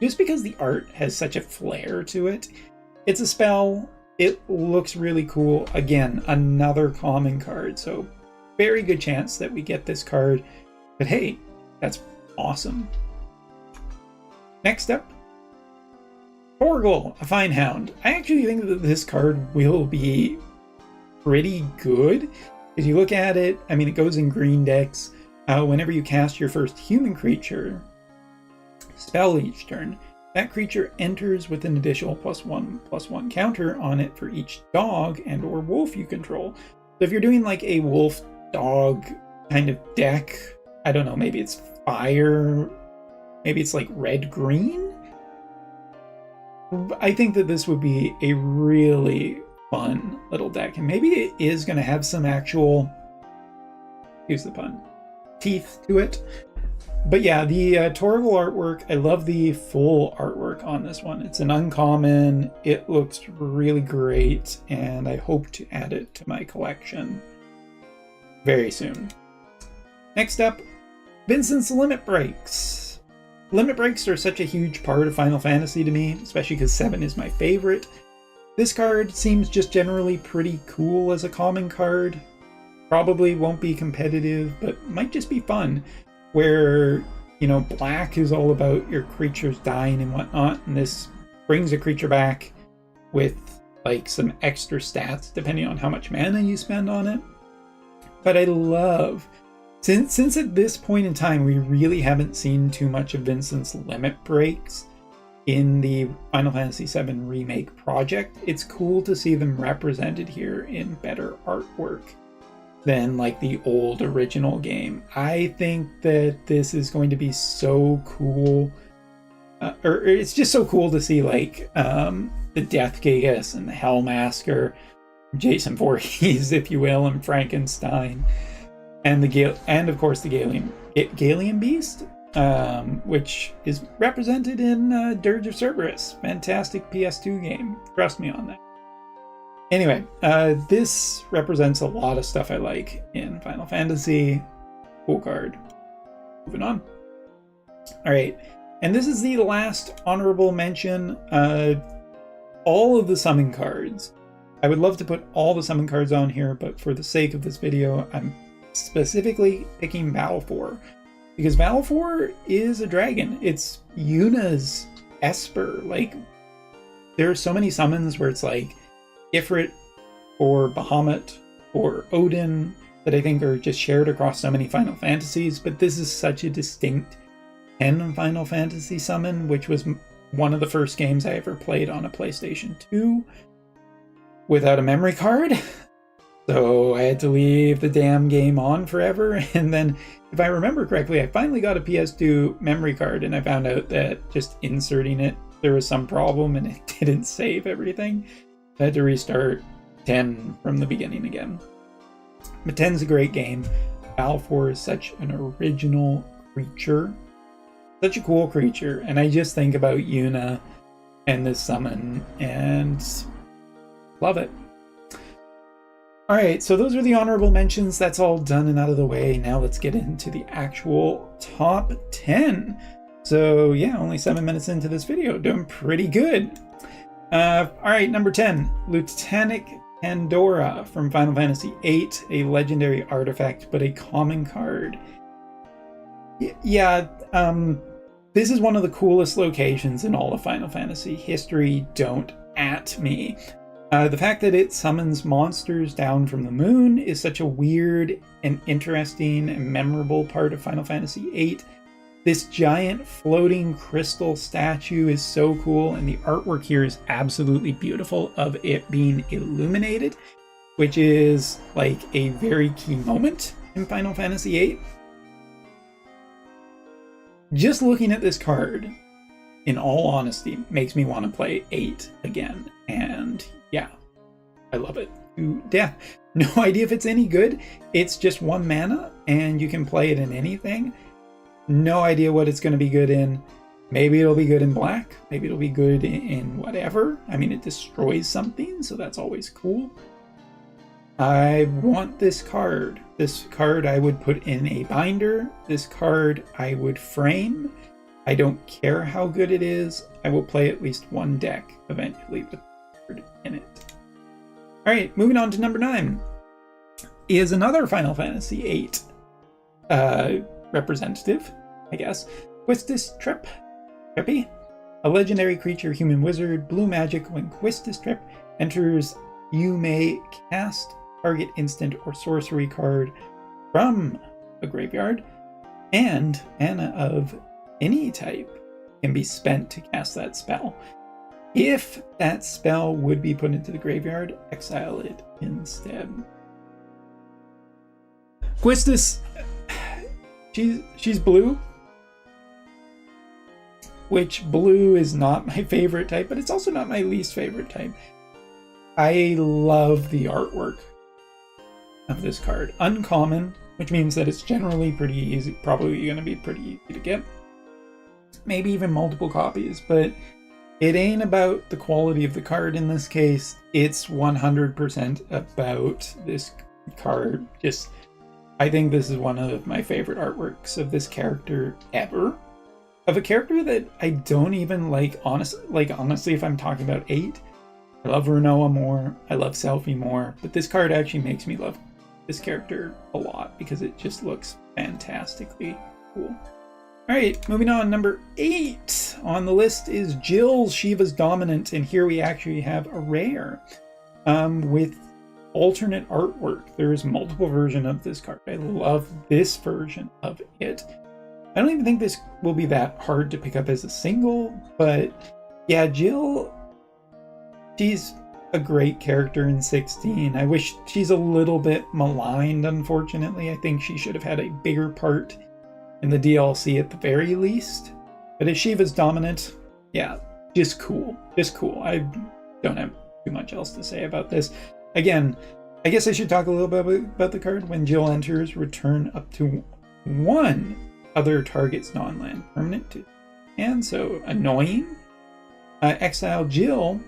just because the art has such a flair to it. It's a spell. It looks really cool. Again, another common card, so very good chance that we get this card. But hey, that's awesome. Next up, Torgal, a Fine Hound. I actually think that this card will be pretty good. If you look at it, I mean, it goes in green decks. Whenever you cast your first human creature spell each turn, that creature enters with an additional +1/+1 counter on it for each dog and or wolf you control. So if you're doing like a wolf dog kind of deck, I don't know, maybe it's fire, maybe it's like red-green. I think that this would be a really fun little deck, and maybe it is going to have some actual, excuse the pun, teeth to it. But yeah, the Torgal artwork, I love the full artwork on this one. It's an uncommon, it looks really great, and I hope to add it to my collection very soon. Next up, Vincent's Limit Breaks. Limit Breaks are such a huge part of Final Fantasy to me, especially because 7 is my favorite. This card seems just generally pretty cool as a common card. Probably won't be competitive, but might just be fun. Where, you know, black is all about your creatures dying and whatnot, and this brings a creature back with like some extra stats depending on how much mana you spend on it. But I love, since at this point in time we really haven't seen too much of Vincent's Limit Breaks in the Final Fantasy VII Remake project, it's cool to see them represented here in better artwork than like the old original game. I think that this is going to be so cool, or it's just so cool to see like the Death Gigas and the Hellmasker, Jason Voorhees, if you will, and Frankenstein, and and of course the Galian Beast, which is represented in Dirge of Cerberus. Fantastic PS2 game. Trust me on that. Anyway, this represents a lot of stuff I like in Final Fantasy. Cool card. Moving on. Alright, and this is the last honorable mention. All of the summon cards. I would love to put all the summon cards on here, but for the sake of this video, I'm specifically picking Balfour. Because Balfour is a dragon. It's Yuna's Esper. Like, there are so many summons where it's like Ifrit or Bahamut or Odin that I think are just shared across so many Final Fantasies, but this is such a distinct 10 Final Fantasy summon, which was one of the first games I ever played on a PlayStation 2 without a memory card. So I had to leave the damn game on forever, and then, if I remember correctly, I finally got a PS2 memory card, and I found out that just inserting it, there was some problem and it didn't save everything. I had to restart 10 from the beginning again. But 10's a great game. Balfour is such an original creature. Such a cool creature. And I just think about Yuna and this summon and love it. Alright, so those are the honorable mentions. That's all done and out of the way. Now let's get into the actual top 10. So yeah, only 7 minutes into this video. Doing pretty good. Alright, number 10. Lieutenant Pandora from Final Fantasy VIII. A legendary artifact, but a common card. Yeah, this is one of the coolest locations in all of Final Fantasy history. Don't at me. The fact that it summons monsters down from the moon is such a weird and interesting and memorable part of Final Fantasy VIII. This giant floating crystal statue is so cool, and the artwork here is absolutely beautiful of it being illuminated, which is like a very key moment in Final Fantasy VIII. Just looking at this card, in all honesty, makes me want to play 8 again, and yeah, I love it to death. No idea if it's any good. It's just 1 mana, and you can play it in anything. No idea what it's going to be good in. Maybe it'll be good in black. Maybe it'll be good in whatever. I mean, it destroys something, so that's always cool. I want this card. This card I would put in a binder. This card I would frame. I don't care how good it is. I will play at least 1 deck eventually with the card in it. Alright, moving on to number 9. Is another Final Fantasy VIII representative, I guess. Quistis Trippy. A legendary creature, human wizard, blue magic. When Quistis Trip enters, you may cast target instant or sorcery card from a graveyard, and mana of any type can be spent to cast that spell. If that spell would be put into the graveyard, exile it instead. Quistis, she's blue, which blue is not my favorite type, but it's also not my least favorite type. I love the artwork of this card. Uncommon, which means that it's generally pretty easy, probably going to be pretty easy to get. Maybe even multiple copies, but it ain't about the quality of the card in this case. It's 100% about this card. Just, I think this is one of my favorite artworks of this character ever. Of a character that I don't even like, honestly, if I'm talking about 8, I love Renoa more, I love Selphie more, but this card actually makes me love this character a lot because it just looks fantastically cool. Alright, moving on, number 8 on the list is Jill, Shiva's Dominant, and here we actually have a rare with alternate artwork. There's multiple versions of this card. I love this version of it. I don't even think this will be that hard to pick up as a single, but yeah, Jill, she's a great character in 16. I wish she's a little bit maligned, unfortunately. I think she should have had a bigger part in the DLC at the very least. But as Shiva's Dominant, yeah, just cool. Just cool. I don't have too much else to say about this. Again, I guess I should talk a little bit about the card. When Jill enters, return up to 1 other target's non-land permanent to hand. So annoying. Exile Jill,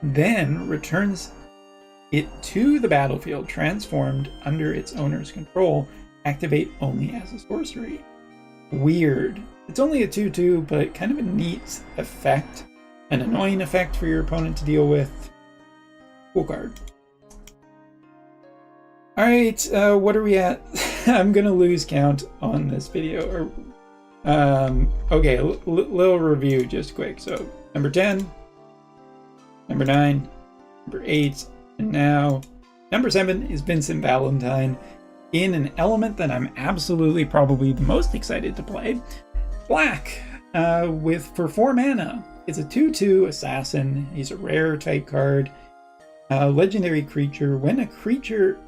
then returns it to the battlefield, transformed under its owner's control. Activate only as a sorcery. Weird. It's only a 2/2, but kind of a neat effect. An annoying effect for your opponent to deal with. Cool card. Alright, what are we at? I'm gonna lose count on this video. Okay, little review just quick. So, number 10, number 9, number 8, and now number 7 is Vincent Valentine in an element that I'm absolutely probably the most excited to play. Black, for 4 mana. It's a 2/2 assassin. He's a rare type card. Legendary creature. When a creature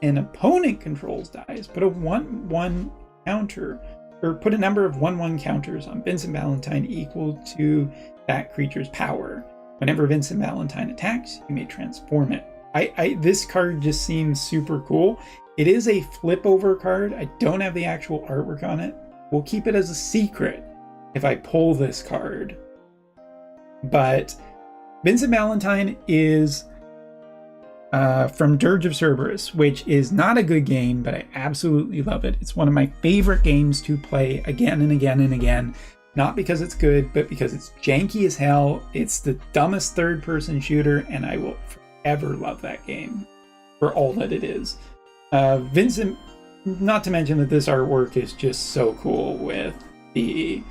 an opponent controls dies, put a 1/1 counter, or put a number of 1/1 counters on Vincent Valentine equal to that creature's power. Whenever Vincent Valentine attacks, you may transform it. This card just seems super cool. It is a flip over card. I don't have the actual artwork on it. We'll keep it as a secret if I pull this card. But Vincent Valentine is from Dirge of Cerberus, which is not a good game, but I absolutely love it. It's one of my favorite games to play again and again and again. Not because it's good, but because it's janky as hell. It's the dumbest third-person shooter, and I will forever love that game for all that it is. Vincent, not to mention that this artwork is just so cool with the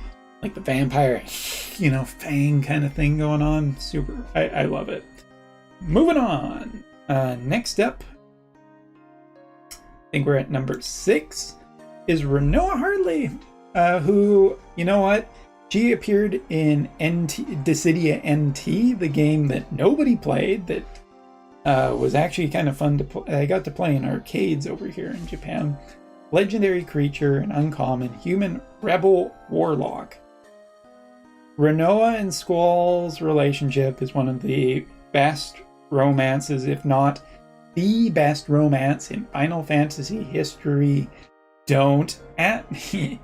like the vampire, fang kind of thing going on. Super. I love it. Moving on. Next up, I think we're at number 6, is Renoa Hartley, who, you know what? She appeared in Dissidia NT, the game that nobody played, that was actually kind of fun to play. I got to play in arcades over here in Japan. Legendary creature, an uncommon human rebel warlock. Renoa and Squall's relationship is one of the best romances, if not the best romance in Final Fantasy history. Don't at me.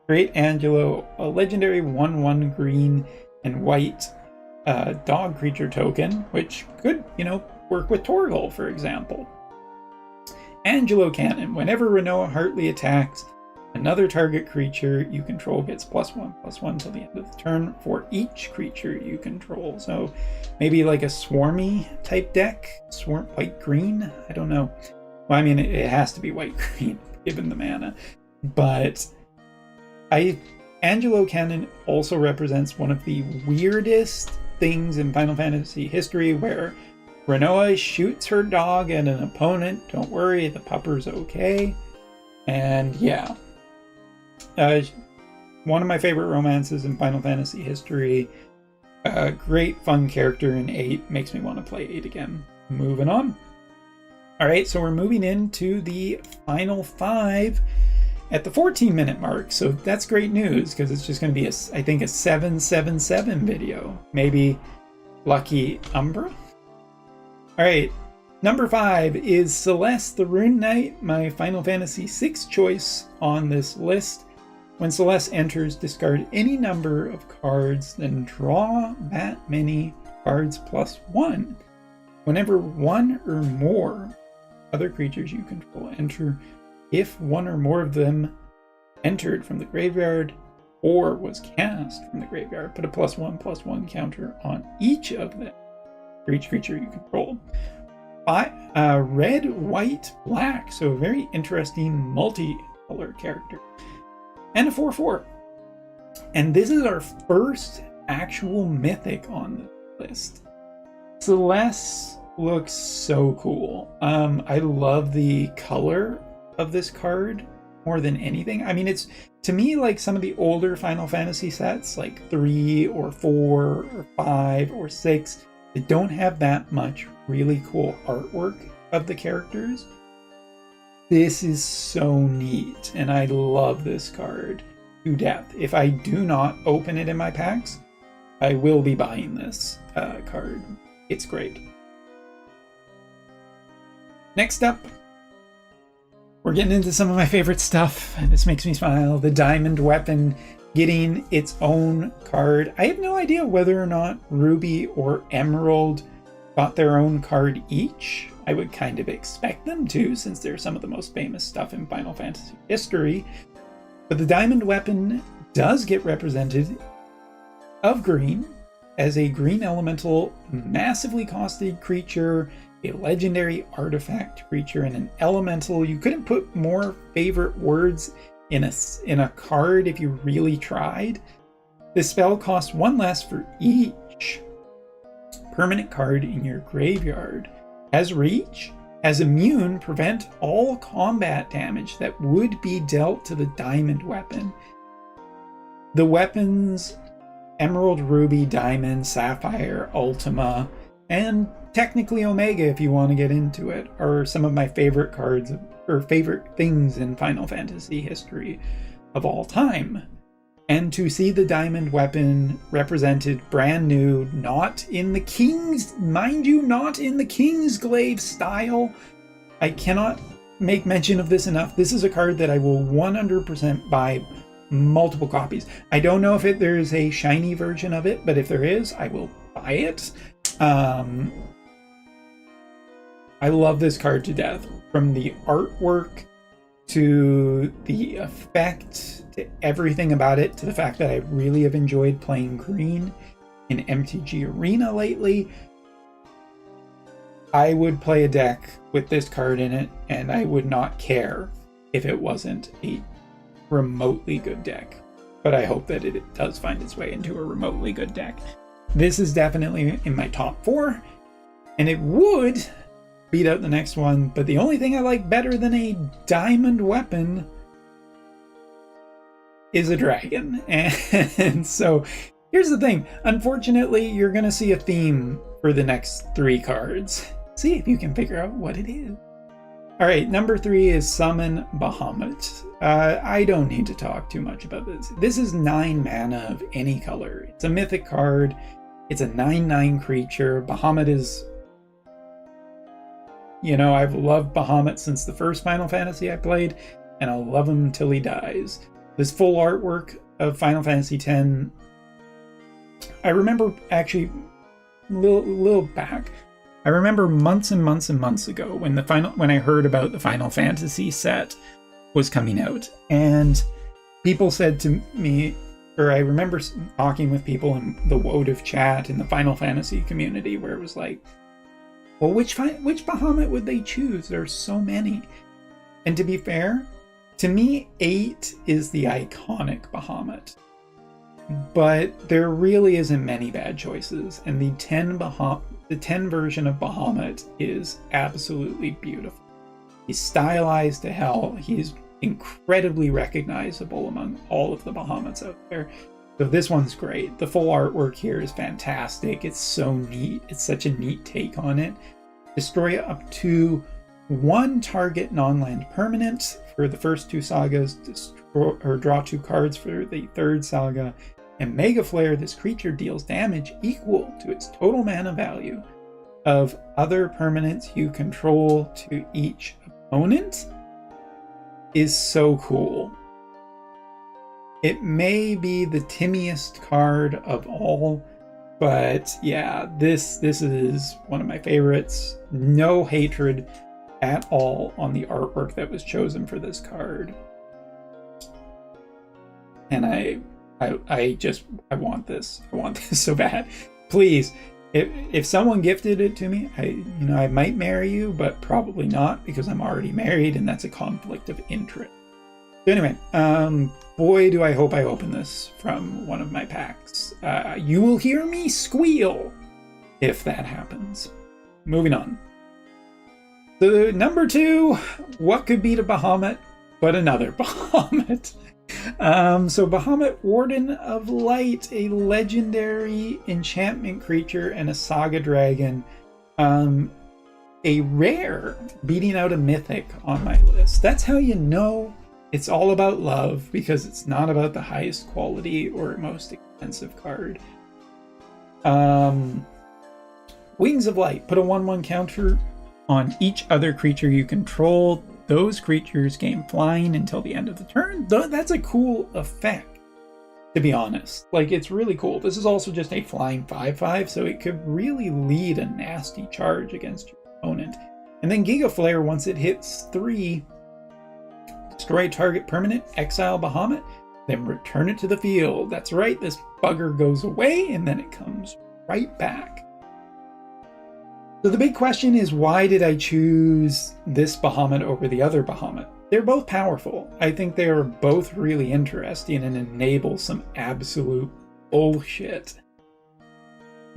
Great Angelo, a legendary 1/1 green and white dog creature token, which could, work with Torgal, for example. Angelo Cannon. Whenever Renoa Hartley attacks another target creature you control gets +1/+1 till the end of the turn for each creature you control. So maybe like a swarmy type deck, white-green. I don't know. Well, I mean, it has to be white-green given the mana, but Angelo Cannon also represents one of the weirdest things in Final Fantasy history, where Renoa shoots her dog at an opponent. Don't worry, the pupper's okay. And yeah, one of my favorite romances in Final Fantasy history. Great fun character in 8. Makes me want to play 8 again. Moving on. Alright, so we're moving into the final 5 at the 14-minute mark. So that's great news, because it's just going to be, I think, a 777 video. Maybe Lucky Umbra? Alright, number 5 is Celeste the Rune Knight, my Final Fantasy VI choice on this list. When Celeste enters, discard any number of cards, then draw that many cards +1. Whenever one or more other creatures you control enter, if one or more of them entered from the graveyard or was cast from the graveyard, put a +1/+1 counter on each of them for each creature you control. Red, white, black, so a very interesting multicolor character. And a 4/4. And this is our first actual mythic on the list. Celeste looks so cool. I love the color of this card more than anything. I mean, it's, to me, like some of the older Final Fantasy sets, like 3 or 4 or 5 or 6, that don't have that much really cool artwork of the characters. This is so neat, and I love this card to death. If I do not open it in my packs, I will be buying this card. It's great. Next up, we're getting into some of my favorite stuff, and this makes me smile. The Diamond Weapon getting its own card. I have no idea whether or not Ruby or Emerald got their own card each. I would kind of expect them to, since they're some of the most famous stuff in Final Fantasy history. But the Diamond Weapon does get represented of green as a green elemental, massively costed creature, a legendary artifact creature, and an elemental. You couldn't put more favorite words in a card if you really tried. This spell costs 1 less for each permanent card in your graveyard. Has reach, has immune, prevent all combat damage that would be dealt to the Diamond Weapon. The weapons, Emerald, Ruby, Diamond, Sapphire, Ultima, and technically Omega, if you want to get into it, are some of my favorite cards, or favorite things in Final Fantasy history of all time. And to see the Diamond Weapon represented brand new, not in the King's, mind you, not in the Kingsglaive style. I cannot make mention of this enough. This is a card that I will 100% buy multiple copies. I don't know if there's a shiny version of it, but if there is, I will buy it. I love this card to death. From the artwork to the effect, to everything about it, to the fact that I really have enjoyed playing green in MTG Arena lately. I would play a deck with this card in it, and I would not care if it wasn't a remotely good deck. but I hope that it does find its way into a remotely good deck. This is definitely in my top 4, and it would beat out the next one, but the only thing I like better than a diamond weapon is a dragon. And so here's the thing. Unfortunately, you're going to see a theme for the next 3 cards. See if you can figure out what it is. All right, number 3 is Summon Bahamut. I don't need to talk too much about this. This is 9 mana of any color. It's a mythic card. It's a 9/9 creature. Bahamut is... You know, I've loved Bahamut since the first Final Fantasy I played, and I'll love him till he dies. This full artwork of Final Fantasy X, I remember actually little back. I remember months and months and months ago when I heard about the Final Fantasy set was coming out, and people said to me, or I remember talking with people in the Wotive chat in the Final Fantasy community, where it was like, well, which Bahamut would they choose? There's so many. And to be fair, to me, 8 is the iconic Bahamut. But there really isn't many bad choices, and the 10 version of Bahamut is absolutely beautiful. He's stylized to hell. He's incredibly recognizable among all of the Bahamuts out there. So this one's great. The full artwork here is fantastic. It's so neat. It's such a neat take on it. Destroy up to 1 target non-land permanent for the first 2 sagas. Draw 2 cards for the 3rd saga. And Mega Flare, this creature deals damage equal to its total mana value of other permanents you control to each opponent. Is so cool. It may be the timmiest card of all, but yeah, this is one of my favorites. No hatred at all on the artwork that was chosen for this card. And I want this. I want this so bad. Please, if someone gifted it to me, I might marry you, but probably not, because I'm already married, and that's a conflict of interest. So anyway, boy, do I hope I open this from one of my packs. You will hear me squeal if that happens. Moving on. So number 2, what could beat a Bahamut but another Bahamut? So Bahamut, Warden of Light, a legendary enchantment creature and a saga dragon. A rare beating out a mythic on my list. That's how you know it's all about love, because it's not about the highest quality or most expensive card. Wings of Light. Put a 1/1 counter on each other creature you control. Those creatures gain flying until the end of the turn. That's a cool effect, to be honest. Like, it's really cool. This is also just a flying 5/5, so it could really lead a nasty charge against your opponent. And then Giga Flare, once it hits 3, destroy target permanent, exile Bahamut, then return it to the field. That's right, this bugger goes away, and then it comes right back. So the big question is, why did I choose this Bahamut over the other Bahamut? They're both powerful. I think they are both really interesting and enable some absolute bullshit.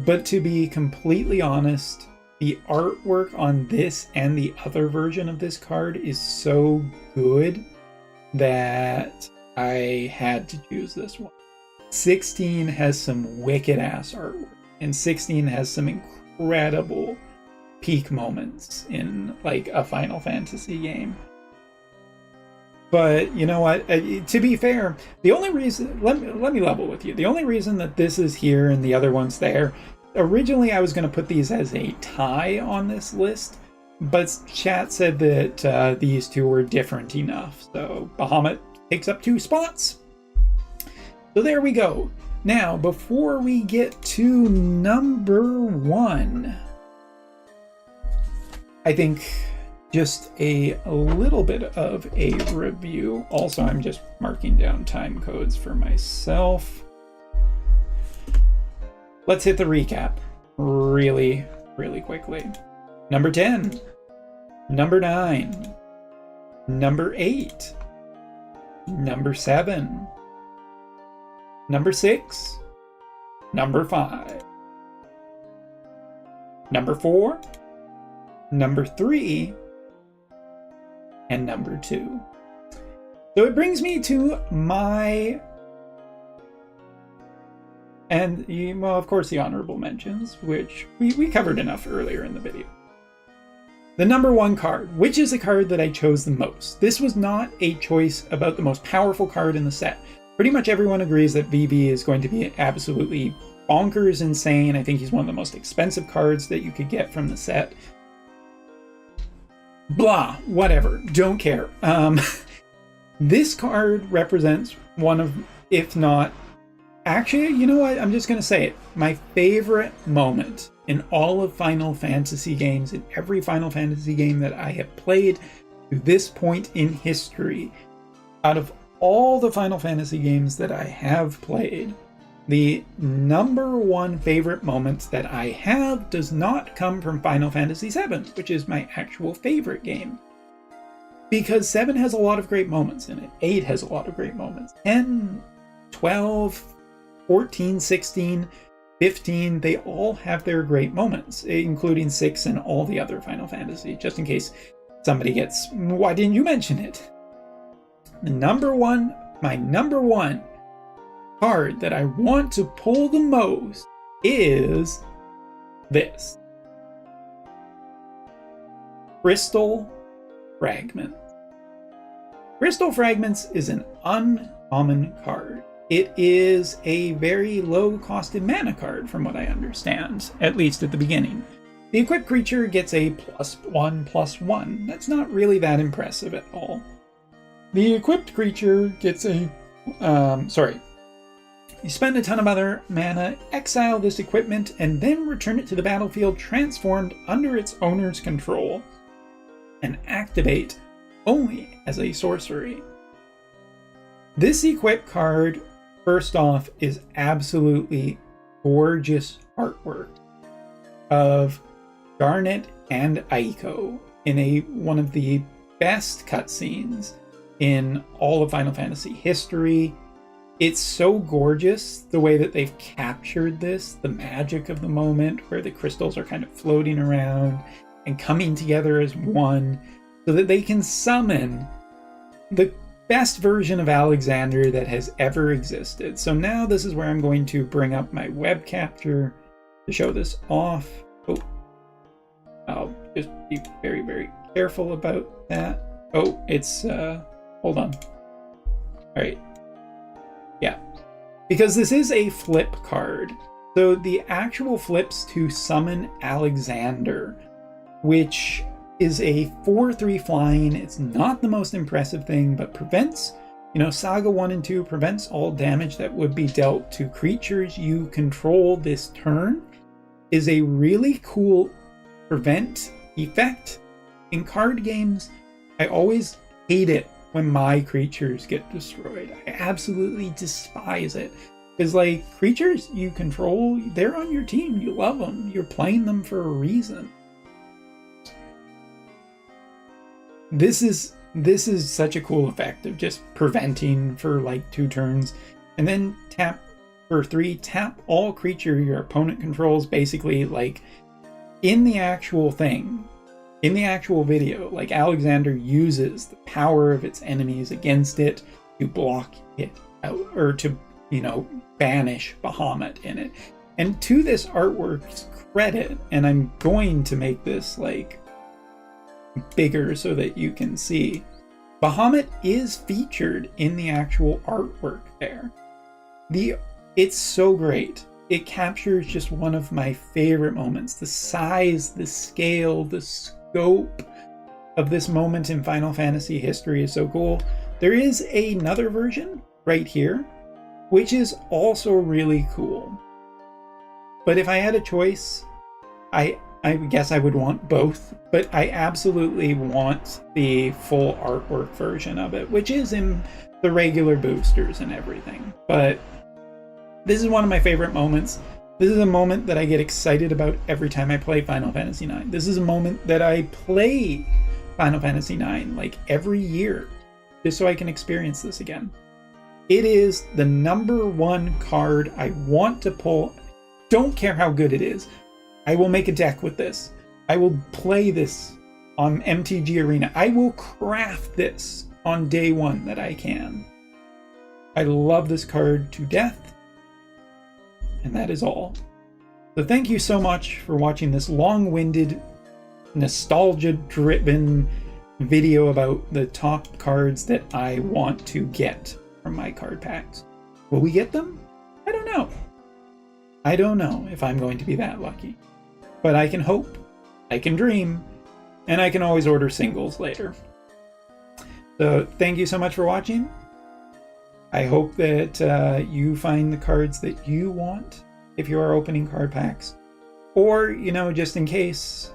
But to be completely honest, the artwork on this and the other version of this card is so good that I had to choose this one. 16 has some wicked ass artwork, and 16 has some incredible peak moments in like a Final Fantasy game. But you know what, to be fair, the only reason, let me level with you, the only reason that this is here and the other one's there, originally I was going to put these as a tie on this list, but chat said that these two were different enough, so Bahamut takes up 2 spots. So there we go. Now, before we get to number 1, I think just a little bit of a review. Also, I'm just marking down time codes for myself. Let's hit the recap really, really quickly. Number 10, number 9, number 8, number 7, number 6, number 5, number 4, number 3, and number 2. So it brings me to my, and well, of course, the honorable mentions, which we covered enough earlier in the video. The number 1 card, which is the card that I chose the most. This was not a choice about the most powerful card in the set. Pretty much everyone agrees that VV is going to be absolutely bonkers insane. I think he's one of the most expensive cards that you could get from the set. Blah, whatever, don't care. This card represents one of, if not, actually, you know what, I'm just going to say it, my favorite moment in all of Final Fantasy games, in every Final Fantasy game that I have played to this point in history. Out of all the Final Fantasy games that I have played, the number 1 favorite moment that I have does not come from Final Fantasy VII, which is my actual favorite game. Because 7 has a lot of great moments in it. 8 has a lot of great moments. 10, 12, 14, 16, 15, they all have their great moments, including 6 and all the other Final Fantasy, just in case somebody gets, why didn't you mention it? My number one card that I want to pull the most is this. Crystal Fragments. Crystal Fragments is an uncommon card. It is a very low-costed mana card, from what I understand, at least at the beginning. The equipped creature gets a +1/+1. That's not really that impressive at all. The equipped creature gets a... You spend a ton of other mana, exile this equipment, and then return it to the battlefield transformed under its owner's control, and activate only as a sorcery. This equip card, first off, is absolutely gorgeous artwork of Garnet and Aiko in one of the best cutscenes in all of Final Fantasy history. It's so gorgeous the way that they've captured this, the magic of the moment where the crystals are kind of floating around and coming together as one so that they can summon the best version of Alexander that has ever existed. So now this is where I'm going to bring up my web capture to show this off. Oh, I'll just be very, very careful about that. Oh, it's, hold on. All right. Yeah, because this is a flip card. So the actual flips to summon Alexander, which is a 4/3 flying. It's not the most impressive thing, but prevents, Saga 1 and 2 prevents all damage that would be dealt to creatures you control this turn, is a really cool prevent effect. In card games, I always hate it when my creatures get destroyed. I absolutely despise it. Because, creatures you control, they're on your team. You love them. You're playing them for a reason. This is such a cool effect of just preventing for, 2 turns. And then tap for 3, tap all creature your opponent controls, basically, in the actual thing. In the actual video, Alexander uses the power of its enemies against it to block it out, or to, banish Bahamut in it. And to this artwork's credit, and I'm going to make this, bigger so that you can see, Bahamut is featured in the actual artwork there. It's so great. It captures just one of my favorite moments. The size, the scale, the scope of this moment in Final Fantasy history is so cool. There is another version right here, which is also really cool. But if I had a choice, I guess I would want both, but I absolutely want the full artwork version of it, which is in the regular boosters and everything. But this is one of my favorite moments. This is a moment that I get excited about every time I play Final Fantasy IX. This is a moment that I play Final Fantasy IX every year, just so I can experience this again. It is the #1 card I want to pull. Don't care how good it is. I will make a deck with this. I will play this on MTG Arena. I will craft this on day 1 that I can. I love this card to death. And that is all. So thank you so much for watching this long-winded, nostalgia-driven video about the top cards that I want to get from my card packs. Will we get them? I don't know. I don't know if I'm going to be that lucky. But I can hope, I can dream, and I can always order singles later. So thank you so much for watching. I hope that you find the cards that you want if you are opening card packs. Or, you know, just in case,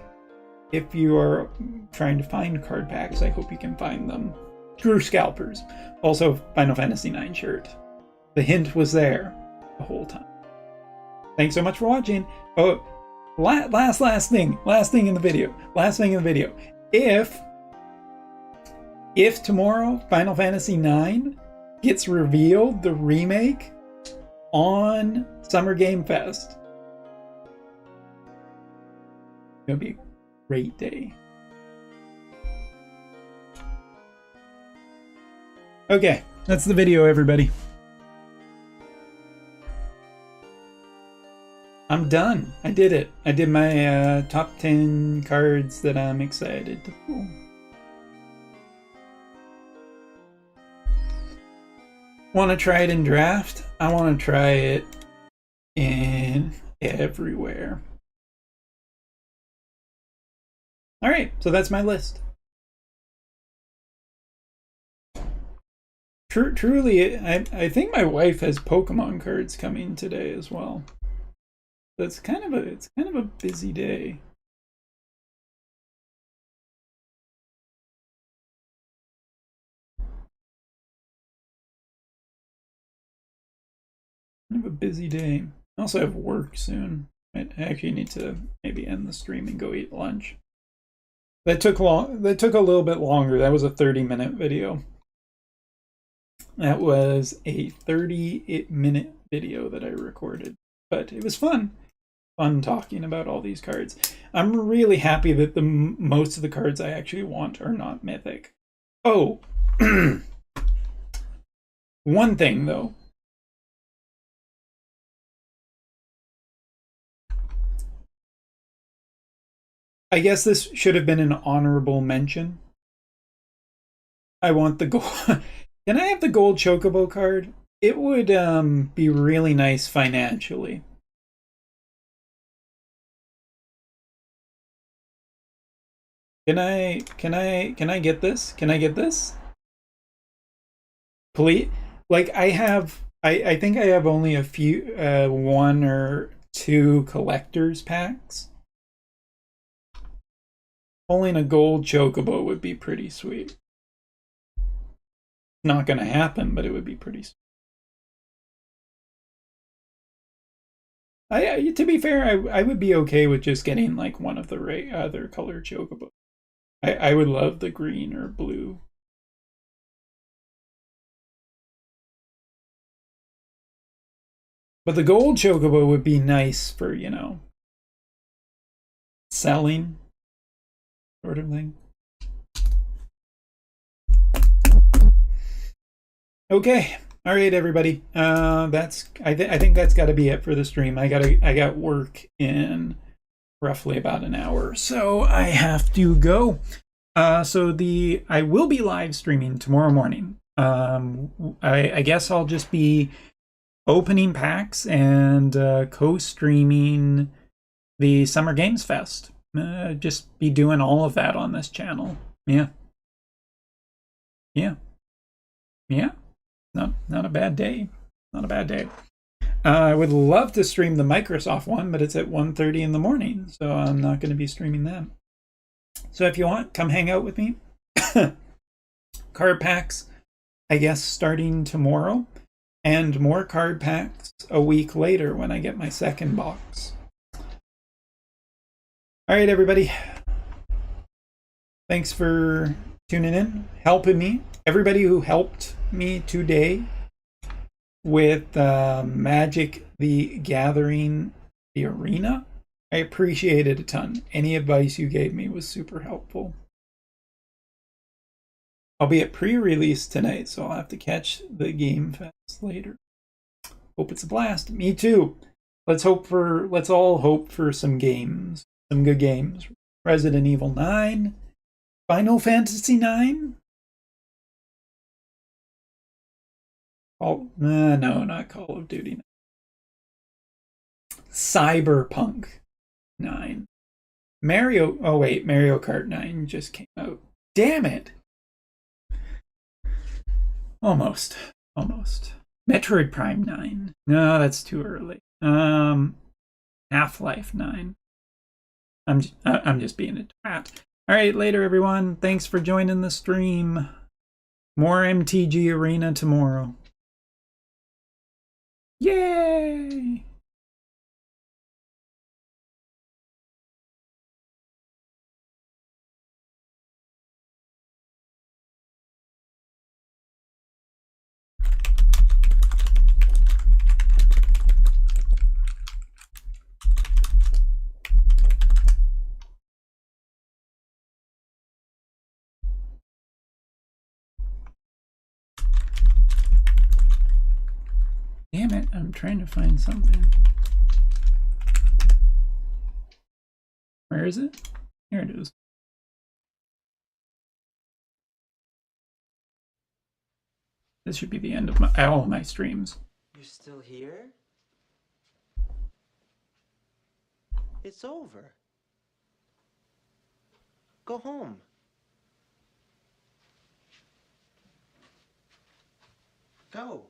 if you are trying to find card packs, I hope you can find them. Screw scalpers. Also, Final Fantasy IX shirt. The hint was there the whole time. Thanks so much for watching. Oh, last thing in the video. If tomorrow Final Fantasy IX gets revealed, the remake, on Summer Game Fest, it'll be a great day. Okay, that's the video, everybody. I'm done. I did it. I did my top 10 cards that I'm excited to pull. Want to try it in draft? I want to try it in everywhere. Alright, so that's my list. Truly, I think my wife has Pokemon cards coming today as well. It's kind of a busy day. Kind of a busy day. I also have work soon. I actually need to maybe end the stream and go eat lunch. That took a little bit longer. That was a 30-minute video. That was a 30-minute video that I recorded. But it was fun. Fun talking about all these cards. I'm really happy that most of the cards I actually want are not mythic. Oh, one thing though. I guess this should have been an honorable mention. I want the gold. Can I have the gold Chocobo card? It would be really nice financially. Can I get this? Can I get this? Please? Like I think I have only a few, 1 or 2 collector's packs. Pulling a gold Chocobo would be pretty sweet. Not gonna happen, but it would be pretty sweet. To be fair, I would be okay with just getting like one of the other color Chocobo. I would love the green or blue. But the gold Chocobo would be nice for, you know, selling sort of thing. Okay. All right, everybody. I think that's got to be it for the stream. I got work in roughly about an hour, so I have to go. I will be live streaming tomorrow morning. I guess I'll just be opening packs and co-streaming the Summer Games Fest. Just be doing all of that on this channel. Yeah. Not a bad day. Not a bad day. I would love to stream the Microsoft one, but it's at 1:30 in the morning, so I'm not going to be streaming that. So if you want, come hang out with me. Card packs, I guess, starting tomorrow, and more card packs a week later when I get my second box. All right, everybody. Thanks for tuning in, helping me. Everybody who helped me today, with Magic the Gathering, the Arena. I appreciate it a ton. Any advice you gave me was super helpful. I'll be at pre-release tonight, so I'll have to catch the game fast later. Hope it's a blast. Me too. Let's all hope for some games. Some good games. Resident Evil 9. Final Fantasy 9. No, not Call of Duty. Cyberpunk 9. Mario Kart 9 just came out. Damn it. Almost. Metroid Prime 9. No, that's too early. Half-Life 9. I'm just being a twat. All right, later everyone. Thanks for joining the stream. More MTG Arena tomorrow. Yay! Damn it, I'm trying to find something. Where is it? Here it is. This should be the end of all of my streams. You're still here? It's over. Go home. Go.